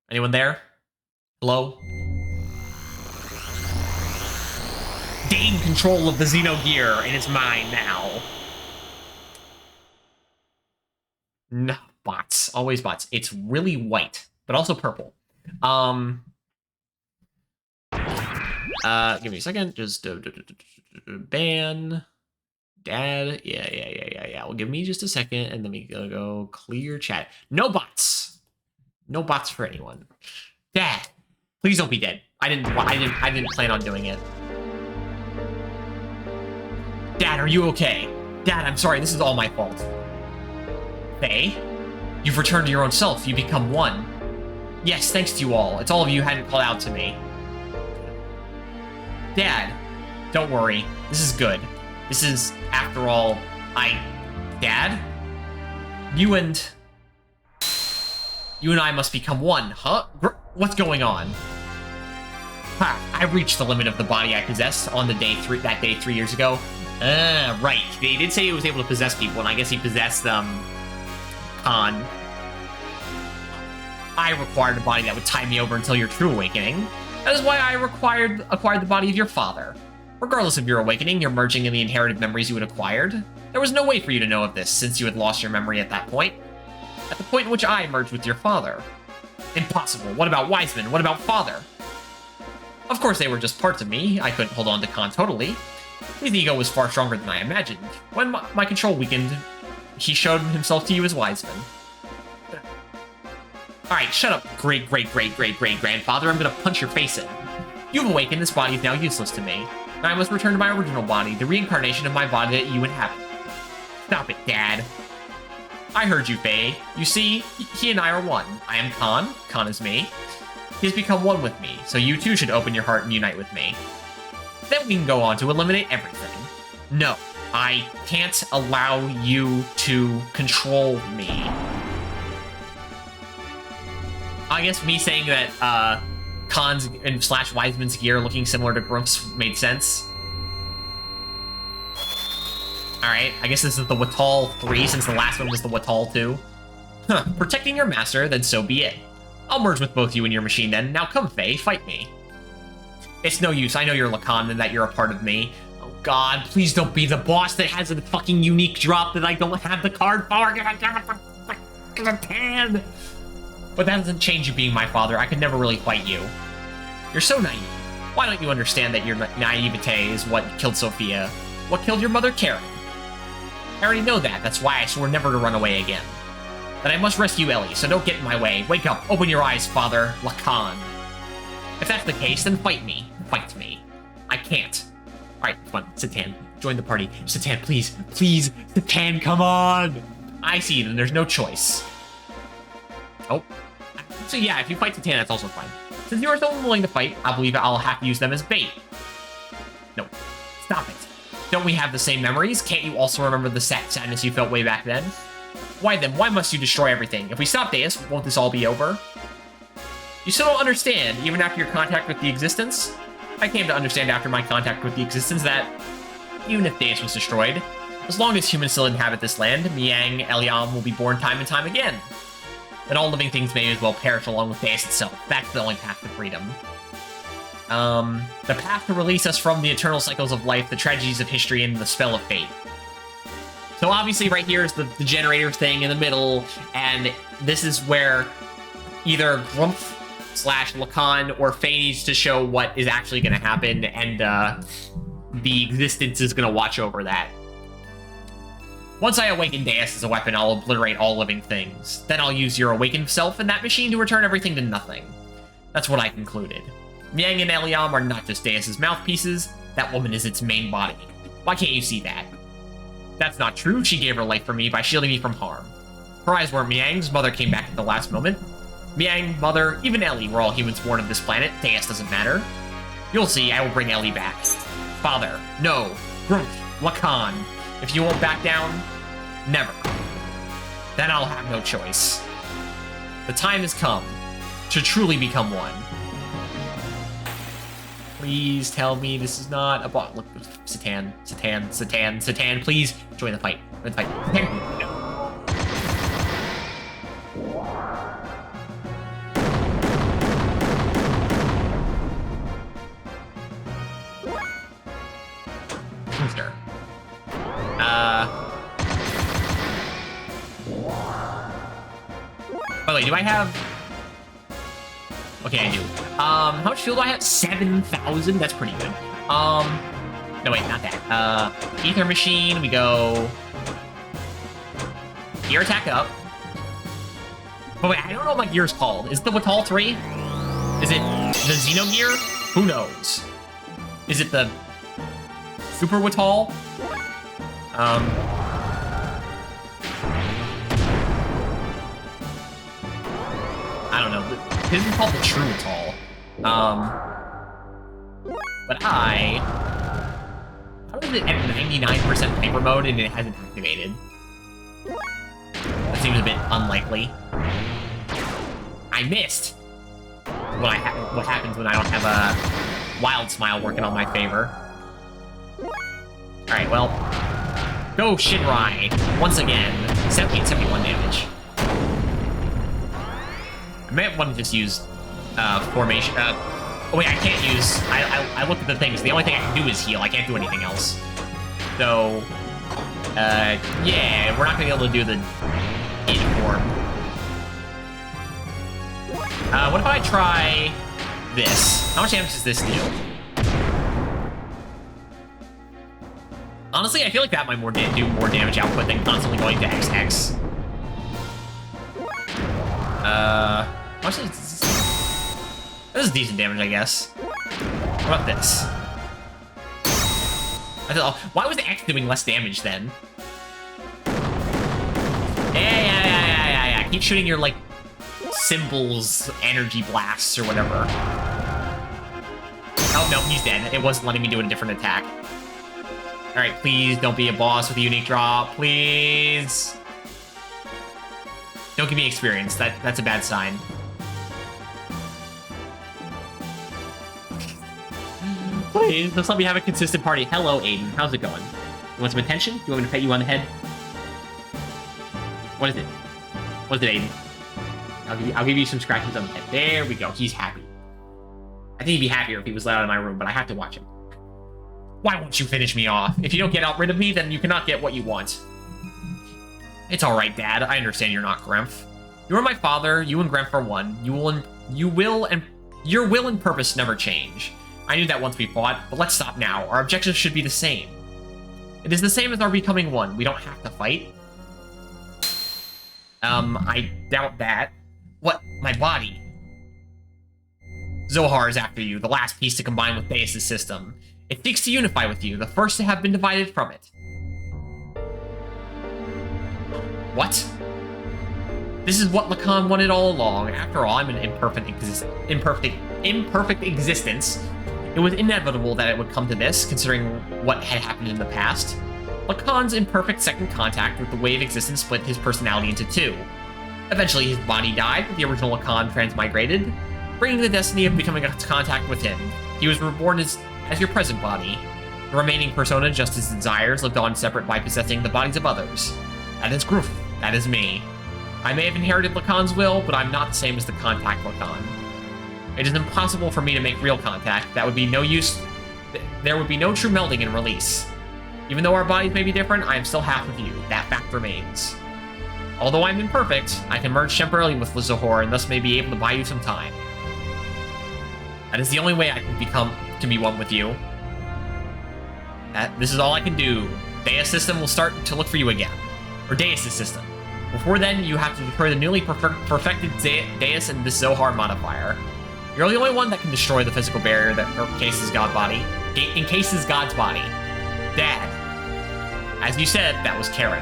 Anyone there? Hello? Gain control of the Xenogear, and it's mine now. No, bots. Always bots. It's really white, but also purple. Give me a second. Just ban. Dad. Yeah. Well, give me just a second, and then we go clear chat. No bots. No bots for anyone. Dad, please don't be dead. I didn't plan on doing it. Dad, are you okay? Dad, I'm sorry. This is all my fault. Faye, you've returned to your own self. You become one. Yes, thanks to you all. It's all of you who hadn't called out to me. Dad, don't worry. This is good. This is, after all, Dad? You and I must become one, huh? What's going on? Ha, I reached the limit of the body I possessed on the day 3 years ago. Right. They did say he was able to possess people, and I guess he possessed, Khan. I required a body that would tie me over until your true awakening. That is why I acquired the body of your father. Regardless of your awakening, you're merging in the inherited memories you had acquired. There was no way for you to know of this, since you had lost your memory at that point. At the point in which I merged with your father. Impossible. What about Wiseman? What about father? Of course they were just parts of me. I couldn't hold on to Khan totally. His ego was far stronger than I imagined. When my control weakened, he showed himself to you as Wiseman. Alright, shut up, great-great-great-great-great-grandfather. I'm gonna punch your face in. You've awakened, this body is now useless to me. Now I must return to my original body, the reincarnation of my body that you inhabit. Stop it, Dad. I heard you, Faye. You see, he and I are one. I am Khan, Khan is me. He has become one with me, so you too should open your heart and unite with me. Then we can go on to eliminate everything. No, I can't allow you to control me. I guess me saying that Khan's and / Wiseman's gear looking similar to Grump's made sense. Alright, I guess this is the Watal 3 since the last one was the Watal 2. Huh, protecting your master, then so be it. I'll merge with both you and your machine then. Now come, Faye, fight me. It's no use, I know you're Lacan and that you're a part of me. Oh god, please don't be the boss that has a fucking unique drop that I don't have the card for. But that doesn't change you being my father. I could never really fight you. You're so naive. Why don't you understand that your naivete is what killed Sophia? What killed your mother, Karen? I already know that. That's why I swore never to run away again. But I must rescue Ellie, so don't get in my way. Wake up. Open your eyes, father. Lacan. If that's the case, then fight me. Fight me. I can't. Alright, come on. Satan, join the party. Satan, please. Please. Satan, come on. I see, then there's no choice. Oh. So yeah, if you fight Satan, that's also fine. Since you are so unwilling to fight, I believe I'll have to use them as bait. No. Stop it. Don't we have the same memories? Can't you also remember the sadness you felt way back then? Why then? Why must you destroy everything? If we stop Deus, won't this all be over? You still don't understand, even after your contact with the Existence? I came to understand after my contact with the Existence that, even if Deus was destroyed, as long as humans still inhabit this land, Miang, Eliam will be born time and time again. And all living things may as well perish along with Deus itself. That's the only path to freedom. The path to release us from the eternal cycles of life, the tragedies of history, and the spell of fate. So obviously right here is the generator thing in the middle, and this is where either Grumpf slash Lacan or Faye needs to show what is actually going to happen, and the existence is going to watch over that. Once I awaken Deus as a weapon, I'll obliterate all living things. Then I'll use your awakened self in that machine to return everything to nothing. That's what I concluded. Miang and Eliam are not just Deus's mouthpieces, that woman is its main body. Why can't you see that? That's not true, she gave her life for me by shielding me from harm. Her eyes weren't Miang's, Mother came back at the last moment. Miang, Mother, even Ellie were all humans born of this planet, Deus doesn't matter. You'll see, I will bring Ellie back. Father, no, Grumph, Lacan, if you won't back down, never. Then I'll have no choice. The time has come to truly become one. Please tell me this is not a bot. Look, Satan, please join the fight. Join the fight. No. Sure. By the way, do I have... Okay, I do. How much fuel do I have? 7,000? That's pretty good. No, wait, not that. Ether Machine, we go... Gear attack up. But wait, I don't know what my gear is called. Is it the Watal 3? Is it the Xenogear? Who knows? Is it the Super Watal? I don't know. This is called the True Watal. But how is it at 99% hyper mode and it hasn't activated? That seems a bit unlikely. I missed. What happens when I don't have a Wild Smile working on my favor. Alright, well. Go Shinrai. Once again. 71 damage. I might want to just use formation. Oh wait, I can't use. I looked at the things. The only thing I can do is heal. I can't do anything else. So, yeah, we're not gonna be able to do the in form. What if I try this? How much damage does this do? Honestly, I feel like that might do more damage output than constantly going to XX. How much is this? This is decent damage, I guess. What about this? Why was the X doing less damage then? Yeah. Keep shooting your, like, symbols, energy blasts, or whatever. Oh, no, he's dead. It wasn't letting me do a different attack. Alright, please don't be a boss with a unique drop. Please. Don't give me experience. That's a bad sign. Please, just let me have a consistent party. Hello, Aiden. How's it going? You want some attention? You want me to pet you on the head? What is it? What is it, Aiden? I'll give you some scratches on the head. There we go. He's happy. I think he'd be happier if he was let out of my room, but I have to watch him. Why won't you finish me off? If you don't get rid of me, then you cannot get what you want. It's alright, Dad. I understand you're not Gremph. You are my father. You and Gremph are one. Your will and purpose never change. I knew that once we fought, but let's stop now. Our objectives should be the same. It is the same as our becoming one. We don't have to fight. I doubt that. What? My body. Zohar is after you, the last piece to combine with Deus' system. It seeks to unify with you, the first to have been divided from it. What? This is what Lacan wanted all along. After all, I'm an imperfect existence. It was inevitable that it would come to this, considering what had happened in the past. Lacan's imperfect second contact with the wave existence split his personality into two. Eventually, his body died, but the original Lacan transmigrated, bringing the destiny of becoming in contact with him. He was reborn as your present body. The remaining persona, just as desires, lived on separate by possessing the bodies of others. That is Groof. That is me. I may have inherited Lacan's will, but I'm not the same as the contact Lacan. It is impossible for me to make real contact. That would be no use. There would be no true melding and release. Even though our bodies may be different, I am still half of you. That fact remains. Although I'm imperfect, I can merge temporarily with Zohar and thus may be able to buy you some time. That is the only way I can be one with you. This is all I can do. Deus system will start to look for you again. Or Deus' system. Before then, you have to destroy the newly perfected Deus and the Zohar modifier. You're the only one that can destroy the physical barrier that encases God's body. Dad. As you said, that was Karen.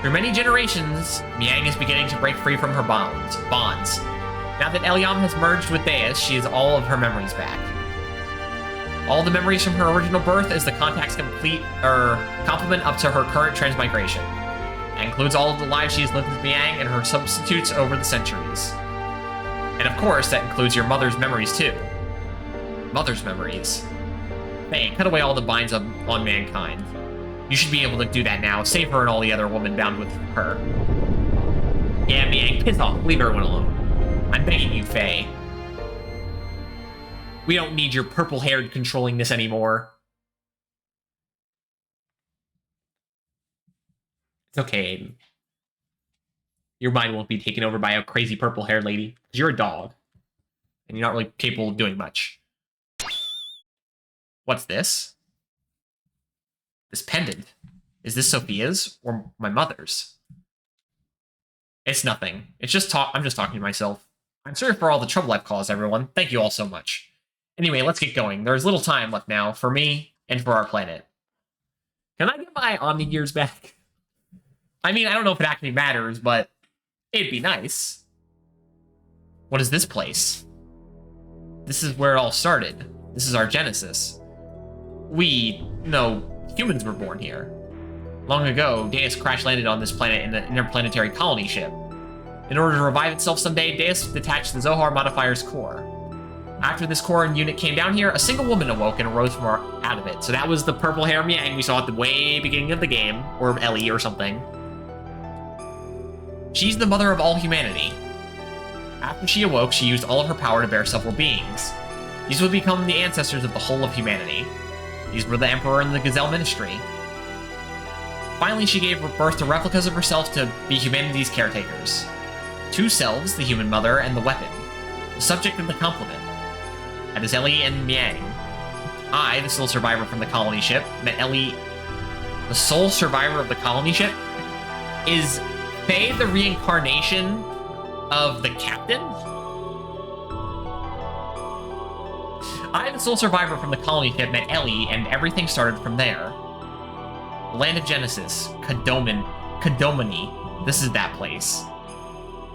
Through many generations, Miang is beginning to break free from her bonds. Now that Elyam has merged with Deus, she has all of her memories back. All the memories from her original birth is the contact's complement up to her current transmigration. That includes all of the lives she has lived with Miang and her substitutes over the centuries. And of course, that includes your mother's memories too. Mother's memories. Hey, cut away all the binds on mankind. You should be able to do that now. Save her and all the other women bound with her. Yeah, Miang, piss off. Leave everyone alone. I'm begging you, Faye. We don't need your purple-haired controlling this anymore. It's okay, Aiden. Your mind won't be taken over by a crazy purple-haired lady. Because you're a dog. And you're not really capable of doing much. What's this? This pendant. Is this Sophia's or my mother's? It's nothing. It's just I'm just talking to myself. I'm sorry for all the trouble I've caused, everyone. Thank you all so much. Anyway, let's get going. There's little time left now for me and for our planet. Can I get my Omni-Gears back? I mean, I don't know if it actually matters, but it'd be nice. What is this place? This is where it all started. This is our genesis. Humans were born here. Long ago, Deus crash-landed on this planet in an interplanetary colony ship. In order to revive itself someday, Deus detached the Zohar modifier's core. After this core and unit came down here, a single woman awoke and arose from out of it. So that was the purple hair Miang we saw at the way beginning of the game, or Ellie or something. She's the mother of all humanity. After she awoke, she used all of her power to bear several beings. These would become the ancestors of the whole of humanity. These were the Emperor and the Gazelle Ministry. Finally, she gave birth to replicas of herself to be humanity's caretakers. Two selves, the human mother and the weapon, the subject and the complement. That is Ellie and Miang. I, the sole survivor from the colony ship, met Ellie... The sole survivor of the colony ship? Is Faye the reincarnation of the captain? I, the sole survivor from the colony ship, met Ellie, and everything started from there. The land of Genesis, Kadomini. This is that place.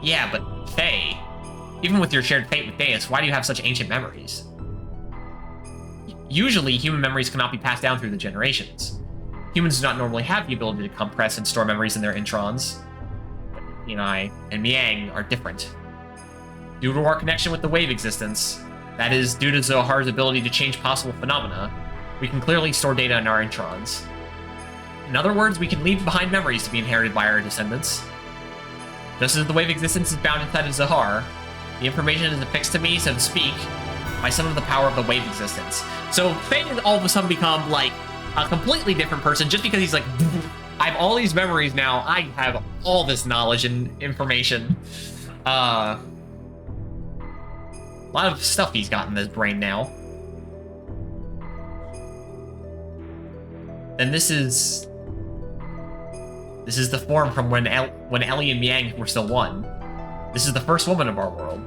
Yeah, but Faye, even with your shared fate with Deus, why do you have such ancient memories? Usually, human memories cannot be passed down through the generations. Humans do not normally have the ability to compress and store memories in their introns. But I and Miang are different. Due to our connection with the wave existence, that is, due to Zohar's ability to change possible phenomena, we can clearly store data in our introns. In other words, we can leave behind memories to be inherited by our descendants. Just as the wave existence is bound inside of Zohar, the information is affixed to me, so to speak, by some of the power of the wave existence. So Faye has all of a sudden become, like, a completely different person just because he's like, I have all these memories now, I have all this knowledge and information. A lot of stuff he's got in his brain now. And this is the form from when Ellie and Miang were still one. This is the first woman of our world.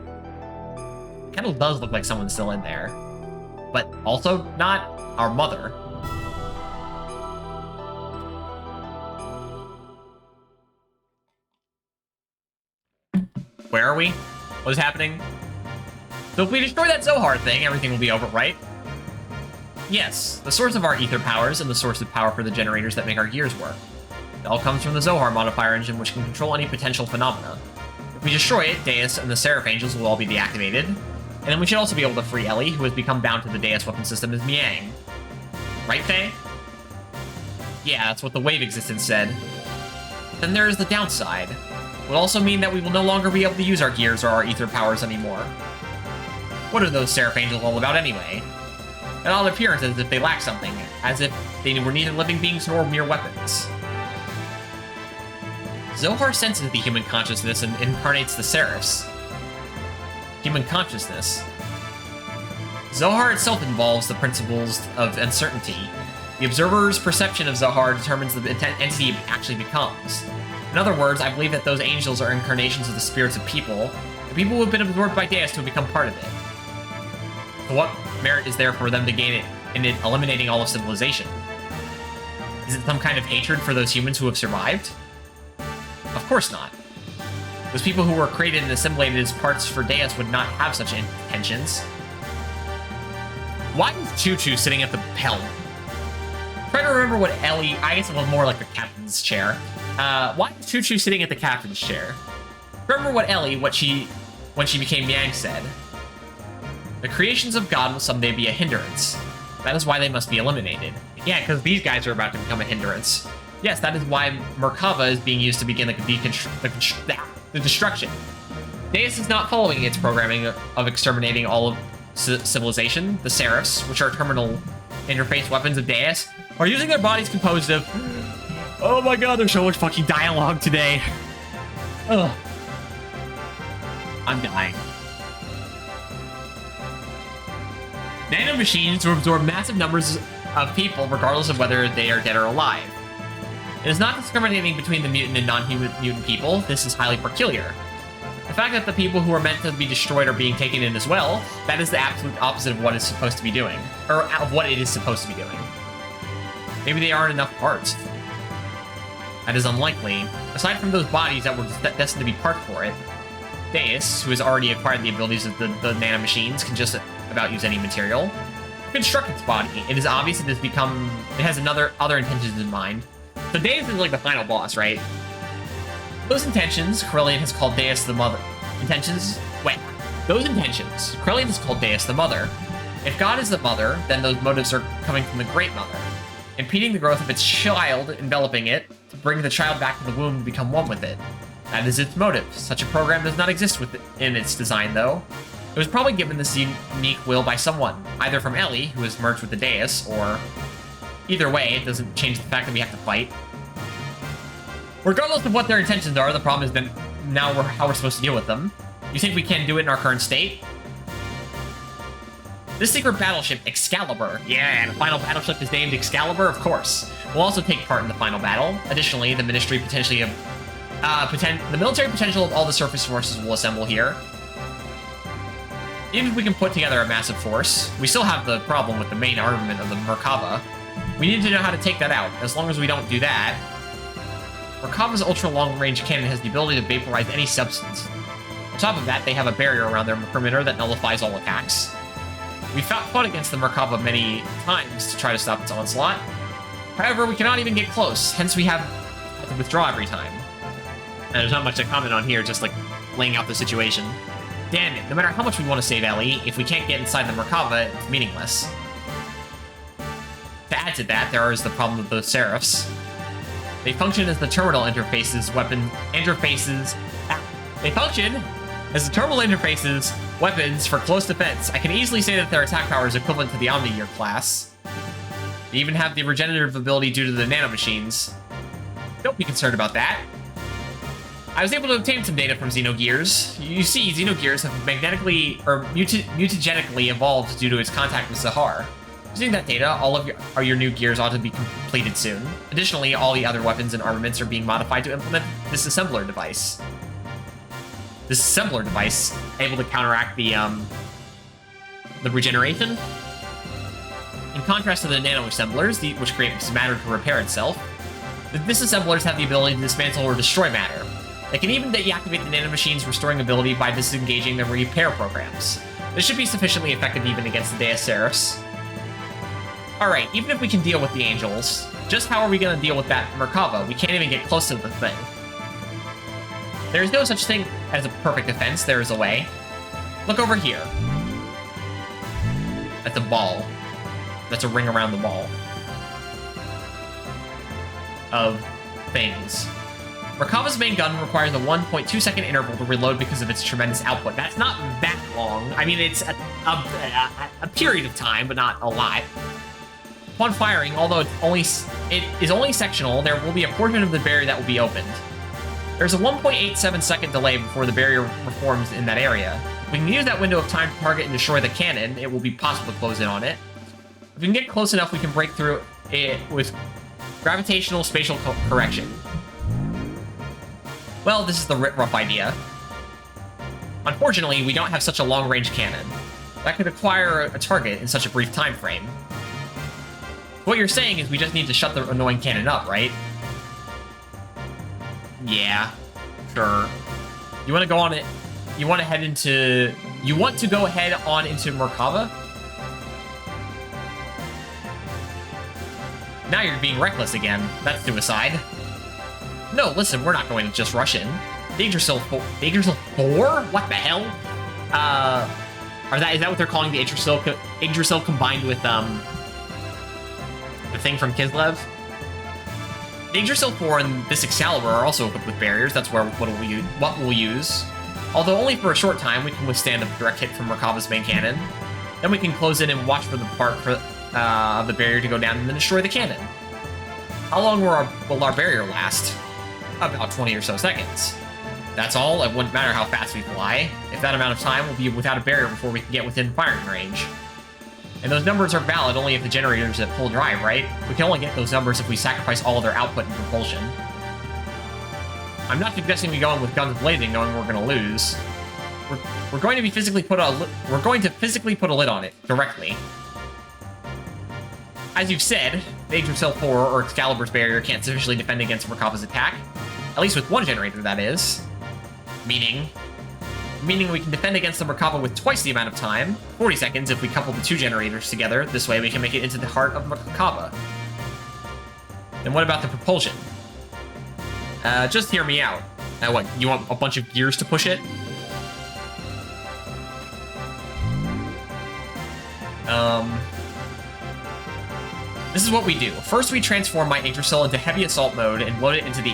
It kind of does look like someone's still in there. But also not our mother. Where are we? What is happening? So if we destroy that Zohar thing, everything will be over, right? Yes, the source of our ether powers and the source of power for the generators that make our gears work. It all comes from the Zohar modifier engine, which can control any potential phenomena. If we destroy it, Deus and the Seraph Angels will all be deactivated. And then we should also be able to free Ellie, who has become bound to the Deus weapon system as Miang. Right, Faye? Yeah, that's what the wave existence said. But then there is the downside. It will also mean that we will no longer be able to use our gears or our ether powers anymore. What are those Seraph Angels all about anyway? It all appears as if they lack something, as if they were neither living beings nor mere weapons. Zohar senses the human consciousness and incarnates the Seraphs. Human consciousness. Zohar itself involves the principles of uncertainty. The observer's perception of Zohar determines the entity it actually becomes. In other words, I believe that those angels are incarnations of the spirits of people, the people who have been absorbed by Deus to have become part of it. So what merit is there for them to gain it in it eliminating all of civilization? Is it some kind of hatred for those humans who have survived? Of course not. Those people who were created and assimilated as parts for Deus would not have such intentions. Why is Choo-Choo sitting at the helm? Try to remember what Ellie... I guess it was more like the captain's chair. Why is Choo-Choo sitting at the captain's chair? Remember what Ellie, when she became Yang, said. The creations of God will someday be a hindrance. That is why they must be eliminated. Yeah, because these guys are about to become a hindrance. Yes, that is why Merkava is being used to begin the destruction. Deus is not following its programming of exterminating all of civilization. The Seraphs, which are terminal interface weapons of Deus, are using their bodies composed of... Oh my god, there's so much fucking dialogue today. Ugh. I'm dying. Nanomachines to absorb massive numbers of people regardless of whether they are dead or alive. It is not discriminating between the mutant and non-human mutant people. This is highly peculiar. The fact that the people who are meant to be destroyed are being taken in as well, that is the absolute opposite of what it's supposed to be doing. Or of what it is supposed to be doing. Maybe they aren't enough parts. That is unlikely. Aside from those bodies that were destined to be part for it, Deus, who has already acquired the abilities of the nanomachines, can just about use any material. Construct its body. It is obvious it has other intentions in mind. So Deus is like the final boss, right? Those intentions, Corellian has called Deus the Mother. Those intentions, Corellian has called Deus the Mother. If God is the Mother, then those motives are coming from the Great Mother, impeding the growth of its child, enveloping it, to bring the child back to the womb and become one with it. That is its motive. Such a program does not exist in its design, though. It was probably given this unique will by someone, either from Ellie, who has merged with the Deus, or... Either way, it doesn't change the fact that we have to fight. Regardless of what their intentions are, the problem is then how we're supposed to deal with them. You think we can do it in our current state? This secret battleship, Excalibur. Yeah, the final battleship is named Excalibur, of course. We'll also take part in the final battle. Additionally, the military potential of all the surface forces will assemble here. Even if we can put together a massive force, we still have the problem with the main armament of the Merkava. We need to know how to take that out. As long as we don't do that, Merkava's ultra-long-range cannon has the ability to vaporize any substance. On top of that, they have a barrier around their perimeter that nullifies all attacks. We fought against the Merkava many times to try to stop its onslaught. However, we cannot even get close, hence we have to withdraw every time. And there's not much to comment on here, just like laying out the situation. Damn it, no matter how much we want to save Ellie, if we can't get inside the Merkava, it's meaningless. To add to that, there is the problem of those Seraphs. They function as the terminal interfaces, They function as the terminal interfaces, weapons for close defense. I can easily say that their attack power is equivalent to the Omni-Gear class. They even have the regenerative ability due to the nanomachines. Don't be concerned about that. I was able to obtain some data from Xenogears. You see, Xenogears have magnetically or mutagenically evolved due to its contact with Zohar. Using that data, all of your new gears ought to be completed soon. Additionally, all the other weapons and armaments are being modified to implement this assembler device. This assembler device able to counteract the regeneration. In contrast to the nano-assemblers, which create matter to repair itself, the disassemblers have the ability to dismantle or destroy matter. They can even deactivate the nanomachine's restoring ability by disengaging their repair programs. This should be sufficiently effective even against the Deus Seraphs. Alright, even if we can deal with the angels, just how are we going to deal with that Merkava? We can't even get close to the thing. There is no such thing as a perfect defense, there is a way. Look over here. That's a ball. That's a ring around the ball. Of things. Merkava's main gun requires a 1.2 second interval to reload because of its tremendous output. That's not that long. I mean, it's a period of time, but not a lot. Upon firing, although it is only sectional, there will be a portion of the barrier that will be opened. There's a 1.87 second delay before the barrier reforms in that area. We can use that window of time to target and destroy the cannon. It will be possible to close in on it. If we can get close enough, we can break through it with gravitational spatial correction. Well, this is the rough idea. Unfortunately, we don't have such a long-range cannon. That could acquire a target in such a brief time frame. What you're saying is we just need to shut the annoying cannon up, right? Yeah, sure. You want to go on it? You want to head into... You want to go ahead on into Merkava? Now you're being reckless again. That's suicide. No, listen, we're not going to just rush in. Yggdrasil 4? What the hell? Is that what they're calling the Yggdrasil combined with, the thing from Kislev? The Yggdrasil 4 and this Excalibur are also equipped with barriers. That's what we'll use. Although only for a short time, we can withstand a direct hit from Merkava's main cannon. Then we can close in and watch for the part of the barrier to go down and then destroy the cannon. How long will our barrier last? About 20 or so seconds. That's all. It wouldn't matter how fast we fly. If that amount of time, we'll be without a barrier before we can get within firing range. And those numbers are valid only if the generator's at full drive, right? We can only get those numbers if we sacrifice all of their output and propulsion. I'm not suggesting we go in with guns blazing, knowing we're going to lose. We're going to physically put a lid on it directly. As you've said, the Yggdrasil 4 or Excalibur's barrier can't sufficiently defend against Merkava's attack. At least with one generator, that is. Meaning we can defend against the Merkava with twice the amount of time, 40 seconds if we couple the two generators together. This way we can make it into the heart of Merkava. Then what about the propulsion? Just hear me out. What, you want a bunch of gears to push it? This is what we do. First, we transform my Yggdrasil into heavy assault mode and load it into the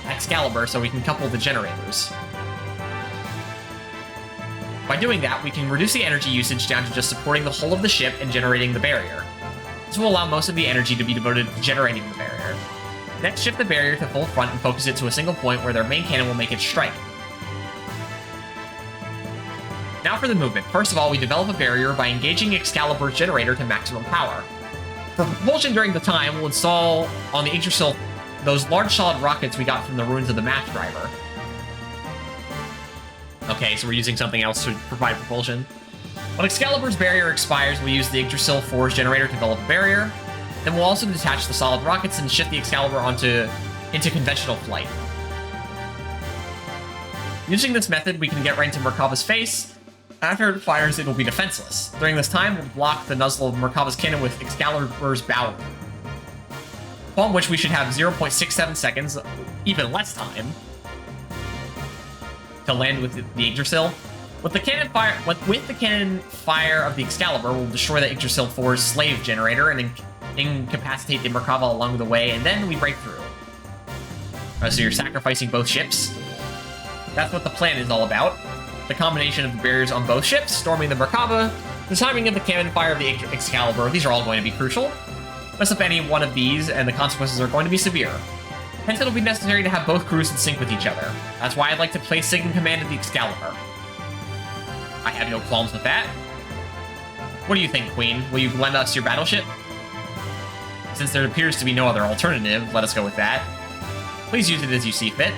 Excalibur so we can couple the generators. By doing that, we can reduce the energy usage down to just supporting the hull of the ship and generating the barrier. This will allow most of the energy to be devoted to generating the barrier. Next, shift the barrier to full front and focus it to a single point where their main cannon will make its strike. Now for the movement. First of all, we develop a barrier by engaging Excalibur's generator to maximum power. For propulsion during the time, we'll install on the Yggdrasil those large solid rockets we got from the ruins of the Mass Driver. Okay, so we're using something else to provide propulsion. When Excalibur's barrier expires, we'll use the Yggdrasil 4's generator to develop a barrier. Then we'll also detach the solid rockets and shift the Excalibur into conventional flight. Using this method, we can get right into Merkava's face. After it fires, it will be defenseless. During this time, we'll block the nozzle of Merkava's cannon with Excalibur's bow, upon which we should have 0.67 seconds, even less time, to land with the Yggdrasil. With the cannon fire of the Excalibur, we'll destroy the Yggdrasil 4's slave generator and incapacitate the Merkava along the way, and then we break through. So you're sacrificing both ships? That's what the plan is all about. The combination of the barriers on both ships, storming the Merkava, the timing of the cannon fire of the Excalibur, these are all going to be crucial. Mess up any one of these, and the consequences are going to be severe. Hence, it'll be necessary to have both crews in sync with each other. That's why I'd like to place Sig in command of the Excalibur. I have no qualms with that. What do you think, Queen? Will you lend us your battleship? Since there appears to be no other alternative, let us go with that. Please use it as you see fit.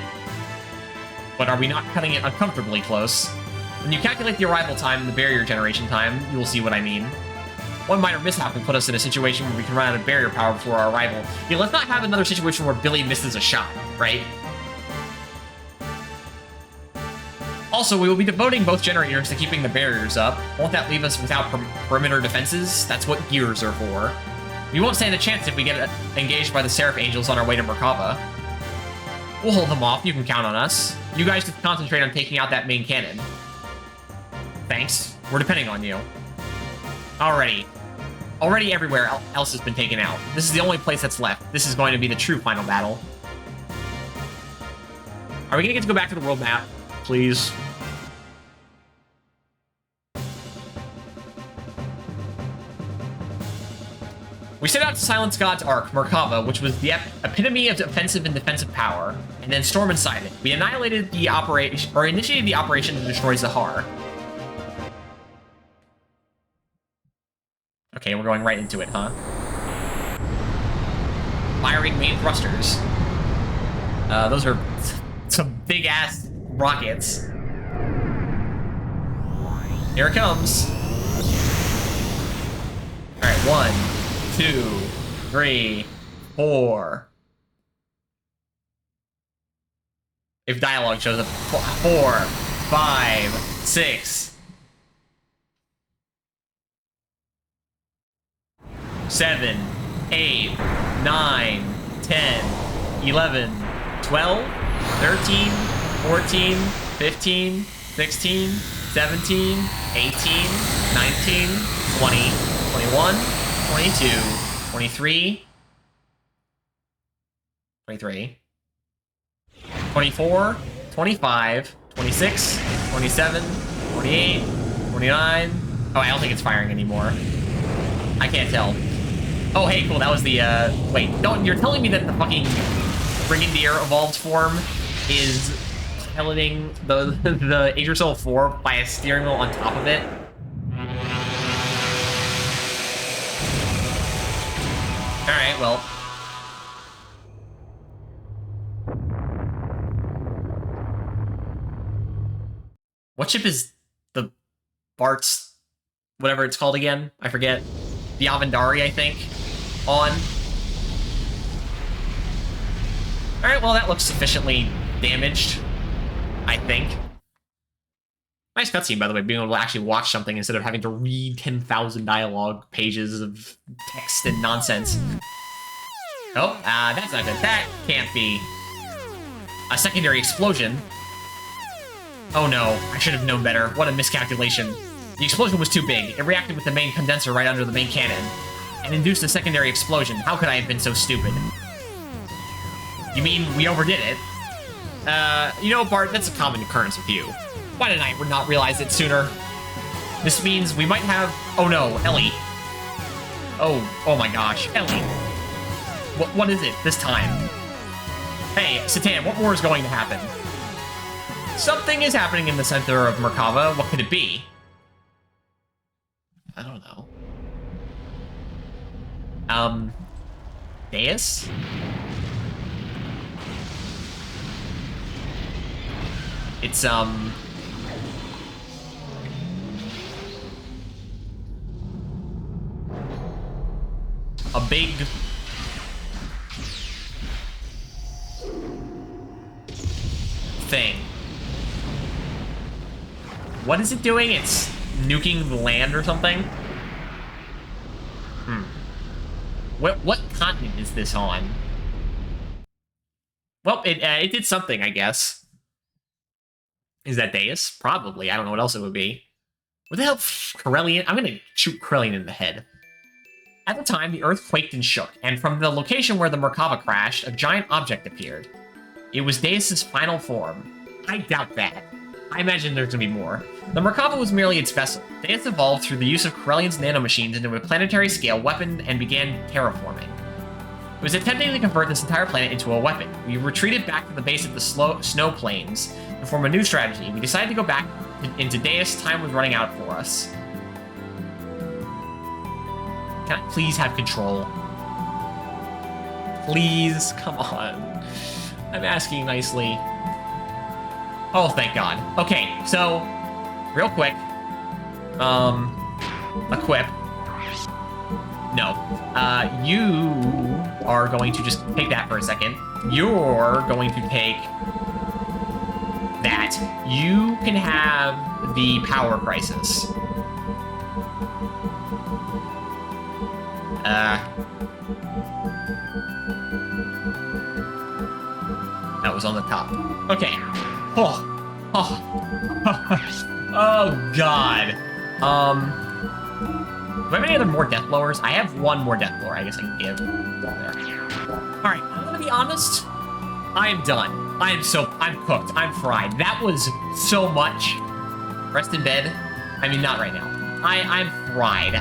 But are we not cutting it uncomfortably close? When you calculate the arrival time and the barrier generation time, you will see what I mean. One minor mishap will put us in a situation where we can run out of barrier power before our arrival. Yeah, let's not have another situation where Billy misses a shot, right? Also, we will be devoting both generators to keeping the barriers up. Won't that leave us without perimeter defenses? That's what gears are for. We won't stand a chance if we get engaged by the Seraph Angels on our way to Merkava. We'll hold them off, you can count on us. You guys just concentrate on taking out that main cannon. Thanks, we're depending on you. Already everywhere else has been taken out. This is the only place that's left. This is going to be the true final battle. Are we gonna get to go back to the world map, please? We set out to silence God's Ark, Merkava, which was the epitome of offensive and defensive power, and then storm inside it. We initiated the operation to destroy Zahar. Okay, we're going right into it, huh? Firing main thrusters. Those are some big-ass rockets. Here it comes. All right, 1, 2, 3, 4. If dialogue shows up, 4, 5, 6, 7, 8, 9, 10, 11, 12, 13, 14, 15, 16, 17, 18, 19, 20, 21, 22, 23, 24, 25, 26, 27, 28, 29. Oh, I don't think it's firing anymore. I can't tell. Oh, hey, cool. That was the, wait, don't, you're telling me that the fucking Brigadier evolved form is piloting the Yggdrasil 4 by a steering wheel on top of it? Alright, well. What ship is the Bart's, whatever it's called again? I forget. The Avendari, I think, on. Alright, well, that looks sufficiently damaged, I think. Nice cutscene, by the way, being able to actually watch something instead of having to read 10,000 dialogue pages of text and nonsense. Oh, that's not good. That can't be. A secondary explosion. Oh no, I should have known better. What a miscalculation. The explosion was too big. It reacted with the main condenser right under the main cannon and induced a secondary explosion. How could I have been so stupid? You mean we overdid it? You know, Bart, that's a common occurrence with you. Why didn't I not realize it sooner? This means we might have... Oh no, Ellie. Oh my gosh, Ellie. What is it this time? Hey, Satan, what more is going to happen? Something is happening in the center of Merkava. What could it be? I don't know. Deus? It's, a big... thing. What is it doing? It's nuking the land or something? What continent is this on? Well, it did something, I guess. Is that Deus? Probably. I don't know what else it would be. What the hell? Corellian? I'm gonna shoot Corellian in the head. At the time, the Earth quaked and shook, and from the location where the Merkava crashed, a giant object appeared. It was Deus's final form. I doubt that. I imagine there's gonna be more. The Merkava was merely its vessel. Deus evolved through the use of Corellian's nanomachines into a planetary-scale weapon and began terraforming. It was attempting to convert this entire planet into a weapon. We retreated back to the base of the snow plains to form a new strategy. We decided to go back into Deus. Time was running out for us. Can I please have control? Please, come on. I'm asking nicely. Oh, thank God. Okay, so, real quick. Equip. No. You are going to just take that for a second. You're going to take that. You can have the power crisis. That was on the top. Okay. Oh. Oh, God. Do I have any other more death blowers? I have one more death blower I guess I can give. There. Alright, I'm gonna be honest. I am done. I'm cooked. I'm fried. That was so much. Rest in bed. I mean, not right now. I'm fried.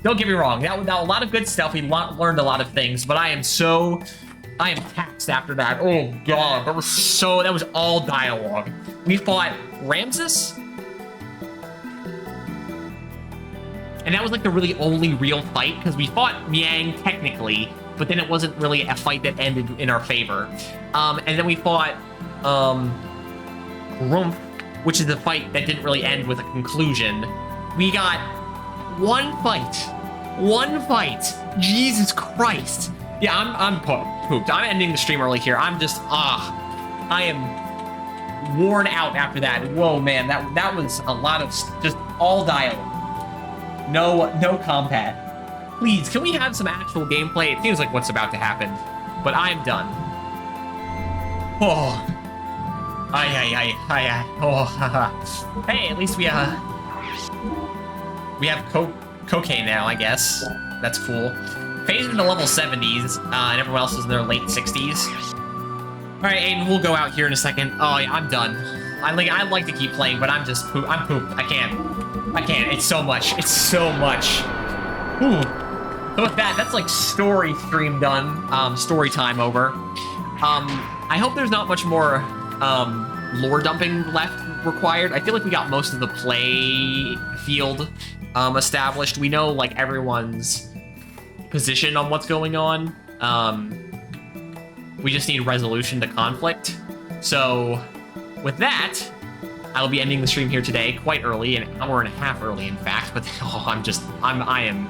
Don't get me wrong. That was a lot of good stuff. We learned a lot of things, but I am taxed after that. Oh, God. That was all dialogue. We fought Ramses And that was like the really only real fight, because we fought Miang technically, but then it wasn't really a fight that ended in our favor. And then we fought Rumpf, which is a fight that didn't really end with a conclusion. We got one fight. One fight. Jesus Christ. Yeah, I'm pooped. I'm ending the stream early here. I'm just, I am worn out after that. Whoa, man, that was a lot of just all dialogue. No combat. Please, can we have some actual gameplay? It seems like what's about to happen, but I'm done. Oh. Oh. Hey, at least we have cocaine now, I guess. That's cool. Phased into level 70s, and everyone else is in their late 60s. All right, Aiden, we'll go out here in a second. Oh, yeah, I'm done. I'd like to keep playing, but I'm pooped. I can't. It's so much. It's so much. Ooh. So with that, that's like story stream done. Story time over. I hope there's not much more lore dumping left required. I feel like we got most of the play field established. We know like everyone's position on what's going on. We just need resolution to conflict. So with that, I will be ending the stream here today quite early, an hour and a half early, in fact. But oh, I am.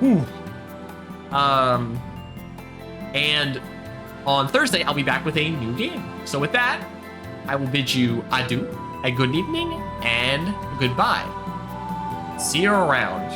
Whew. And on Thursday, I'll be back with a new game. So with that, I will bid you adieu, a good evening, and goodbye. See you around.